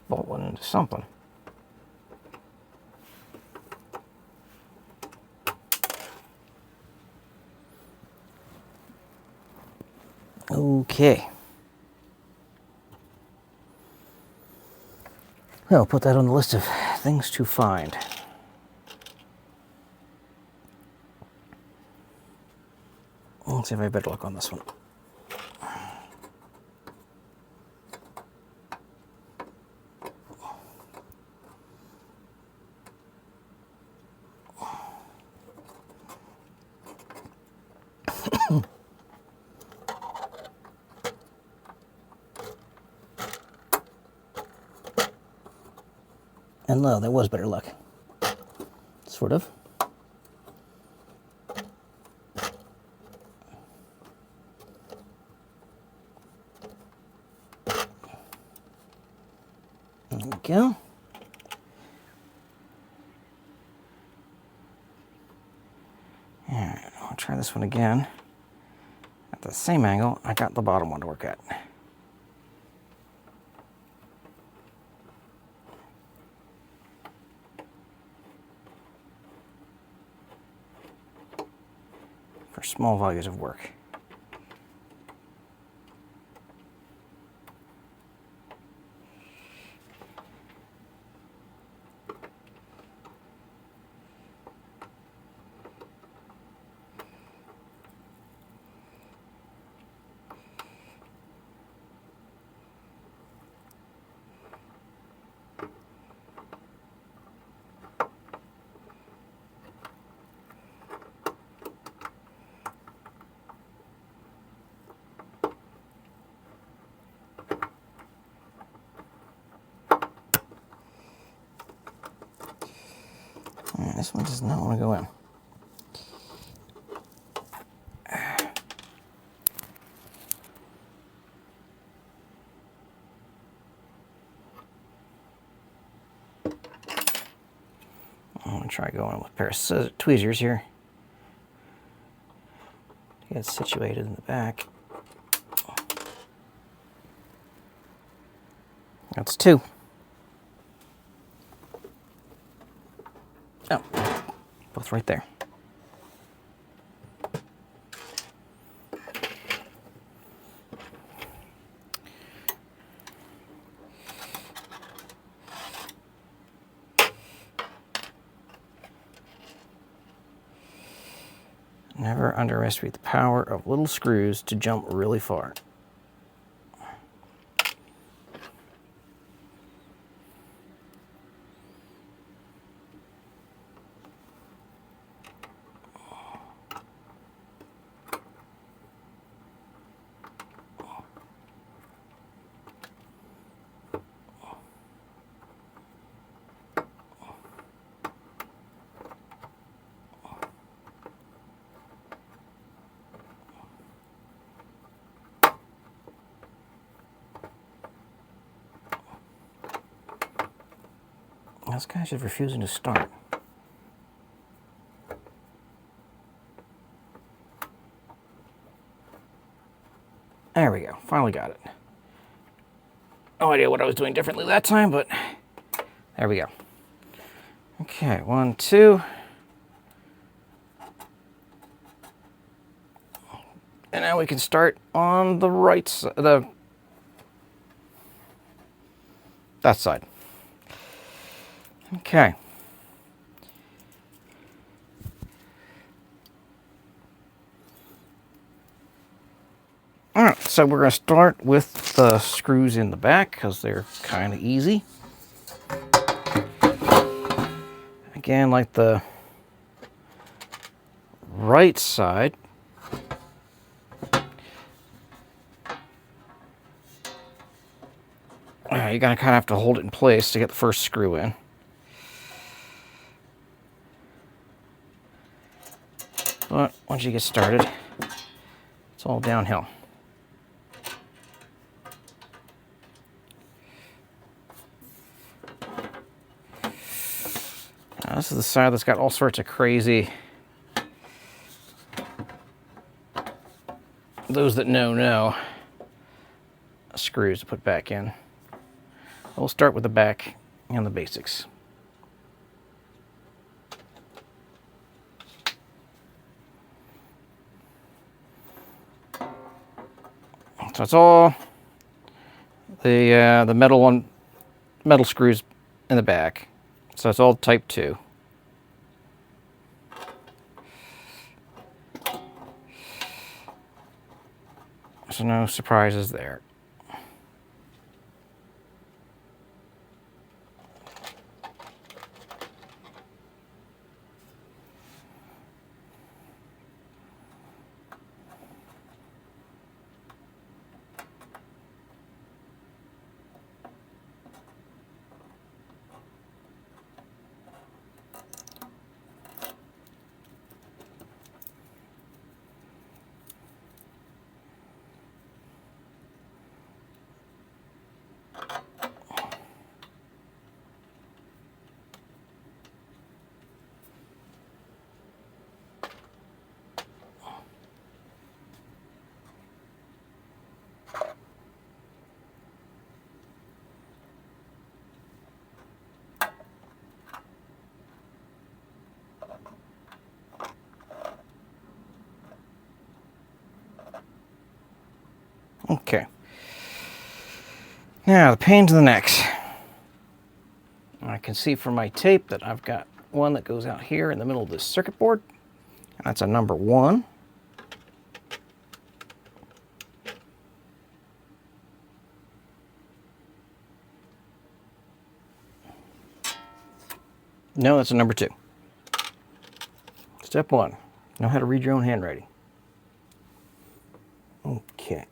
bolting into something. Okay. Well, put that on the list of things to find. Let's see if I have better luck on this one. And lo, that was better luck. Sort of. There we go. Alright, I'll try this one again. At the same angle, I got the bottom one to work at. For small values of work. This one does not want to go in. I'm going to try going with a pair of tweezers here. To get it situated in the back. That's two. Oh, both right there. Never underestimate the power of little screws to jump really far. This guy's just refusing to start. There we go. Finally got it. No idea what I was doing differently that time, but there we go. Okay, 1, 2. And now we can start on the right side, that side. Okay. All right, so we're going to start with the screws in the back because they're kind of easy. Again, like the right side. You're going to kind of have to hold it in place to get the first screw in. But once you get started, it's all downhill. Now, this is the side that's got all sorts of crazy, those that know, screws to put back in. We'll start with the back and the basics. So it's all the metal screws in the back. So it's all type 2. So no surprises there. Okay. Now, the pains in the necks. I can see from my tape that I've got one that goes out here in the middle of this circuit board. That's a number 1. No, that's a number 2. Step 1, know how to read your own handwriting. Okay.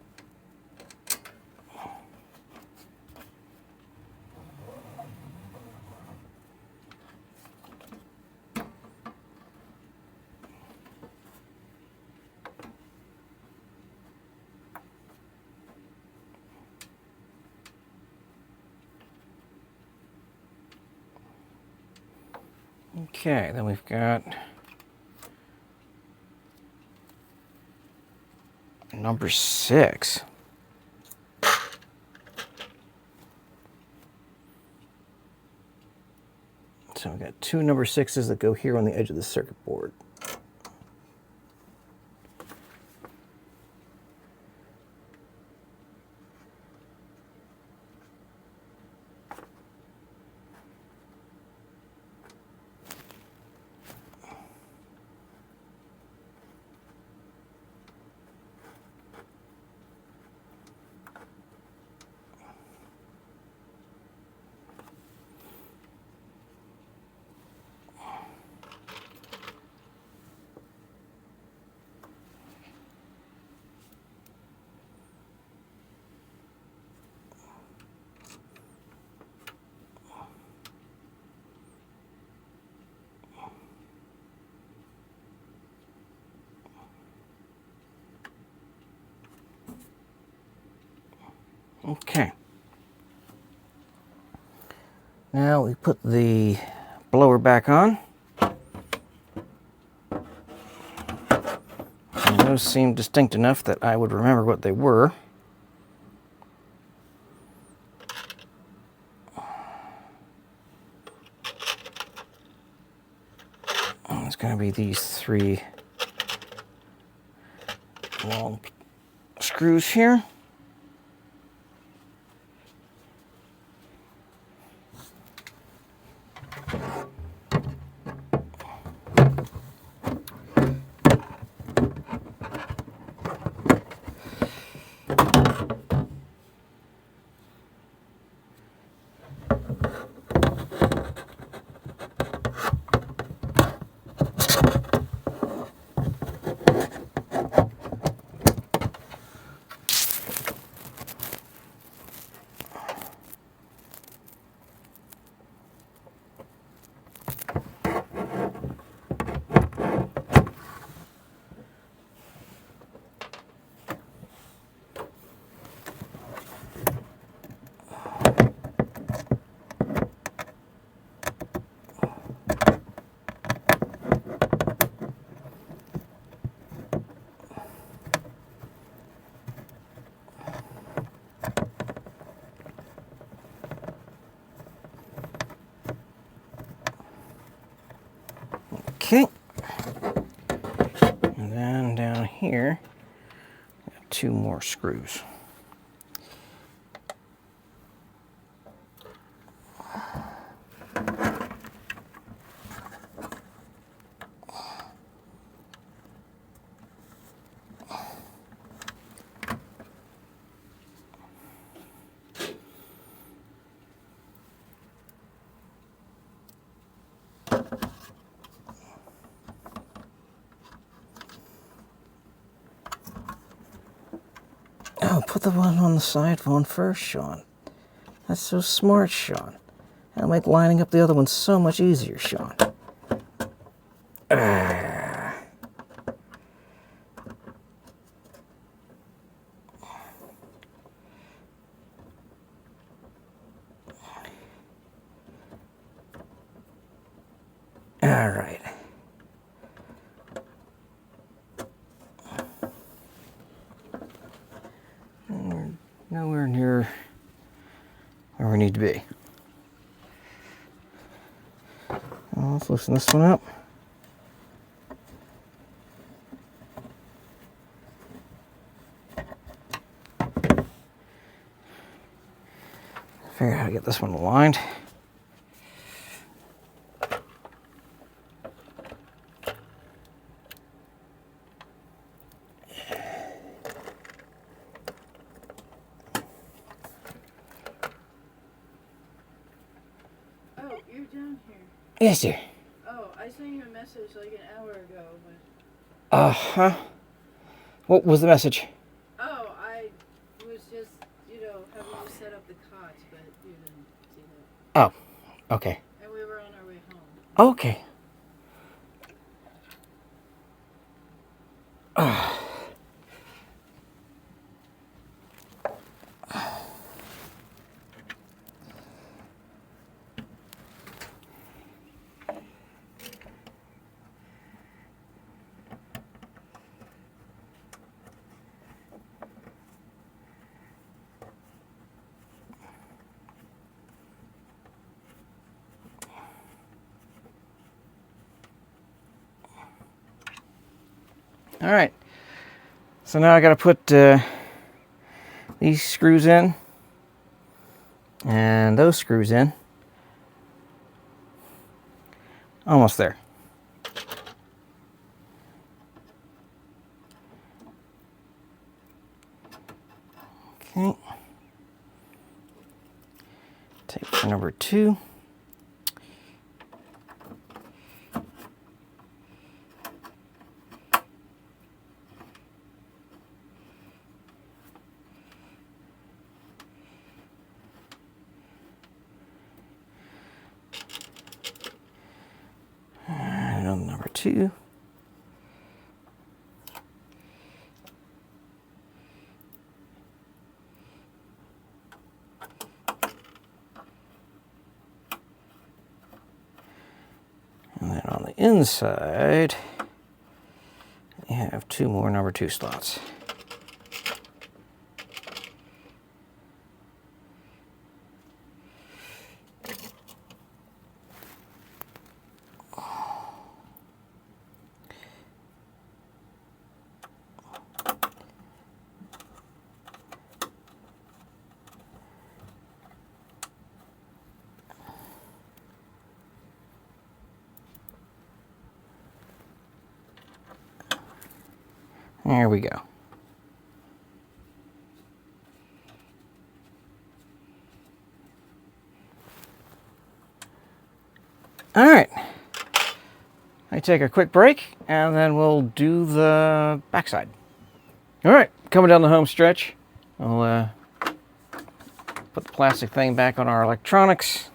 Okay, then we've got number 6. So we've got 2 number 6s that go here on the edge of the circuit board. Okay. Now we put the blower back on. And those seem distinct enough that I would remember what they were. It's going to be these 3 long screws here. Okay. And then down here, we have 2 more screws. Oh, put the one on the side one first, Sean. That's so smart, Sean. That'll make lining up the other one so much easier, Sean. All right. We're nowhere near where we need to be. Well, let's loosen this one up. Figure out how to get this one aligned. Oh, you're down here. Yes, sir. Oh, I sent you a message like an hour ago, but... Uh-huh. What was the message? Oh, I was just, you know, having you set up the cots, but you didn't see that. Oh, okay. And we were on our way home. Okay. All right, so now I got to put these screws in and those screws in. Almost there. Okay. Tape for number 2. Number 2. And then on the inside, we have 2 more number 2 slots. There we go. All right. I take a quick break and then we'll do the backside. All right, coming down the home stretch. I'll put the plastic thing back on our electronics.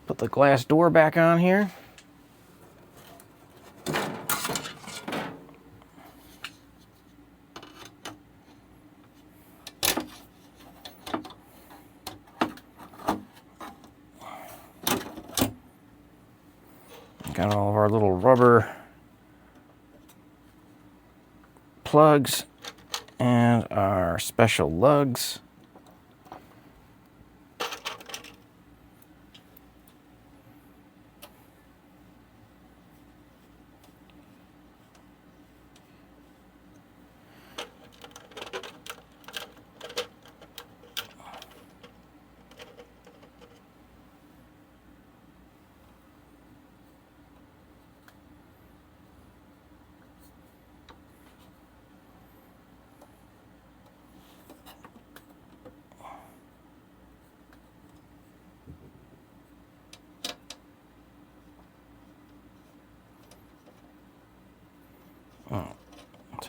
Put the glass door back on here. Got all of our little rubber plugs and our special lugs.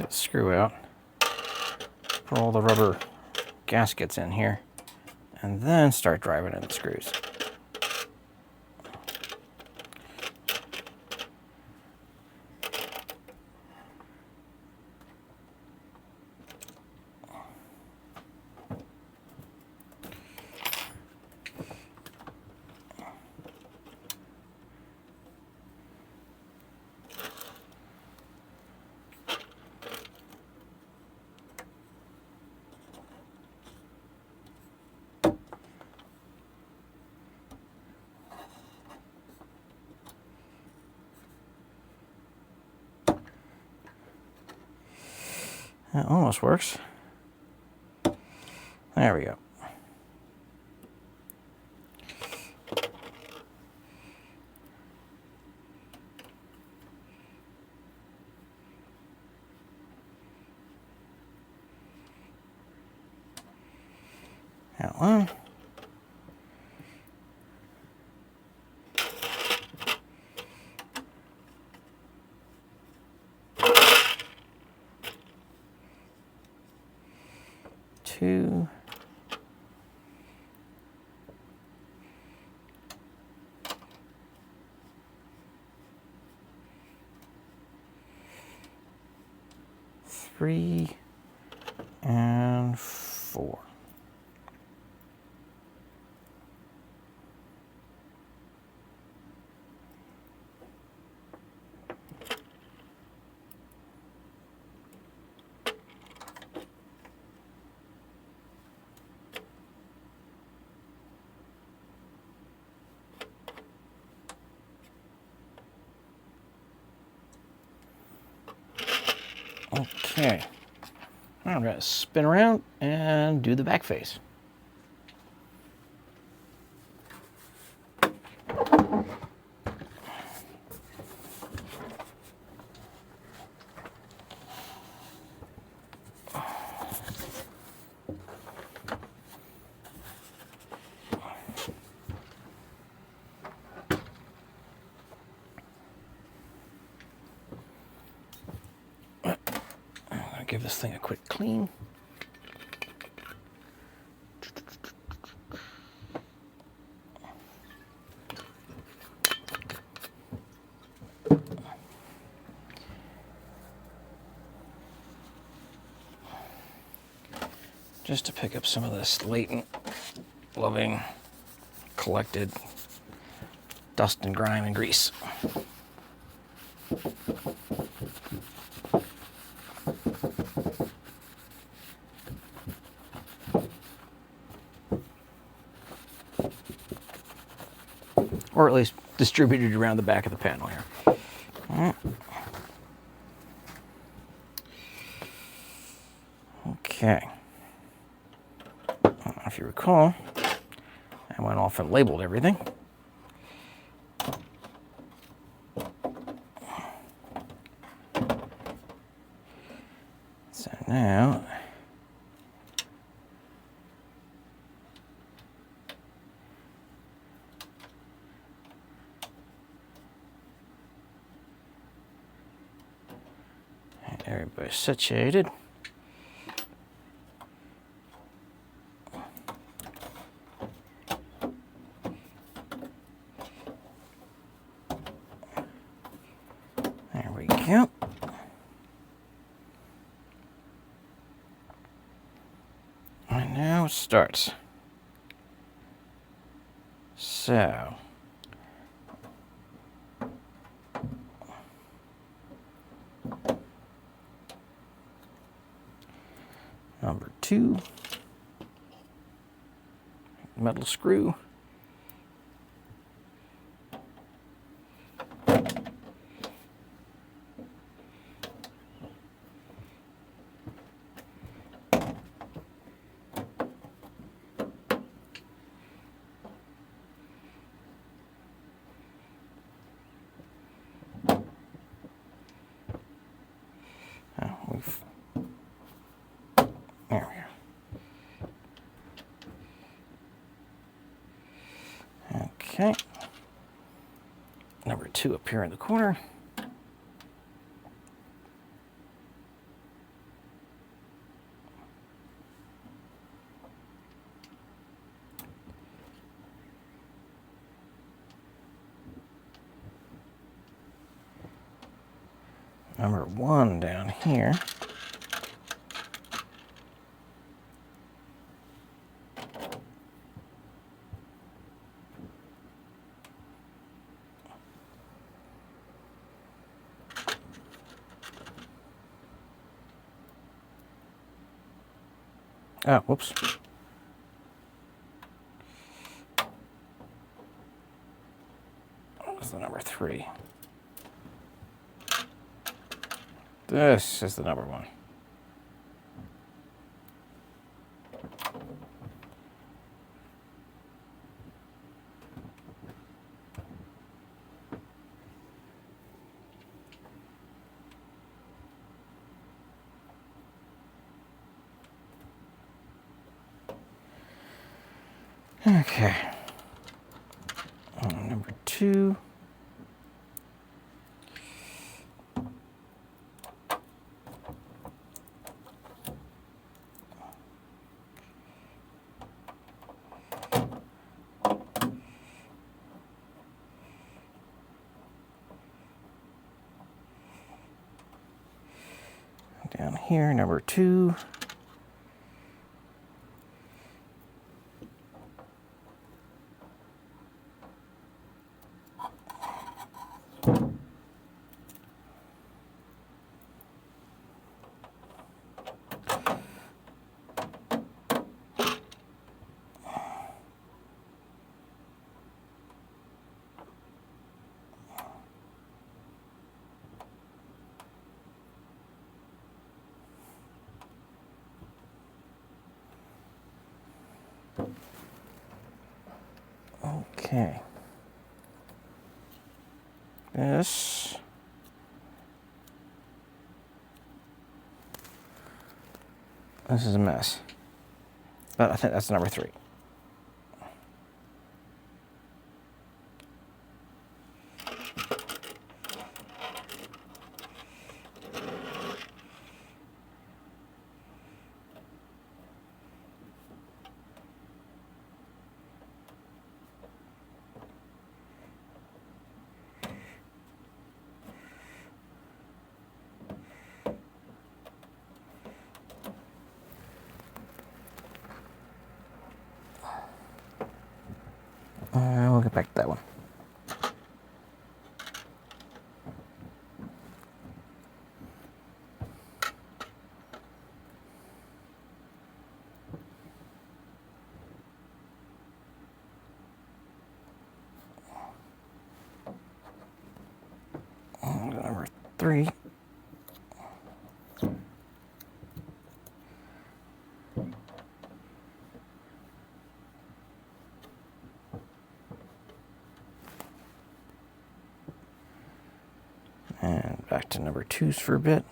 the screw out, put all the rubber gaskets in here, and then start driving in the screws. That almost works. There we go. That one. Two. Three and four. Okay, now I'm going to spin around and do the back face. Give this thing a quick clean. Just to pick up some of this latent, loving, collected dust and grime and grease. Or at least distributed around the back of the panel here. Okay. If you recall, I went off and labeled everything. So now, everybody's situated. There we go. And now it starts. So, number 2, metal screw. There we go. Okay. Number 2 up here in the corner. number 1 down here. Oh, whoops. That's the number 3. This is the number 1. Okay. Number 2. Down here, number 2. Okay. This is a mess. But I think that's number 3. We'll get back to that one. Number 3. And back to number 2s for a bit.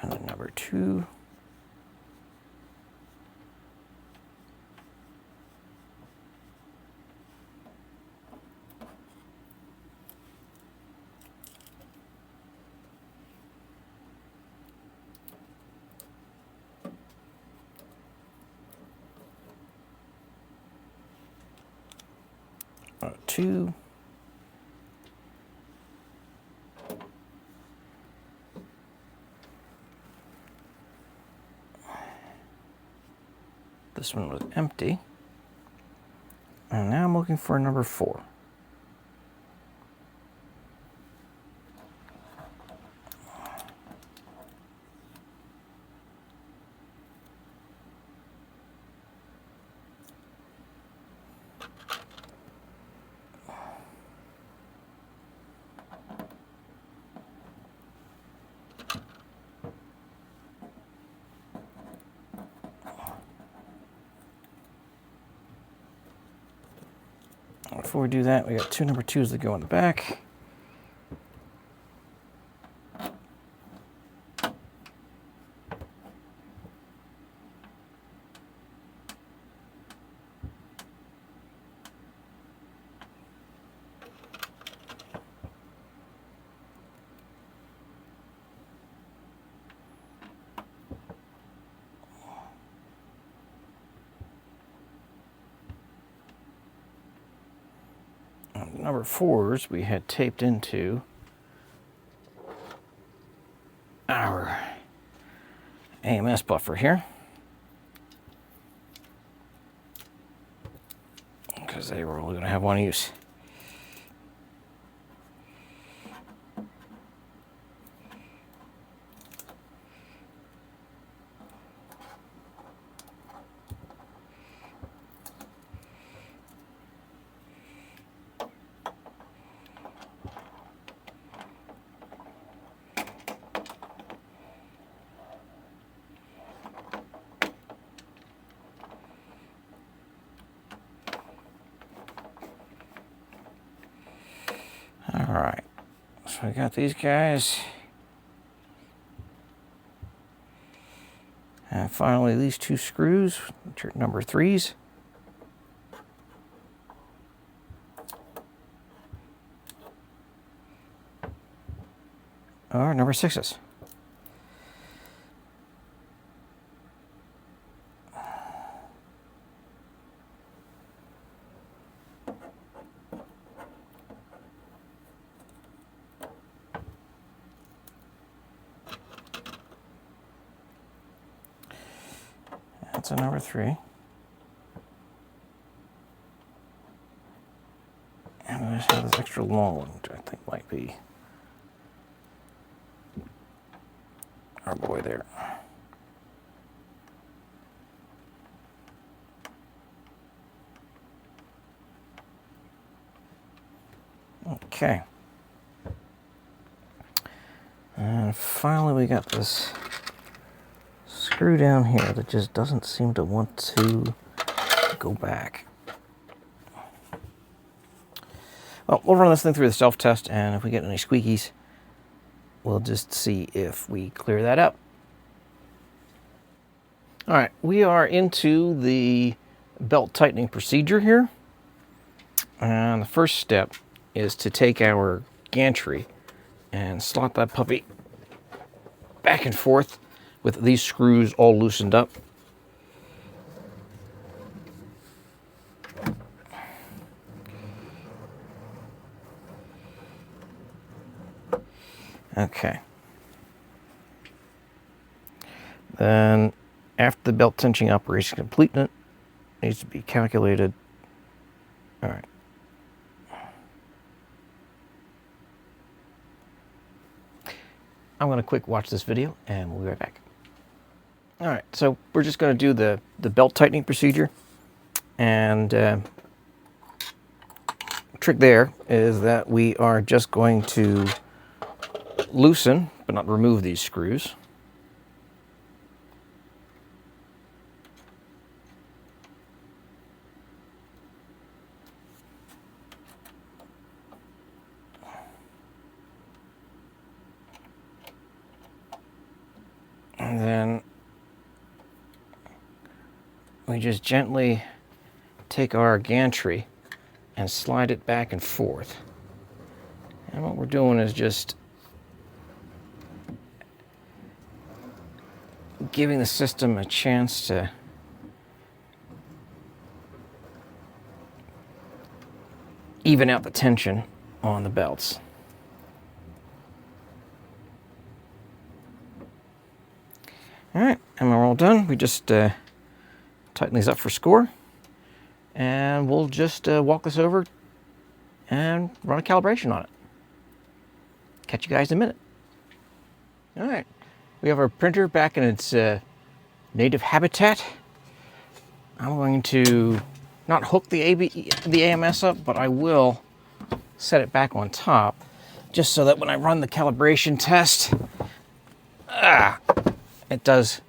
And then number 2. Two. This one was empty. And now I'm looking for number 4. before we do that, we got 2 number 2s that go in the back. Number 4s we had taped into our AMS buffer here, because they were only going to have one use. All right, so I got these guys. And finally, these 2 screws, which are number 3s. Are number 6s. That's a number 3. And I just have this extra long one, which I think might be our boy there. Okay. And finally we got this screw down here that just doesn't seem to want to go back. Well, we'll run this thing through the self-test, and if we get any squeakies, we'll just see if we clear that up. All right, we are into the belt tightening procedure here. And the first step is to take our gantry and slot that puppy back and forth with these screws all loosened up. Okay. Then, after the belt tensioning operation completed, needs to be calculated. All right. I'm going to quick watch this video and we'll be right back. All right, so we're just going to do the belt tightening procedure. And trick there is that we are just going to loosen, but not remove these screws. And then we just gently take our gantry and slide it back and forth. And what we're doing is just giving the system a chance to even out the tension on the belts. All right, and we're all done. We just tighten these up for score, and we'll just walk this over and run a calibration on it. Catch you guys in a minute. All right, we have our printer back in its native habitat. I'm going to not hook the AMS up, but I will set it back on top, just so that when I run the calibration test, it does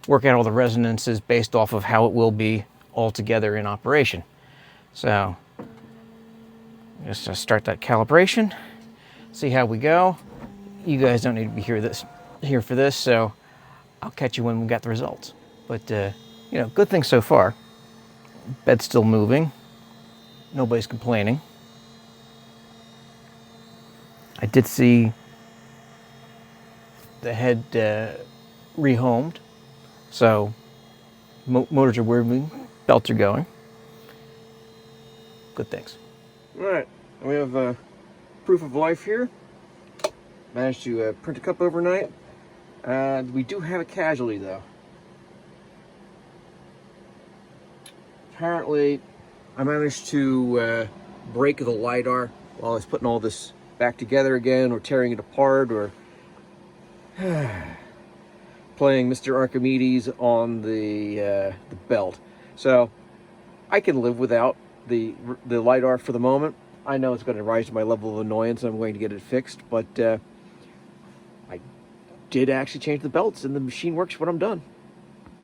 work out all the resonances based off of how it will be all together in operation. So Just start that calibration, see how we go. You guys don't need to be here for this, so I'll catch you when we got the results. But you know, good thing so far. Bed's still moving. Nobody's complaining. I did see the head rehomed, so motors are moving, belts are going. Good things. All right, we have proof of life here. Managed to print a cup overnight. We do have a casualty though. Apparently, I managed to break the LiDAR while I was putting all this back together again, or tearing it apart, or playing Mr. Archimedes on the belt. So I can live without the LiDAR for the moment. I know it's going to rise to my level of annoyance, and I'm going to get it fixed, but I did actually change the belts, and the machine works when I'm done.